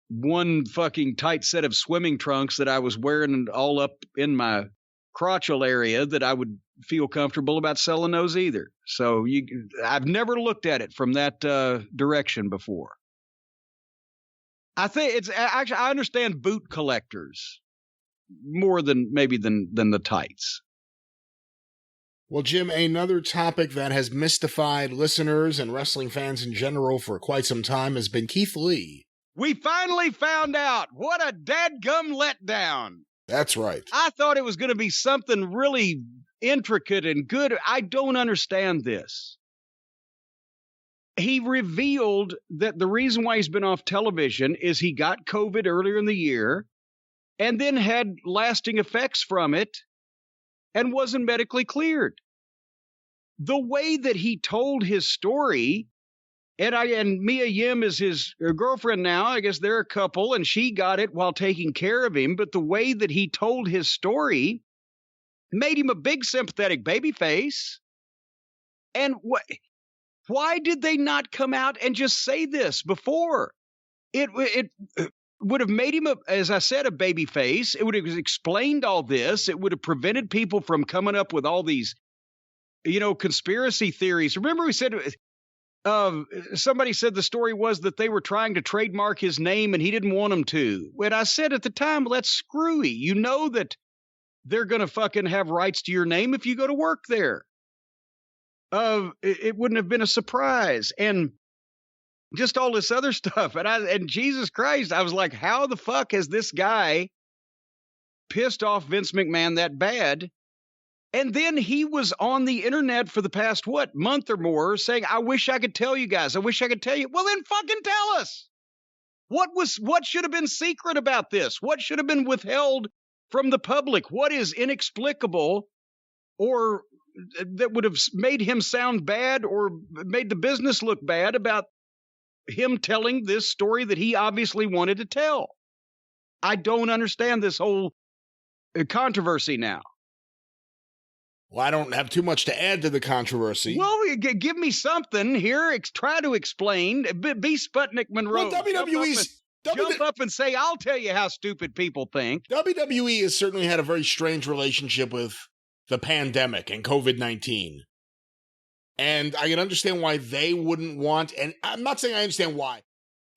one fucking tight set of swimming trunks that I was wearing all up in my crotchal area that I would feel comfortable about selling those either. So I've never looked at it from that direction before. I think it's actually, I understand boot collectors more than the tights. Well, Jim, another topic that has mystified listeners and wrestling fans in general for quite some time has been Keith Lee. We finally found out. What a dadgum letdown. That's right. I thought it was going to be something really intricate and good. I don't understand this. He revealed that the reason why he's been off television is he got COVID earlier in the year and then had lasting effects from it and wasn't medically cleared. The way that he told his story, and Mia Yim is his girlfriend now. I guess they're a couple, and she got it while taking care of him. But the way that he told his story made him a big sympathetic babyface. And why did they not come out and just say this before? It would have made him, as I said, a babyface. It would have explained all this. It would have prevented people from coming up with all these, conspiracy theories. Remember we said... somebody said the story was that they were trying to trademark his name and he didn't want them to. When I said at the time, well, that's screwy. You know that they're going to fucking have rights to your name if you go to work there. It wouldn't have been a surprise. And just all this other stuff. And Jesus Christ, I was like, how the fuck has this guy pissed off Vince McMahon that bad? And then he was on the internet for the past, month or more saying, I wish I could tell you guys. I wish I could tell you. Well, then fucking tell us. What should have been secret about this? What should have been withheld from the public? What is inexplicable or that would have made him sound bad or made the business look bad about him telling this story that he obviously wanted to tell? I don't understand this whole controversy now. Well, I don't have too much to add to the controversy. Well, give me something here. Try to explain. Be Sputnik Monroe. Well, Jump up and say, I'll tell you how stupid people think. WWE has certainly had a very strange relationship with the pandemic and COVID-19. And I can understand why they wouldn't want, and I'm not saying I understand why.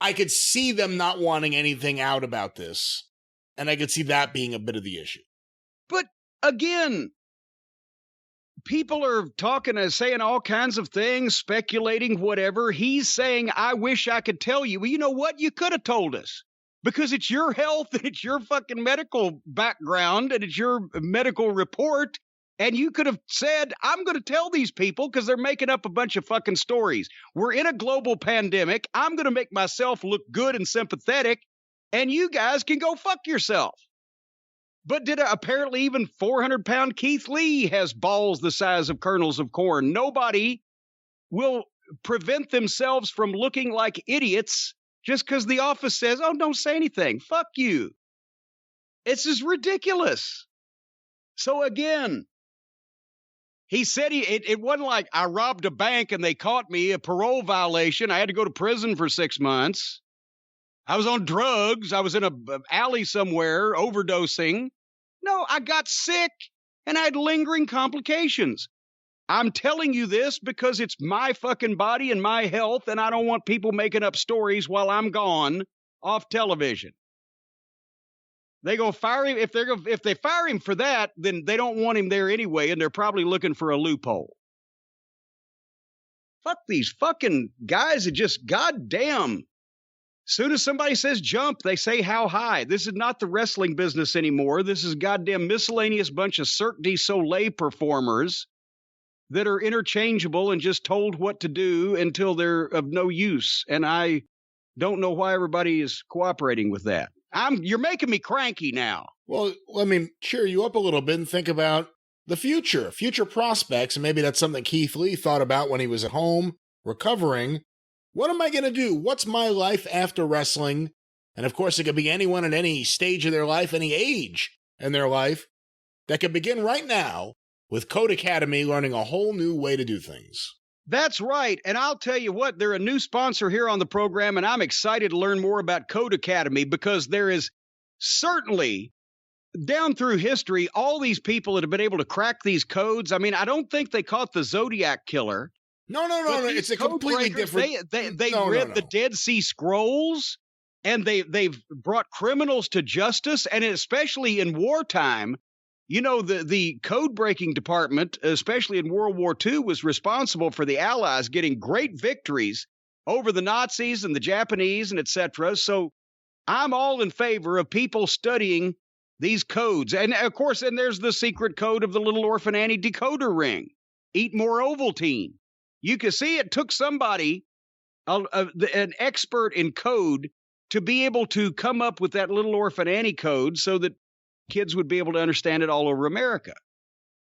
I could see them not wanting anything out about this. And I could see that being a bit of the issue. But again, people are talking and saying all kinds of things, speculating, whatever. He's saying, I wish I could tell you. Well, you know what? You could have told us because it's your health and it's your fucking medical background and it's your medical report. And you could have said, I'm going to tell these people because they're making up a bunch of fucking stories. We're in a global pandemic. I'm going to make myself look good and sympathetic. And you guys can go fuck yourself. But apparently even 400-pound Keith Lee has balls the size of kernels of corn. Nobody will prevent themselves from looking like idiots just because the office says, oh, don't say anything. Fuck you. It's just ridiculous. So again, he said it wasn't like I robbed a bank and they caught me, a parole violation. I had to go to prison for 6 months. I was on drugs. I was in an alley somewhere overdosing. No, I got sick and I had lingering complications. I'm telling you this because it's my fucking body and my health, and I don't want people making up stories while I'm gone off television. They go fire him. If they fire him for that, then they don't want him there anyway, and they're probably looking for a loophole. Fuck these fucking guys that just, goddamn. Soon as somebody says jump, they say how high. This is not the wrestling business anymore. This is goddamn miscellaneous bunch of Cirque du Soleil performers that are interchangeable and just told what to do until they're of no use. And I don't know why everybody is cooperating with that. You're making me cranky now. Well, let me cheer you up a little bit and think about the future prospects. And maybe that's something Keith Lee thought about when he was at home recovering. What am I going to do? What's my life after wrestling? And of course, it could be anyone at any stage of their life, any age in their life, that could begin right now with Code Academy, learning a whole new way to do things. That's right. And I'll tell you what, they're a new sponsor here on the program, and I'm excited to learn more about Code Academy because there is certainly, down through history, all these people that have been able to crack these codes. I mean, I don't think they caught the Zodiac Killer. No. It's a completely different. They read the Dead Sea Scrolls, and they've brought criminals to justice, and especially in wartime. You know, the code-breaking department, especially in World War II, was responsible for the Allies getting great victories over the Nazis and the Japanese and et cetera. So I'm all in favor of people studying these codes. And, of course, and there's the secret code of the Little Orphan Annie decoder ring. Eat more Ovaltine. You can see it took somebody, an expert in code, to be able to come up with that Little Orphan Annie code so that kids would be able to understand it all over America.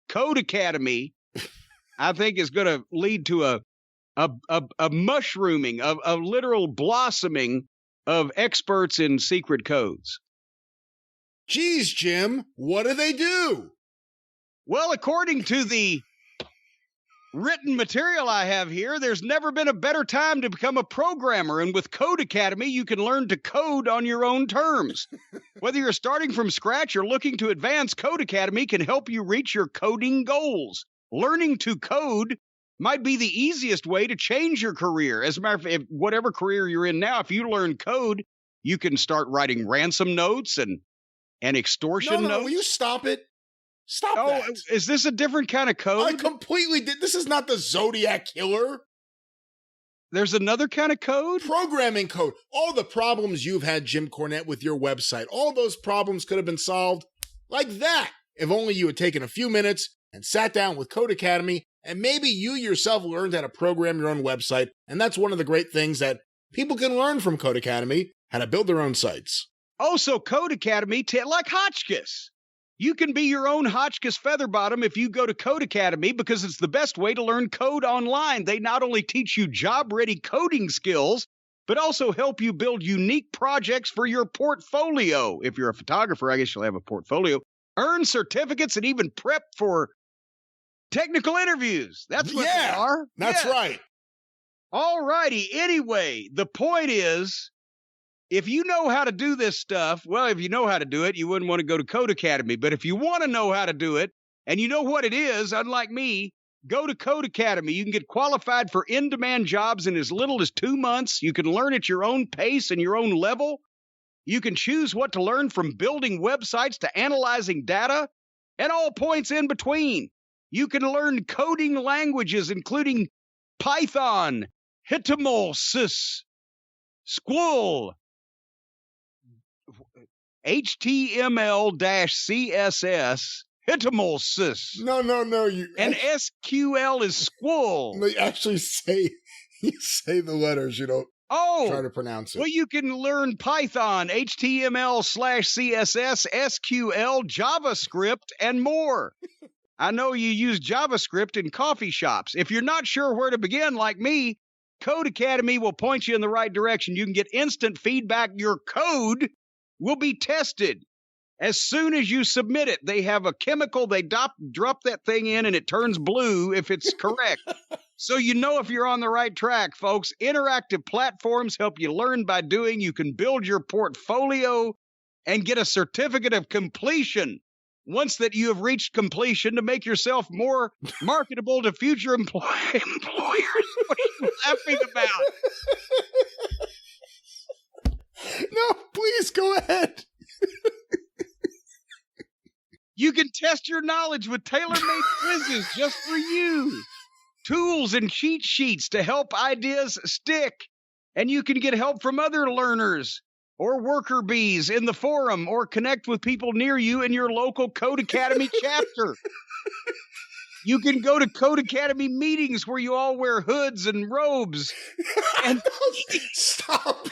Code Academy, I think, is going to lead to a mushrooming, a literal blossoming of experts in secret codes. Geez, Jim, what do they do? Well, according to the written material I have here, there's never been a better time to become a programmer. And with Code Academy, you can learn to code on your own terms. Whether you're starting from scratch or looking to advance, Code Academy can help you reach your coding goals. Learning to code might be the easiest way to change your career. As a matter of fact, whatever career you're in now, if you learn code, you can start writing ransom notes and extortion notes. Will you stop it? Stop that. Is this a different kind of code? I completely did. This is not the Zodiac Killer. There's another kind of code? Programming code. All the problems you've had, Jim Cornette, with your website, all those problems could have been solved like that if only you had taken a few minutes and sat down with Code Academy, and maybe you yourself learned how to program your own website. And that's one of the great things that people can learn from Code Academy, how to build their own sites. Oh, so Code Academy, like Hotchkiss. You can be your own Hotchkiss Featherbottom if you go to Code Academy because it's the best way to learn code online. They not only teach you job-ready coding skills, but also help you build unique projects for your portfolio. If you're a photographer, I guess you'll have a portfolio. Earn certificates and even prep for technical interviews. That's what they are. That's right. All righty. Anyway, the point is, if you know how to do this stuff, well, if you know how to do it, you wouldn't want to go to Code Academy. But if you want to know how to do it, and you know what it is, unlike me, go to Code Academy. You can get qualified for in-demand jobs in as little as 2 months. You can learn at your own pace and your own level. You can choose what to learn from building websites to analyzing data and all points in between. You can learn coding languages, including Python, HTML, Squall, HTML-CSS, HTML. No. And SQL is Squall. They actually say, you say the letters, Oh, try to pronounce it. Well, you can learn Python, HTML/CSS, SQL, JavaScript, and more. I know you use JavaScript in coffee shops. If you're not sure where to begin, like me, Code Academy will point you in the right direction. You can get instant feedback. Your code will be tested as soon as you submit it. They have a chemical, they drop that thing in, and it turns blue if it's correct. So you know if you're on the right track, folks. Interactive platforms help you learn by doing. You can build your portfolio and get a certificate of completion once that you have reached completion to make yourself more marketable to future employers. What are you laughing about? No, please go ahead. You can test your knowledge with tailor-made quizzes just for you. Tools and cheat sheets to help ideas stick. And you can get help from other learners or worker bees in the forum or connect with people near you in your local Code Academy chapter. You can go to Code Academy meetings where you all wear hoods and robes. And stop.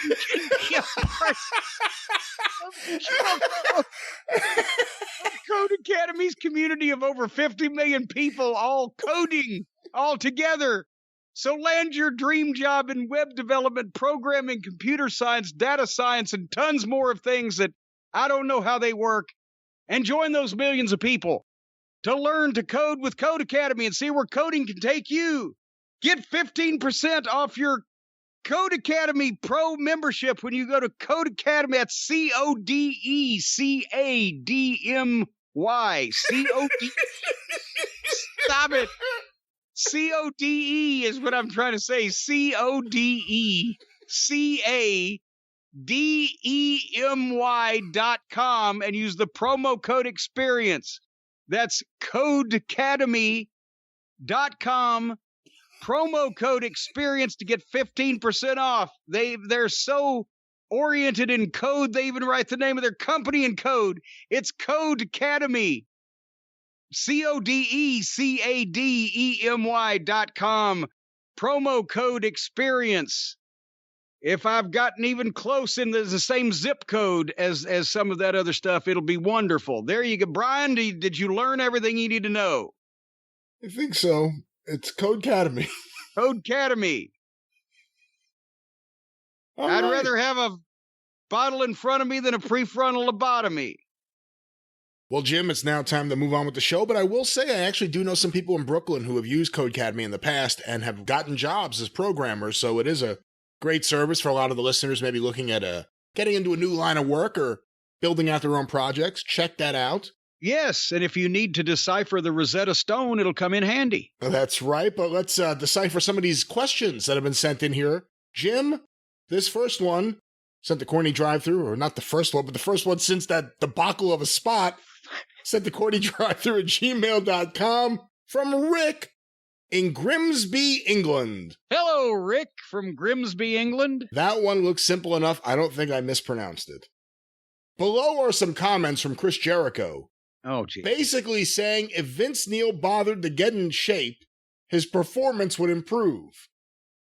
Code Academy's community of over 50 million people all coding all together. So land your dream job in web development, programming, computer science, data science, and tons more of things that I don't know how they work. And join those millions of people to learn to code with Code Academy and see where coding can take you. Get 15% off your Code Academy Pro membership when you go to Code Academy. That's CODECADMY. COD. Stop it. CODE is what I'm trying to say. CODECADEMY.com and use the promo code experience. That's codeacademy.com. Promo code experience to get 15% off. They're so oriented in code, they even write the name of their company in code. It's Code Academy. CODECADEMY.com. Promo code experience. If I've gotten even close in the same zip code as some of that other stuff, it'll be wonderful. There you go. Brian, did you learn everything you need to know? I think so. It's Code Academy. Code Academy. I'd rather have a bottle in front of me than a prefrontal lobotomy. Well, Jim, it's now time to move on with the show, but I will say I actually do know some people in Brooklyn who have used Code Academy in the past and have gotten jobs as programmers, so it is a great service for a lot of the listeners maybe looking at getting into a new line of work or building out their own projects. Check that out. Yes, and if you need to decipher the Rosetta Stone, it'll come in handy. That's right, but let's decipher some of these questions that have been sent in here. Jim, this first one, sent to CornyDriveThru, or not the first one, but the first one since that debacle of a spot, sent to CornyDriveThru@gmail.com from Rick in Grimsby, England. Hello, Rick from Grimsby, England. That one looks simple enough. I don't think I mispronounced it. Below are some comments from Chris Jericho. Oh, geez. Basically saying if Vince Neil bothered to get in shape, his performance would improve.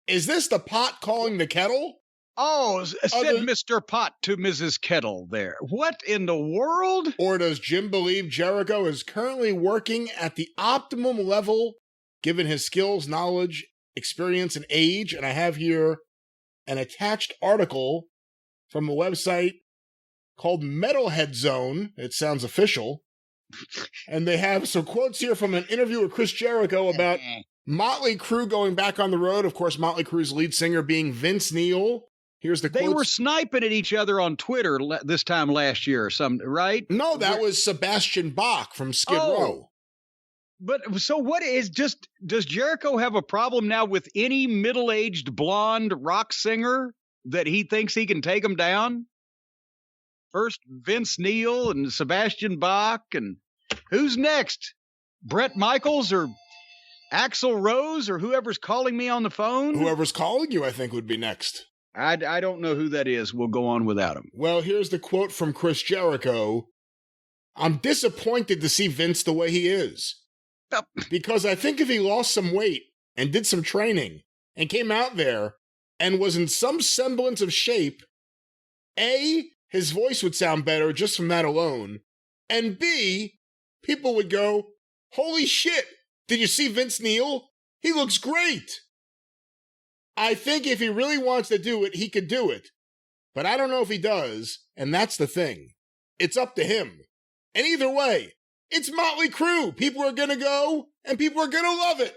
Is this the pot calling the kettle? Oh, said Mr. Pot to Mrs. Kettle there. What in the world? Or does Jim believe Jericho is currently working at the optimum level, given his skills, knowledge, experience, and age? And I have here an attached article from a website called Metalhead Zone. It sounds official. And they have some quotes here from an interview with Chris Jericho about Motley Crue going back on the road. Of course, Motley Crue's lead singer being Vince Neil. Here's the quotes. They were sniping at each other on Twitter this time last year or something, right? No, that was Sebastian Bach from Skid Row. But so what is does Jericho have a problem now with any middle-aged blonde rock singer that he thinks he can take him down? First Vince Neil and Sebastian Bach, and who's next? Bret Michaels or Axl Rose or whoever's calling me on the phone? Whoever's calling you, I think, would be next. I don't know who that is. We'll go on without him. Well, here's the quote from Chris Jericho. I'm disappointed to see Vince the way he is. Because I think if he lost some weight and did some training and came out there and was in some semblance of shape, A, his voice would sound better just from that alone, and B, people would go, holy shit, did you see Vince Neil? He looks great. I think if he really wants to do it, he could do it. But I don't know if he does, and that's the thing. It's up to him. And either way, it's Motley Crue. People are going to go, and people are going to love it.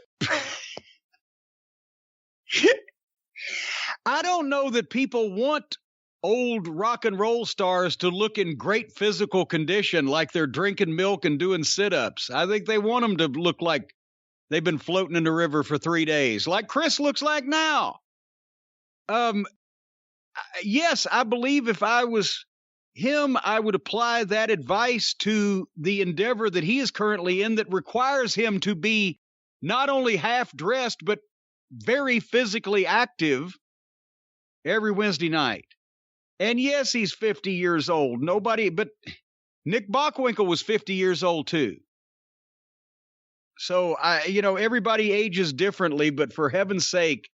I don't know that people want old rock and roll stars to look in great physical condition like they're drinking milk and doing sit-ups. I think they want them to look like they've been floating in the river for 3 days, like Chris looks like now. Yes, I believe if I was him, I would apply that advice to the endeavor that he is currently in that requires him to be not only half dressed, but very physically active every Wednesday night. And yes, he's 50 years old. But Nick Bockwinkel was 50 years old too. So everybody ages differently, but for heaven's sake,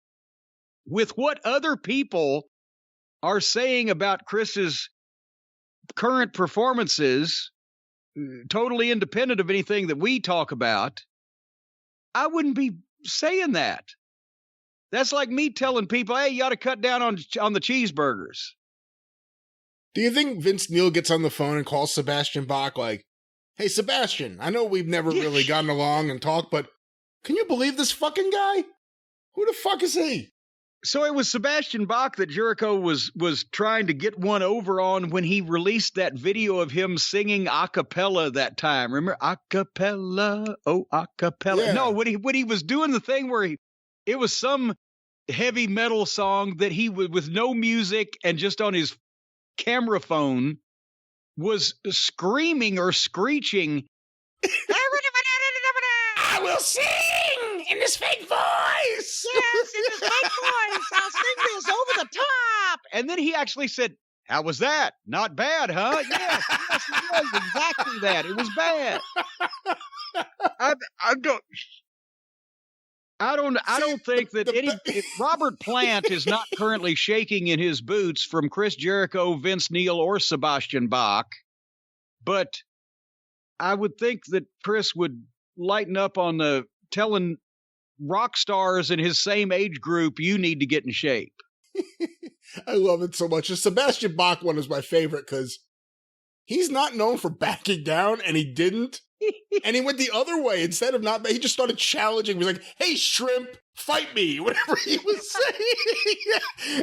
with what other people are saying about Chris's current performances, totally independent of anything that we talk about, I wouldn't be saying that. That's like me telling people, hey, you ought to cut down on the cheeseburgers. Do you think Vince Neil gets on the phone and calls Sebastian Bach like, hey, Sebastian, I know we've never really gotten along and talked, but can you believe this fucking guy? Who the fuck is he? So it was Sebastian Bach that Jericho was trying to get one over on when he released that video of him singing a cappella that time. Remember? A cappella, oh, a cappella. Yeah. No, when he was doing the thing where it was some heavy metal song that he would, with no music and just on his camera phone, was screaming or screeching, I will sing in this fake voice. Yes, in this fake voice. I'll sing this over the top. And then he actually said, how was that? Not bad, huh? Yes, it was exactly that. It was bad. I don't think that Robert Plant is not currently shaking in his boots from Chris Jericho, Vince Neil, or Sebastian Bach, but I would think that Chris would lighten up on the telling rock stars in his same age group, you need to get in shape. I love it so much. The Sebastian Bach one is my favorite because he's not known for backing down, and he didn't. And he went the other way. Instead of he just started challenging. He was like, hey, shrimp, fight me. Whatever he was saying.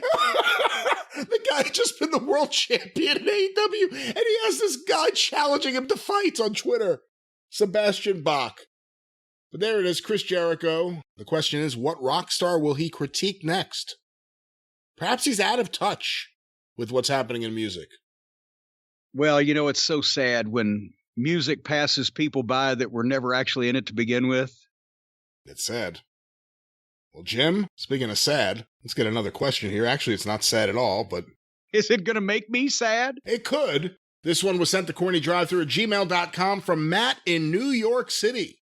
The guy had just been the world champion in AEW, and he has this guy challenging him to fight on Twitter. Sebastian Bach. But there it is, Chris Jericho. The question is, what rock star will he critique next? Perhaps he's out of touch with what's happening in music. Well, it's so sad when music passes people by that were never actually in it to begin with. It's sad. Well, Jim, speaking of sad, let's get another question here. Actually, it's not sad at all, but... Is it going to make me sad? It could. This one was sent to CornyDriveThru@gmail.com from Matt in New York City.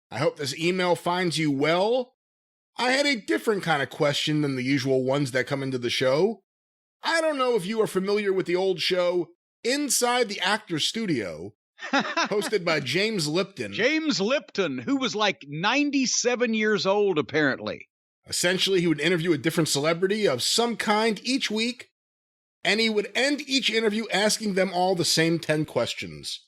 I hope this email finds you well. I had a different kind of question than the usual ones that come into the show. I don't know if you are familiar with the old show Inside the Actor's Studio, hosted by James Lipton. James Lipton, who was like 97 years old, apparently. Essentially, he would interview a different celebrity of some kind each week, and he would end each interview asking them all the same 10 questions.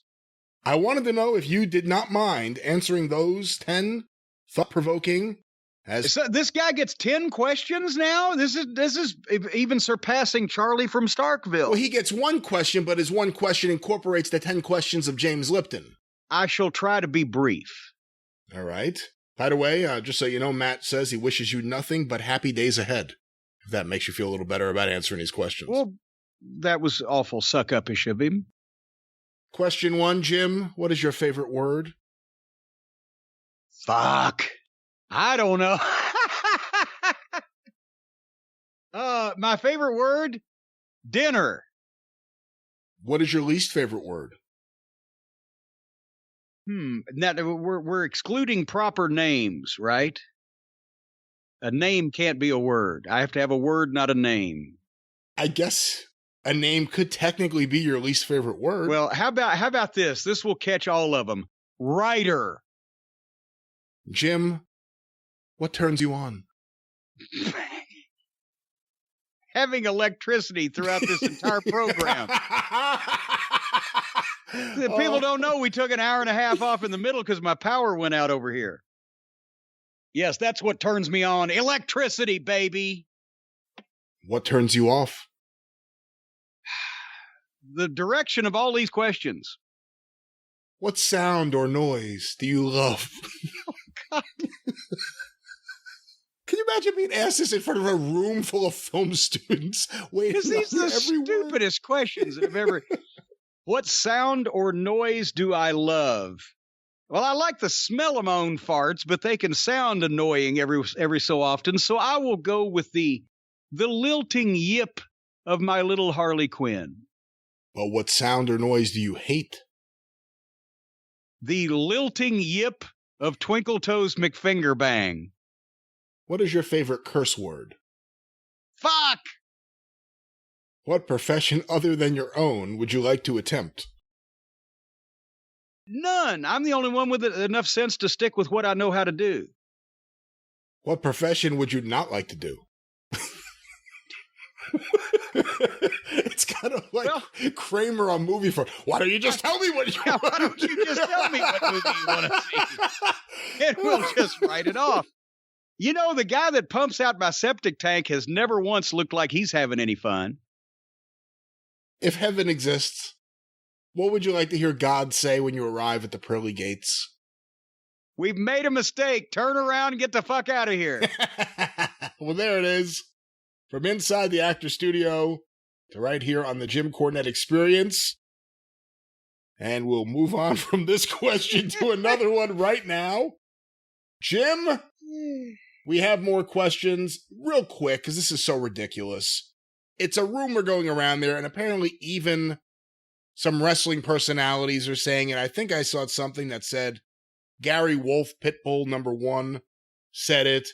I wanted to know if you did not mind answering those 10 thought-provoking. So this guy gets 10 questions now? This is even surpassing Charlie from Starkville. Well, he gets one question, but his one question incorporates the 10 questions of James Lipton. I shall try to be brief. All right. By the way, just so you know, Matt says he wishes you nothing but happy days ahead, if that makes you feel a little better about answering these questions. Well, that was awful suck-up-ish of him. Question 1, Jim, what is your favorite word? Fuck. I don't know. My favorite word? Dinner. What is your least favorite word? Now we're excluding proper names, right? A name can't be a word. I have to have a word, not a name. I guess a name could technically be your least favorite word. Well, how about this? This will catch all of them. Writer. Jim, what turns you on? Having electricity throughout this entire program. People don't know we took an hour and a half off in the middle because my power went out over here. Yes, that's what turns me on. Electricity, baby. What turns you off? The direction of all these questions. What sound or noise do you love? Oh, God. Can you imagine being asked this in front of a room full of film students? Because these are the stupidest questions that have ever... What sound or noise do I love? Well, I like the smell of my own farts, but they can sound annoying every so often. So I will go with the lilting yip of my little Harley Quinn. Well, what sound or noise do you hate? The lilting yip of Twinkle Toes McFingerbang. What is your favorite curse word? Fuck! What profession other than your own would you like to attempt? None. I'm the only one with enough sense to stick with what I know how to do. What profession would you not like to do? It's kind of like Kramer on Movie Phone. Why don't you just tell me what you want? Why don't you just tell me what movie you want to see? And we'll just write it off. You know, the guy that pumps out my septic tank has never once looked like he's having any fun. If heaven exists, what would you like to hear God say when you arrive at the pearly gates? We've made a mistake. Turn around and get the fuck out of here. Well, there it is. From inside the actor studio to right here on the Jim Cornette Experience. And we'll move on from this question to another one right now. Jim, we have more questions real quick because this is so ridiculous. It's a rumor going around there, and apparently even some wrestling personalities are saying it. I think I saw something that said Gary Wolf, Pitbull #1, said it.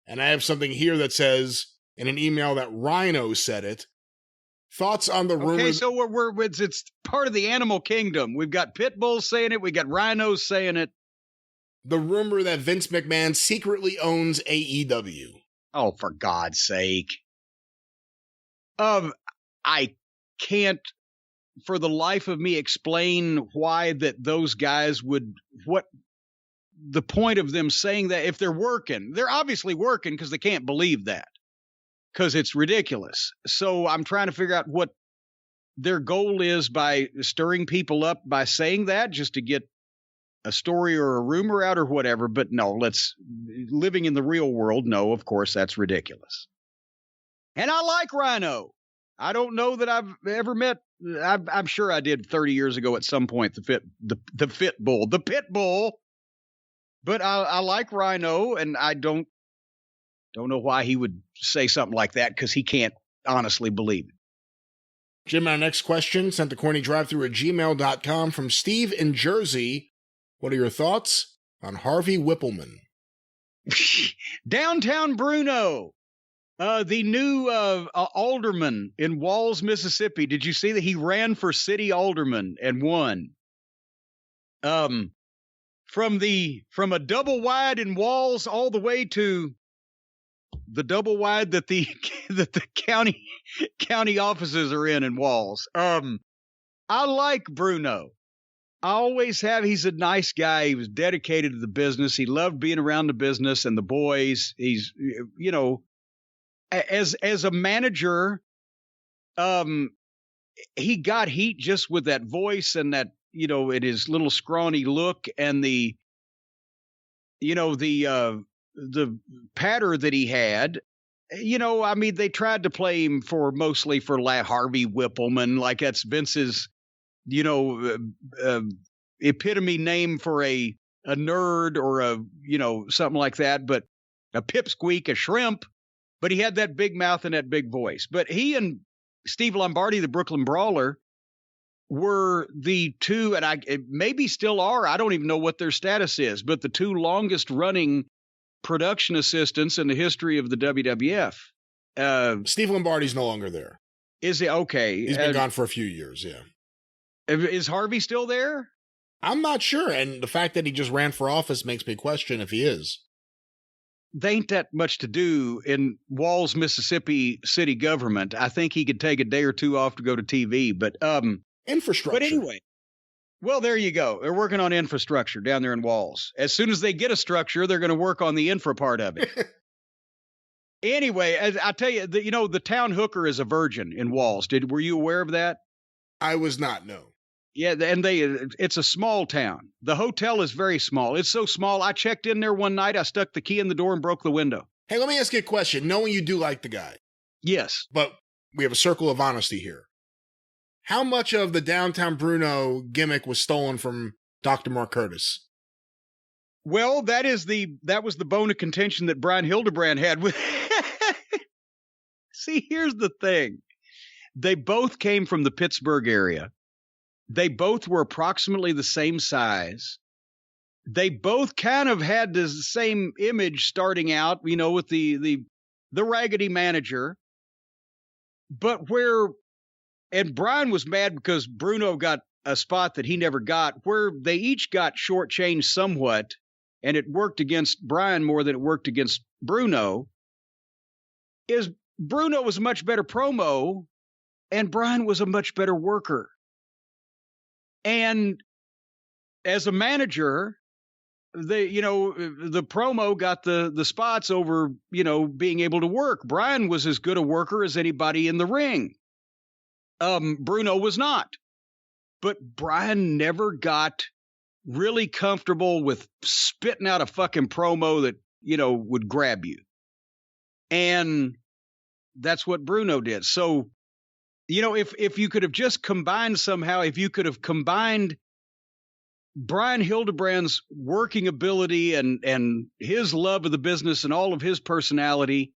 And I have something here that says in an email that Rhino said it. Thoughts on the rumor? Okay, so it's part of the animal kingdom. We've got Pitbulls saying it. We got rhinos saying it. The rumor that Vince McMahon secretly owns AEW. Oh, for God's sake. I can't for the life of me explain why that those guys would, what the point of them saying that if they're working. They're obviously working because they can't believe that because it's ridiculous. So I'm trying to figure out what their goal is by stirring people up by saying that just to get a story or a rumor out or whatever. But no, living in the real world. No, of course, that's ridiculous. And I like Rhino. I don't know that I've ever met. I'm sure I did 30 years ago at some point. The pit bull. But I like Rhino, and I don't know why he would say something like that because he can't honestly believe it. Jim, our next question sent to CornyDriveThru@gmail.com from Steve in Jersey. What are your thoughts on Harvey Whippleman? Downtown Bruno. The new alderman in Walls, Mississippi. Did you see that he ran for city alderman and won? From a double wide in Walls all the way to the double wide that the county offices are in Walls. I like Bruno. I always have. He's a nice guy. He was dedicated to the business. He loved being around the business and the boys. He's, as a manager, he got heat just with that voice and that, and his little scrawny look and the patter that he had. They tried to play him mostly for Harvey Whippleman, like that's Vince's, epitome name for a nerd or something like that, but a pipsqueak, a shrimp. But he had that big mouth and that big voice. But he and Steve Lombardi, the Brooklyn Brawler, were the two, and maybe still are. I don't even know what their status is, but the two longest running production assistants in the history of the WWF. Steve Lombardi's no longer there. Is he? Okay. He's been gone for a few years, yeah. Is Harvey still there? I'm not sure, and the fact that he just ran for office makes me question if he is. They ain't that much to do in Walls, Mississippi city government. I think he could take a day or two off to go to TV, but infrastructure. But anyway, well, there you go. They're working on infrastructure down there in Walls. As soon as they get a structure, they're going to work on the infra part of it. Anyway, I tell you, the town hooker is a virgin in Walls. Were you aware of that? I was not, no. Yeah, and it's a small town. The hotel is very small. It's so small, I checked in there one night, I stuck the key in the door and broke the window. Hey, let me ask you a question. Knowing you do like the guy. Yes. But we have a circle of honesty here. How much of the Downtown Bruno gimmick was stolen from Dr. Mark Curtis? Well, that was the bone of contention that Brian Hildebrand had with. See, here's the thing. They both came from the Pittsburgh area. They both were approximately the same size. They both kind of had the same image starting out, with the raggedy manager. But and Brian was mad because Bruno got a spot that he never got, where they each got shortchanged somewhat, and it worked against Brian more than it worked against Bruno, is Bruno was a much better promo, and Brian was a much better worker. And as a manager, the promo got the spots over, being able to work. Brian was as good a worker as anybody in the ring. Bruno was not. But Brian never got really comfortable with spitting out a fucking promo that, would grab you. And that's what Bruno did. So, if you could have just combined somehow, if you could have combined Brian Hildebrand's working ability and his love of the business and all of his personality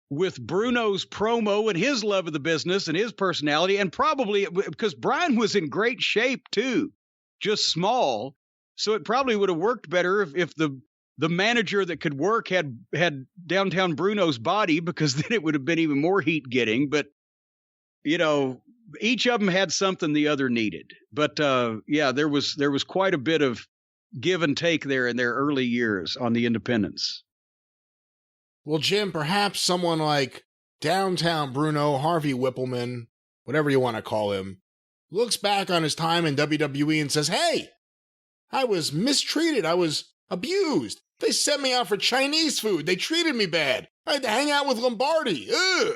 with Bruno's promo and his love of the business and his personality, and probably because Brian was in great shape too, just small. So it probably would have worked better if the manager that could work had Downtown Bruno's body, because then it would have been even more heat getting. But each of them had something the other needed. But there was quite a bit of give and take there in their early years on the independents. Well, Jim, perhaps someone like Downtown Bruno, Harvey Whippleman, whatever you want to call him, looks back on his time in WWE and says, hey, I was mistreated. I was abused. They sent me out for Chinese food. They treated me bad. I had to hang out with Lombardi. Ugh.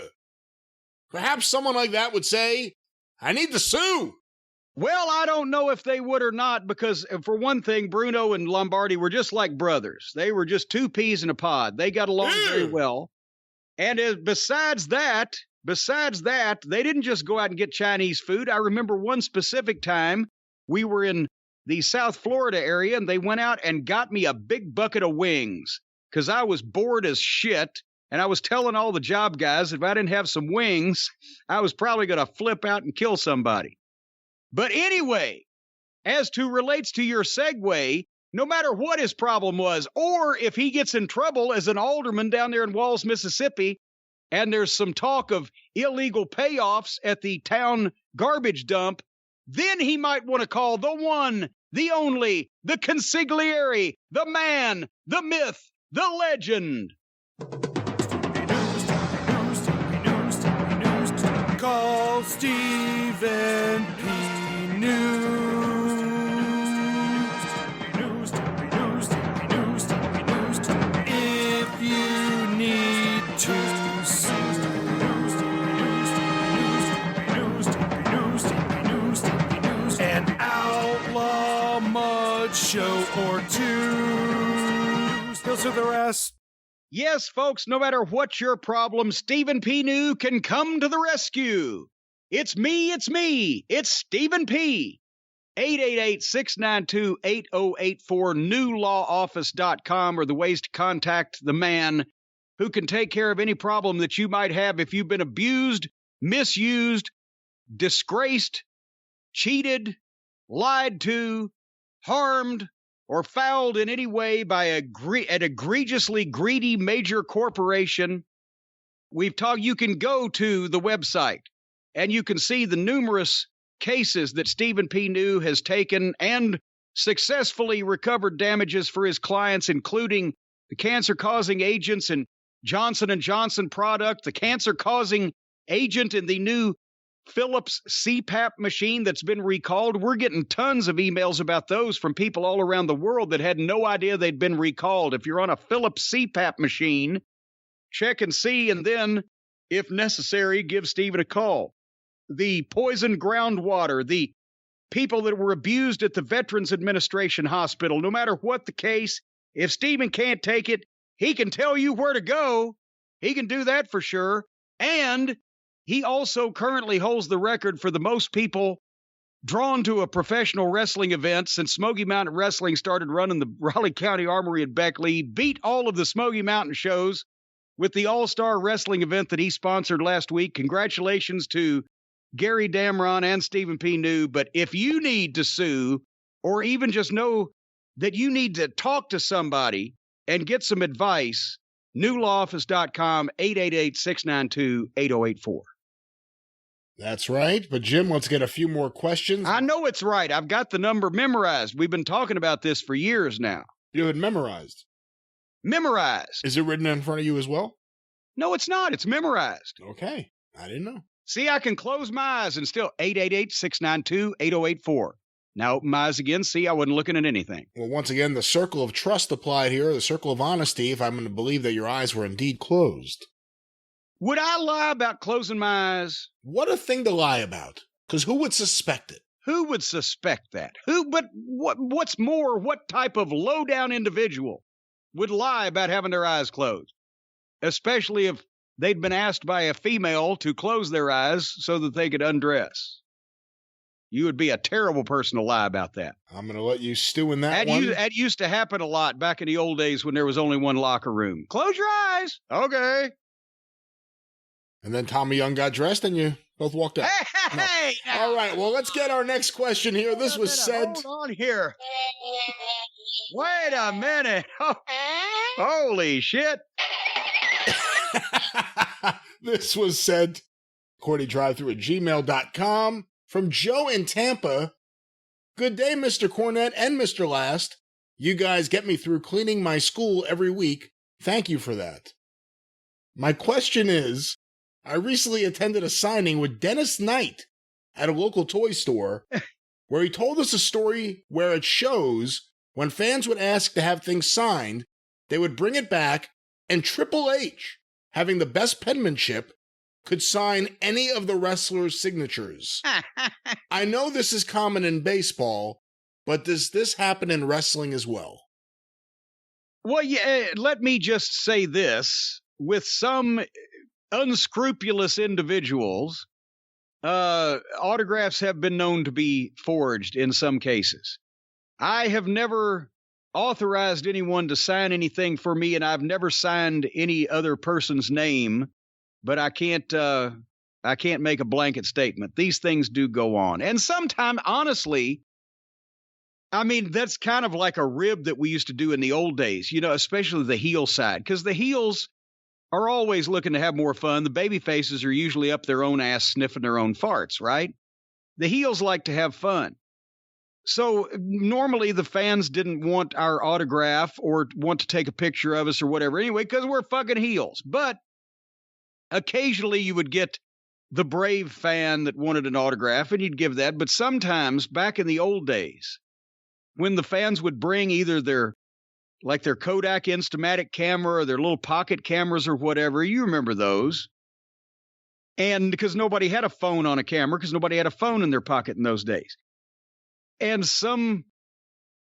Perhaps someone like that would say, I need to sue. Well, I don't know if they would or not, because for one thing, Bruno and Lombardi were just like brothers. They were just two peas in a pod. They got along very well. And besides that, they didn't just go out and get Chinese food. I remember one specific time we were in the South Florida area, and they went out and got me a big bucket of wings because I was bored as shit. And I was telling all the job guys, if I didn't have some wings, I was probably going to flip out and kill somebody. But anyway, as to relates to your segue, no matter what his problem was, or if he gets in trouble as an alderman down there in Walls, Mississippi, and there's some talk of illegal payoffs at the town garbage dump, then he might want to call the one, the only, the consigliere, the man, the myth, the legend. Call Stephen P. News. If you need to sue. An outlaw mud show or two. He'll sue the rest. Yes, folks, no matter what your problem, Stephen P. New can come to the rescue. It's me, it's Stephen P. 888-692-8084, newlawoffice.com are the ways to contact the man who can take care of any problem that you might have if you've been abused, misused, disgraced, cheated, lied to, harmed, or fouled in any way by an egregiously greedy major corporation, you can go to the website and you can see the numerous cases that Stephen P. New has taken and successfully recovered damages for his clients, including the cancer-causing agents in Johnson & Johnson product, the cancer-causing agent in the new Philips CPAP machine that's been recalled. We're getting tons of emails about those from people all around the world that had no idea they'd been recalled. If you're on a Philips CPAP machine, check and see, and then, if necessary, give Stephen a call. The poisoned groundwater, the people that were abused at the Veterans Administration Hospital, no matter what the case, if Stephen can't take it, he can tell you where to go. He can do that for sure. And he also currently holds the record for the most people drawn to a professional wrestling event since Smoky Mountain Wrestling started running the Raleigh County Armory in Beckley. He beat all of the Smoky Mountain shows with the All-Star Wrestling event that he sponsored last week. Congratulations to Gary Damron and Stephen P. New. But if you need to sue or even just know that you need to talk to somebody and get some advice, newlawoffice.com, 888-692-8084. That's right. But Jim, let's get a few more questions. I know it's right. I've got the number memorized. We've been talking about this for years now. You had memorized. Memorized. Is it written in front of you as well? No, it's not. It's memorized. Okay. I didn't know. See, I can close my eyes and still 888-692-8084. Now open my eyes again. See, I wasn't looking at anything. Well, once again, the circle of trust applied here, the circle of honesty, if I'm going to believe that your eyes were indeed closed. Would I lie about closing my eyes? What a thing to lie about. Because who would suspect it? Who would suspect that? What's more, what type of low-down individual would lie about having their eyes closed? Especially if they'd been asked by a female to close their eyes so that they could undress. You would be a terrible person to lie about that. I'm going to let you stew in that one. That used to happen a lot back in the old days when there was only one locker room. Close your eyes. Okay. And then Tommy Young got dressed and you both walked out. Hey! No. All right, well, let's get our next question here. This was said... Hold on here. Wait a minute. Oh, holy shit. This was said, CornyDriveThru at gmail.com, from Joe in Tampa. Good day, Mr. Cornette and Mr. Last. You guys get me through cleaning my school every week. Thank you for that. My question is, I recently attended a signing with Dennis Knight at a local toy store where he told us a story where it shows when fans would ask to have things signed, they would bring it back, and Triple H, having the best penmanship, could sign any of the wrestlers' signatures. I know this is common in baseball, but does this happen in wrestling as well? Well, yeah, let me just say this. With some unscrupulous individuals, autographs have been known to be forged in some cases. I have never authorized anyone to sign anything for me, and I've never signed any other person's name, but I can't make a blanket statement. These things do go on. And sometimes, honestly, I mean, that's kind of like a rib that we used to do in the old days, you know, especially the heel side, because the heels are always looking to have more fun. The baby faces are usually up their own ass sniffing their own farts, right? The heels like to have fun. So normally the fans didn't want our autograph or want to take a picture of us or whatever anyway, because we're fucking heels. But occasionally you would get the brave fan that wanted an autograph and you'd give that. But sometimes back in the old days, when the fans would bring either their Kodak Instamatic camera or their little pocket cameras or whatever, you remember those. And because nobody had a phone on a camera, because nobody had a phone in their pocket in those days. And some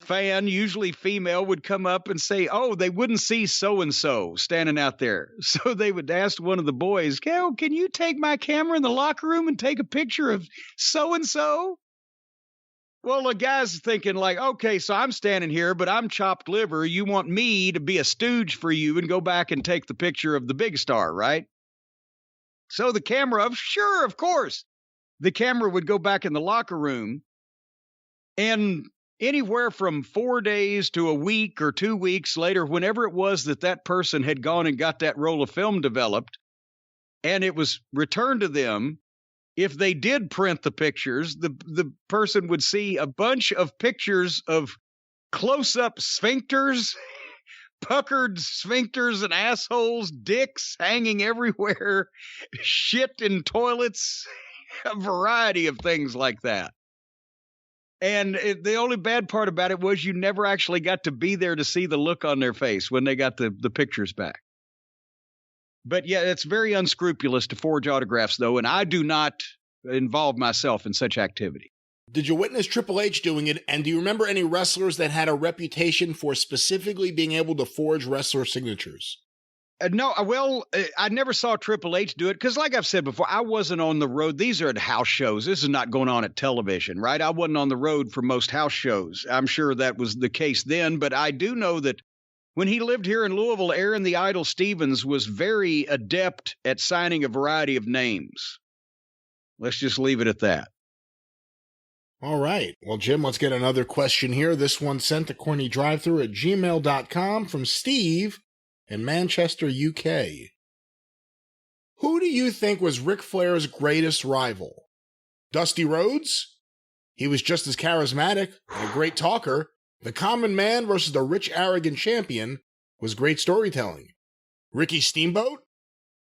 fan, usually female, would come up and say, oh, they wouldn't see so-and-so standing out there. So they would ask one of the boys, "Cal, can you take my camera in the locker room and take a picture of so-and-so?" Well, the guy's thinking like, okay, so I'm standing here, but I'm chopped liver. You want me to be a stooge for you and go back and take the picture of the big star, right? So the camera, sure, of course, the camera would go back in the locker room. And anywhere from 4 days to a week or 2 weeks later, whenever it was that person had gone and got that roll of film developed and it was returned to them, if they did print the pictures, the person would see a bunch of pictures of close-up sphincters, puckered sphincters and assholes, dicks hanging everywhere, shit in toilets, a variety of things like that. And the only bad part about it was you never actually got to be there to see the look on their face when they got the pictures back. But yeah, it's very unscrupulous to forge autographs, though, and I do not involve myself in such activity. Did you witness Triple H doing it, and do you remember any wrestlers that had a reputation for specifically being able to forge wrestler signatures? No, well, I never saw Triple H do it because, like I've said before, I wasn't on the road. These are at house shows. This is not going on at television, right? I wasn't on the road for most house shows. I'm sure that was the case then, but I do know that when he lived here in Louisville, Aaron the Idol Stevens was very adept at signing a variety of names. Let's just leave it at that. All right. Well, Jim, let's get another question here. This one sent to CornyDriveThru@gmail.com from Steve in Manchester, UK. Who do you think was Ric Flair's greatest rival? Dusty Rhodes? He was just as charismatic and a great talker. The common man versus the rich, arrogant champion was great storytelling. Ricky Steamboat?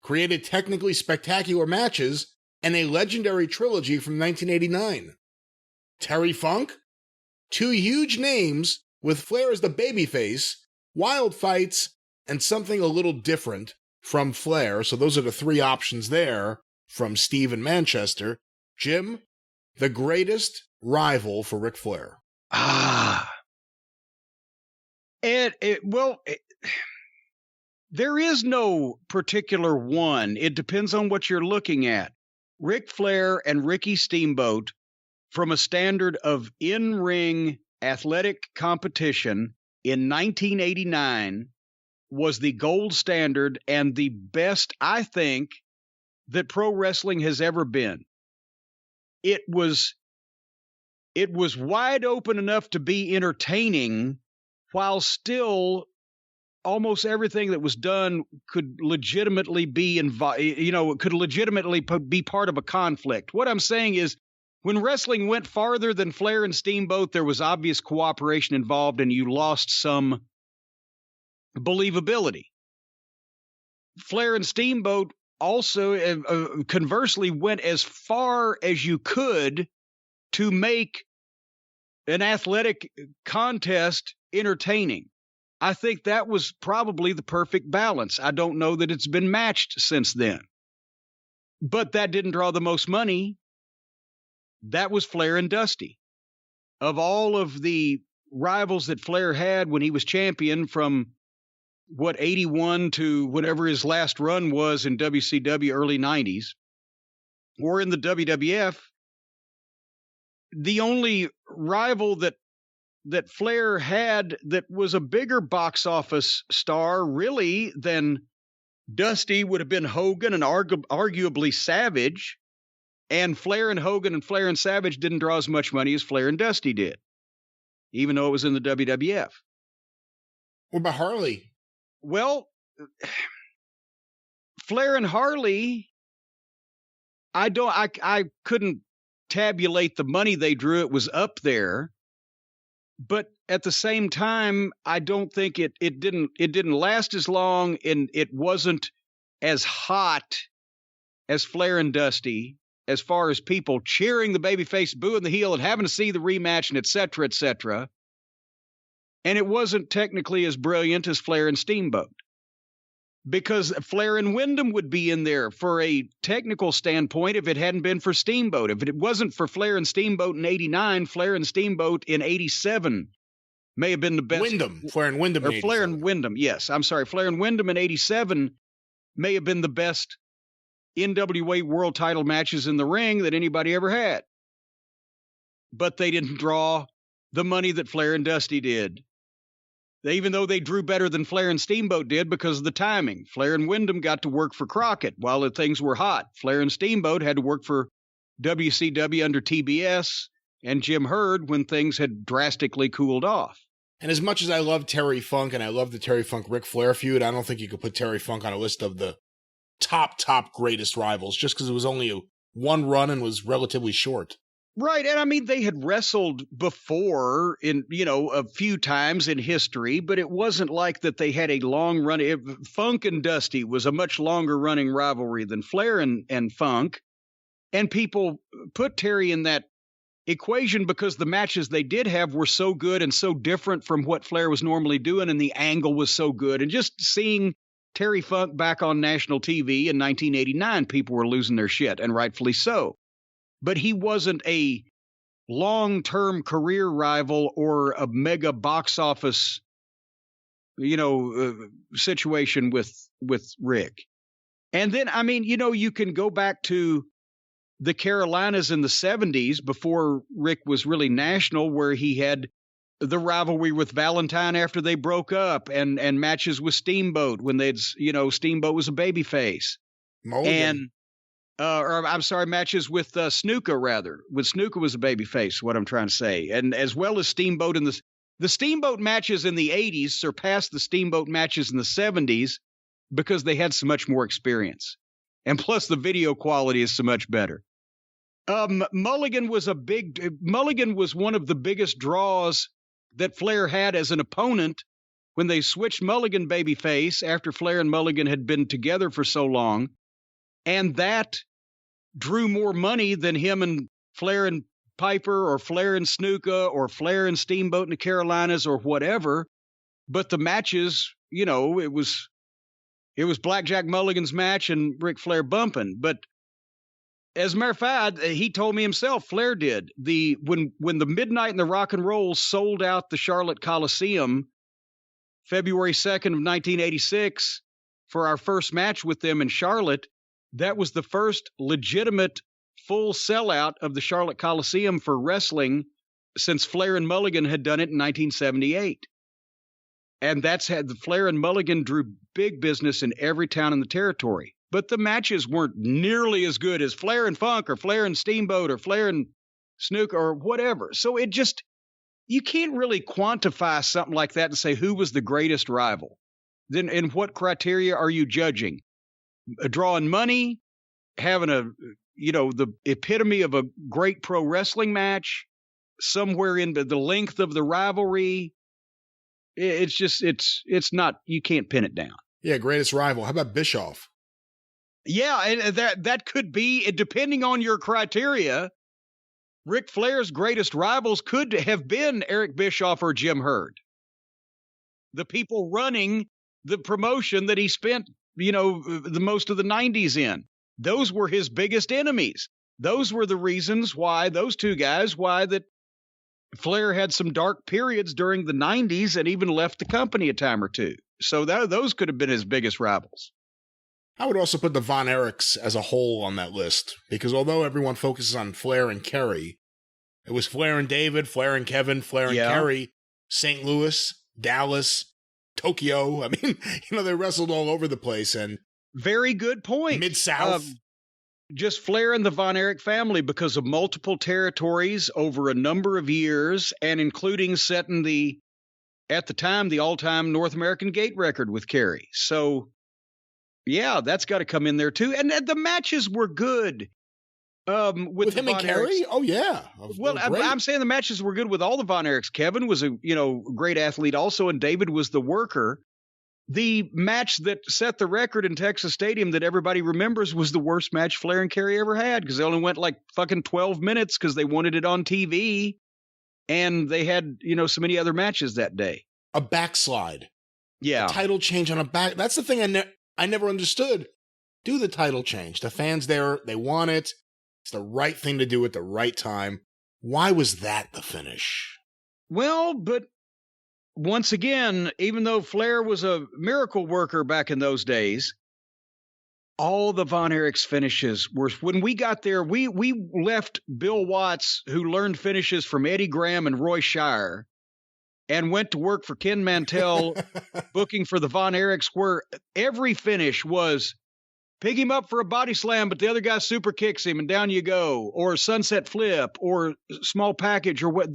Created technically spectacular matches and a legendary trilogy from 1989. Terry Funk? Two huge names with Flair as the babyface, wild fights, and something a little different from Flair. So those are the three options there from Steve in Manchester. Jim, the greatest rival for Ric Flair. There is no particular one. It depends on what you're looking at. Ric Flair and Ricky Steamboat, from a standard of in-ring athletic competition in 1989, was the gold standard and the best, I think, that pro wrestling has ever been. It was wide open enough to be entertaining, while still almost everything that was done could legitimately be be part of a conflict. What I'm saying is, when wrestling went farther than Flair and Steamboat, there was obvious cooperation involved, and you lost some believability. Flair and Steamboat also, conversely, went as far as you could to make an athletic contest entertaining. I think that was probably the perfect balance. I don't know that it's been matched since then. But that didn't draw the most money. That was Flair and Dusty. Of all of the rivals that Flair had when he was champion from 81 to whatever his last run was in WCW early 90s, or in the WWF, the only rival that Flair had that was a bigger box office star really than Dusty would have been Hogan and arguably Savage. And Flair and Hogan and Flair and Savage didn't draw as much money as Flair and Dusty did, even though it was in the WWF. What about Harley? Well, Flair and Harley, I couldn't tabulate the money they drew. It was up there. But at the same time, I don't think it didn't last as long, and it wasn't as hot as Flair and Dusty as far as people cheering the babyface, booing the heel, and having to see the rematch, and et cetera, et cetera. And it wasn't technically as brilliant as Flair and Steamboat, because Flair and Wyndham would be in there for a technical standpoint if it hadn't been for Steamboat. If it wasn't for Flair and Steamboat in 89, Flair and Steamboat in 87 may have been the best. Flair and Wyndham. Or Flair and Wyndham, yes. I'm sorry. Flair and Wyndham in 87 may have been the best NWA world title matches in the ring that anybody ever had. But they didn't draw the money that Flair and Dusty did. Even though they drew better than Flair and Steamboat did because of the timing. Flair and Wyndham got to work for Crockett while the things were hot. Flair and Steamboat had to work for WCW under TBS and Jim Herd when things had drastically cooled off. And as much as I love Terry Funk and I love the Terry Funk Ric Flair feud, I don't think you could put Terry Funk on a list of the top greatest rivals just because it was only one run and was relatively short. Right. And I mean, they had wrestled before in, a few times in history, but it wasn't like that they had a long run. Funk and Dusty was a much longer running rivalry than Flair and Funk. And people put Terry in that equation because the matches they did have were so good and so different from what Flair was normally doing. And the angle was so good. And just seeing Terry Funk back on national TV in 1989, people were losing their shit, and rightfully so. But he wasn't a long-term career rival or a mega box office, situation with Rick. And then, I mean, you can go back to the Carolinas in the 70s before Rick was really national, where he had the rivalry with Valentine after they broke up and matches with Steamboat when Steamboat was a babyface. Mulligan. And matches with Snuka, rather. When Snuka was a babyface, what I'm trying to say. And as well as Steamboat in the Steamboat matches in the 80s surpassed the Steamboat matches in the 70s because they had so much more experience. And plus the video quality is so much better. Mulligan was one of the biggest draws that Flair had as an opponent when they switched Mulligan babyface after Flair and Mulligan had been together for so long. And that drew more money than him and Flair and Piper or Flair and Snuka or Flair and Steamboat in the Carolinas or whatever. But the matches, it was Blackjack Mulligan's match and Ric Flair bumping. But as a matter of fact, he told me himself, Flair did. When the Midnight and the Rock and Roll sold out the Charlotte Coliseum February 2nd of 1986 for our first match with them in Charlotte, that was the first legitimate full sellout of the Charlotte Coliseum for wrestling since Flair and Mulligan had done it in 1978. And the Flair and Mulligan drew big business in every town in the territory. But the matches weren't nearly as good as Flair and Funk or Flair and Steamboat or Flair and Snook or whatever. So you can't really quantify something like that and say who was the greatest rival. Then in what criteria are you judging? Drawing money, having the epitome of a great pro wrestling match, somewhere in the length of the rivalry. It's not, you can't pin it down. Yeah, greatest rival. How about Bischoff? Yeah, and that could be, depending on your criteria, Ric Flair's greatest rivals could have been Eric Bischoff or Jim Herd. The people running the promotion that he spent the most of the 90s in. Those were his biggest enemies. Those were the reasons why that Flair had some dark periods during the 90s and even left the company a time or two. So those could have been his biggest rivals. I would also put the Von Erichs as a whole on that list, because although everyone focuses on Flair and Kerry, it was Flair and David, Flair and Kevin, Flair and Kerry, St. Louis, Dallas, Tokyo. I mean, they wrestled all over the place. And very good point. Mid-South. Just Flair and the Von Erich family because of multiple territories over a number of years, and including setting at the time, the all-time North American gate record with Kerry. So, yeah, that's got to come in there too. And the matches were good. With him and Kerry? Oh, yeah. Well, I'm saying the matches were good with all the Von Erichs. Kevin was a great athlete also, and David was the worker. The match that set the record in Texas Stadium that everybody remembers was the worst match Flair and Kerry ever had, because they only went like fucking 12 minutes because they wanted it on TV, and they had so many other matches that day. A backslide. Yeah. A title change on a back. That's the thing I never understood. Do the title change. The fans there, they want it. It's the right thing to do at the right time. Why was that the finish? Well, but once again, even though Flair was a miracle worker back in those days, all the Von Erichs finishes were, when we got there, we left Bill Watts, who learned finishes from Eddie Graham and Roy Shire, and went to work for Ken Mantell, booking for the Von Erichs, where every finish was pick him up for a body slam, but the other guy super kicks him and down you go, or sunset flip, or small package, or what.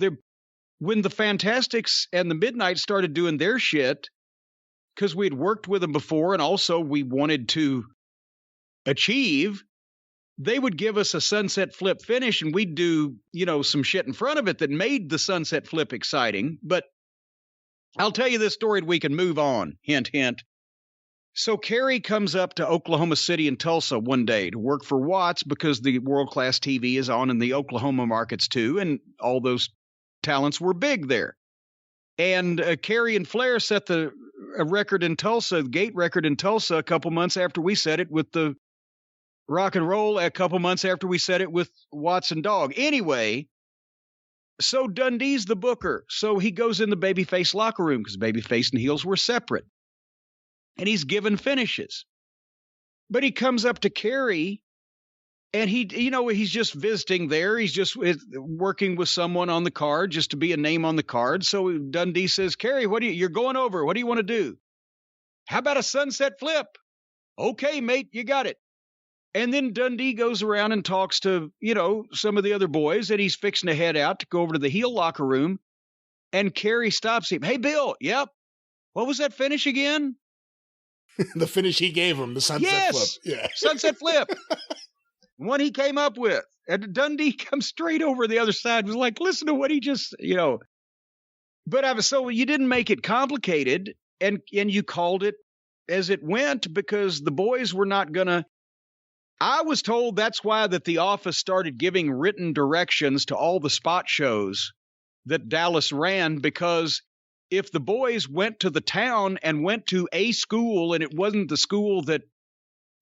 When the Fantastics and the Midnight started doing their shit, because we'd worked with them before and also we wanted to achieve, they would give us a sunset flip finish and we'd do, some shit in front of it that made the sunset flip exciting. But I'll tell you this story and we can move on. Hint, hint. So Kerry comes up to Oklahoma City and Tulsa one day to work for Watts because the world-class TV is on in the Oklahoma markets too, and all those talents were big there. And Kerry and Flair set a record in Tulsa, the gate record in Tulsa, a couple months after we set it with the Rock and Roll, a couple months after we set it with Watts and Dog. Anyway, so Dundee's the booker. So he goes in the babyface locker room because babyface and heels were separate. And he's given finishes. But he comes up to Kerry and he's just visiting there. He's just working with someone on the card just to be a name on the card. So Dundee says, Kerry, you're going over. What do you want to do? How about a sunset flip? Okay, mate, you got it. And then Dundee goes around and talks to, some of the other boys, and he's fixing to head out to go over to the heel locker room. And Kerry stops him. Hey, Bill. Yep. What was that finish again? The finish he gave him, the sunset flip. Yeah. Sunset flip. One he came up with. And Dundee comes straight over the other side, was like, listen to what he just, But so you didn't make it complicated, and you called it as it went because the boys were not going to. I was told that's why that the office started giving written directions to all the spot shows that Dallas ran, because if the boys went to the town and went to a school and it wasn't the school that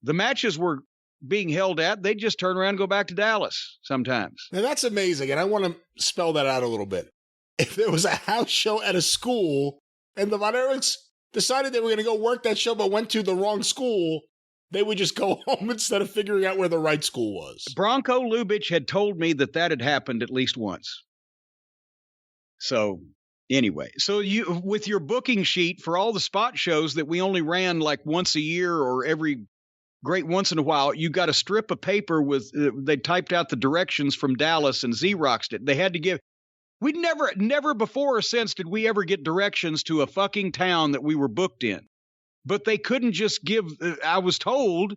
the matches were being held at, they'd just turn around and go back to Dallas sometimes. Now that's amazing, and I want to spell that out a little bit. If there was a house show at a school and the Von Erichs decided they were going to go work that show but went to the wrong school, they would just go home instead of figuring out where the right school was. Bronco Lubitsch had told me that had happened at least once. So anyway, so you, with your booking sheet for all the spot shows that we only ran like once a year or every great once in a while, you got a strip of paper with, they typed out the directions from Dallas and Xeroxed it. They had to give, we'd never before or since did we ever get directions to a fucking town that we were booked in. But they couldn't just give, I was told,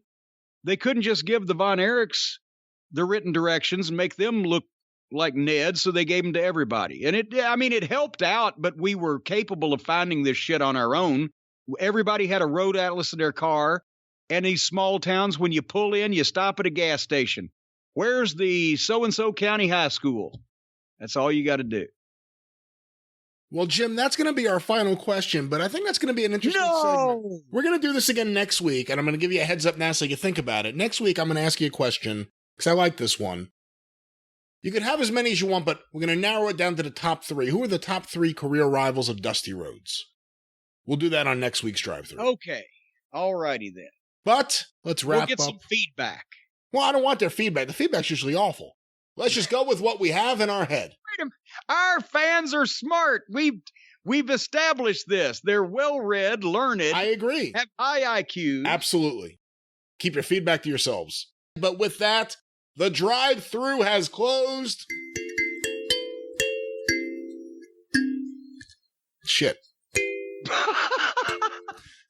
they couldn't just give the Von Erichs the written directions and make them look like Ned, so they gave them to everybody. And it helped out, but we were capable of finding this shit on our own. Everybody had a road atlas in their car, and these small towns, when you pull in, you stop at a gas station. Where's the so-and-so county high school? That's all you got to do. Well, Jim, that's going to be our final question, but I think that's going to be an interesting segment. We're going to do this again next week, and I'm going to give you a heads up now so you can think about it. Next week, I'm going to ask you a question, because I like this one. You could have as many as you want, but we're going to narrow it down to the top 3. Who are the top 3 career rivals of Dusty Rhodes? We'll do that on next week's Drive Thru. Okay. All righty then. But let's wrap up. We'll get some feedback. Well, I don't want their feedback. The feedback's usually awful. Let's just go with what we have in our head. Our fans are smart. We've established this. They're well-read, learned. I agree. Have high IQs. Absolutely. Keep your feedback to yourselves. But with that, the Drive Thru has closed. Shit.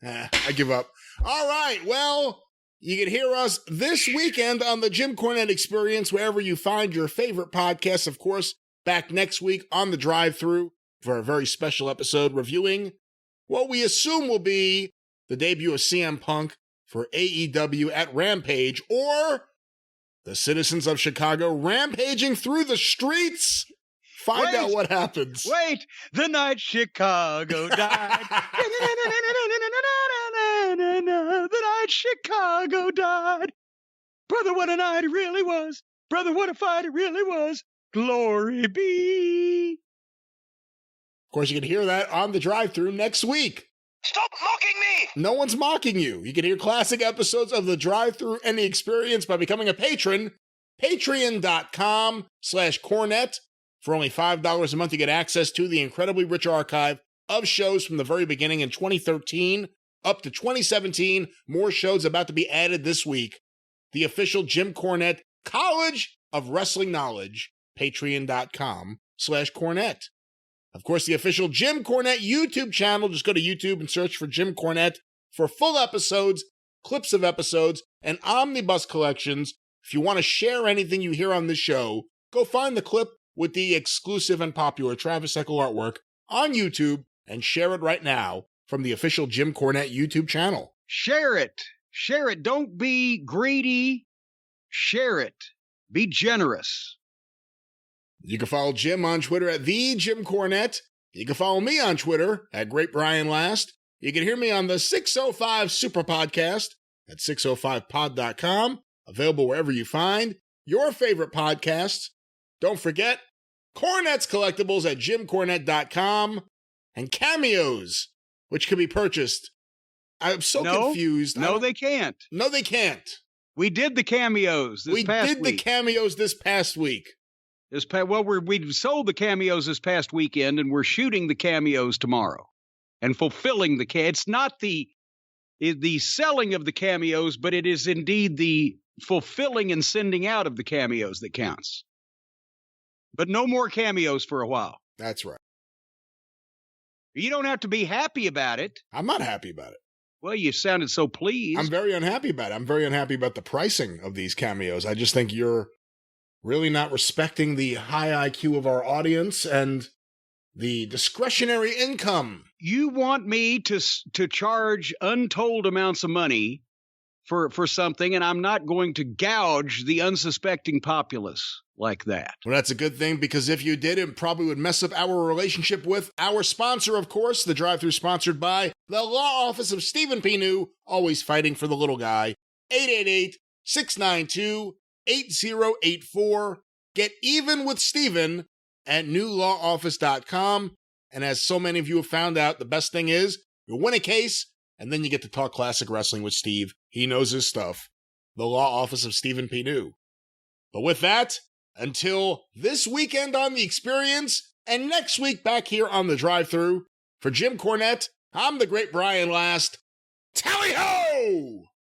I give up. All right. Well, you can hear us this weekend on the Jim Cornette Experience, wherever you find your favorite podcasts. Of course, back next week on the Drive Thru for a very special episode reviewing what we assume will be the debut of CM Punk for AEW at Rampage, or the citizens of Chicago rampaging through the streets. Find out what happens. Wait, the night Chicago died. The night Chicago died. Brother, what a night it really was. Brother, what a fight it really was. Glory be. Of course, you can hear that on the Drive Thru next week. Stop mocking me! No one's mocking you. You can hear classic episodes of the Drive Thru and the Experience by becoming a patron. Patreon.com/Cornette. For only $5 a month, you get access to the incredibly rich archive of shows from the very beginning in 2013 up to 2017. More shows about to be added this week. The official Jim Cornette College of Wrestling Knowledge, patreon.com/Cornette. Of course, the official Jim Cornette YouTube channel. Just go to YouTube and search for Jim Cornette for full episodes, clips of episodes, and omnibus collections. If you want to share anything you hear on this show, go find the clip with the exclusive and popular Travis Heckel artwork on YouTube and share it right now from the official Jim Cornette YouTube channel. Share it. Share it. Don't be greedy. Share it. Be generous. You can follow Jim on Twitter at @TheJimCornette. You can follow me on Twitter at GreatBrianLast. You can hear me on the 605 Superpodcast at 605pod.com. Available wherever you find your favorite podcasts. Don't forget, Cornette's Collectibles at JimCornette.com and Cameos, which can be purchased. I'm so confused. No, they can't. No, they can't. We did the cameos this past week. We did the cameos this past week. We sold the cameos this past weekend, and we're shooting the cameos tomorrow and fulfilling the It's not the selling of the cameos, but it is indeed the fulfilling and sending out of the cameos that counts. But no more cameos for a while. That's right. You don't have to be happy about it. I'm not happy about it. Well, you sounded so pleased. I'm very unhappy about it. I'm very unhappy about the pricing of these cameos. I just think you're really not respecting the high IQ of our audience and the discretionary income. You want me to charge untold amounts of money for something, and I'm not going to gouge the unsuspecting populace like that. Well, that's a good thing, because if you did, it probably would mess up our relationship with our sponsor, of course, the Drive Thru, sponsored by the Law Office of Stephen P. New, always fighting for the little guy. 888-692-8084. Get even with Stephen at newlawoffice.com. And as so many of you have found out, the best thing is you win a case, and then you get to talk classic wrestling with Steve. He knows his stuff. The Law Office of Stephen P. New. But with that, until this weekend on The Experience, and next week back here on the Drive Thru, for Jim Cornette, I'm the Great Brian Last. Tally-ho!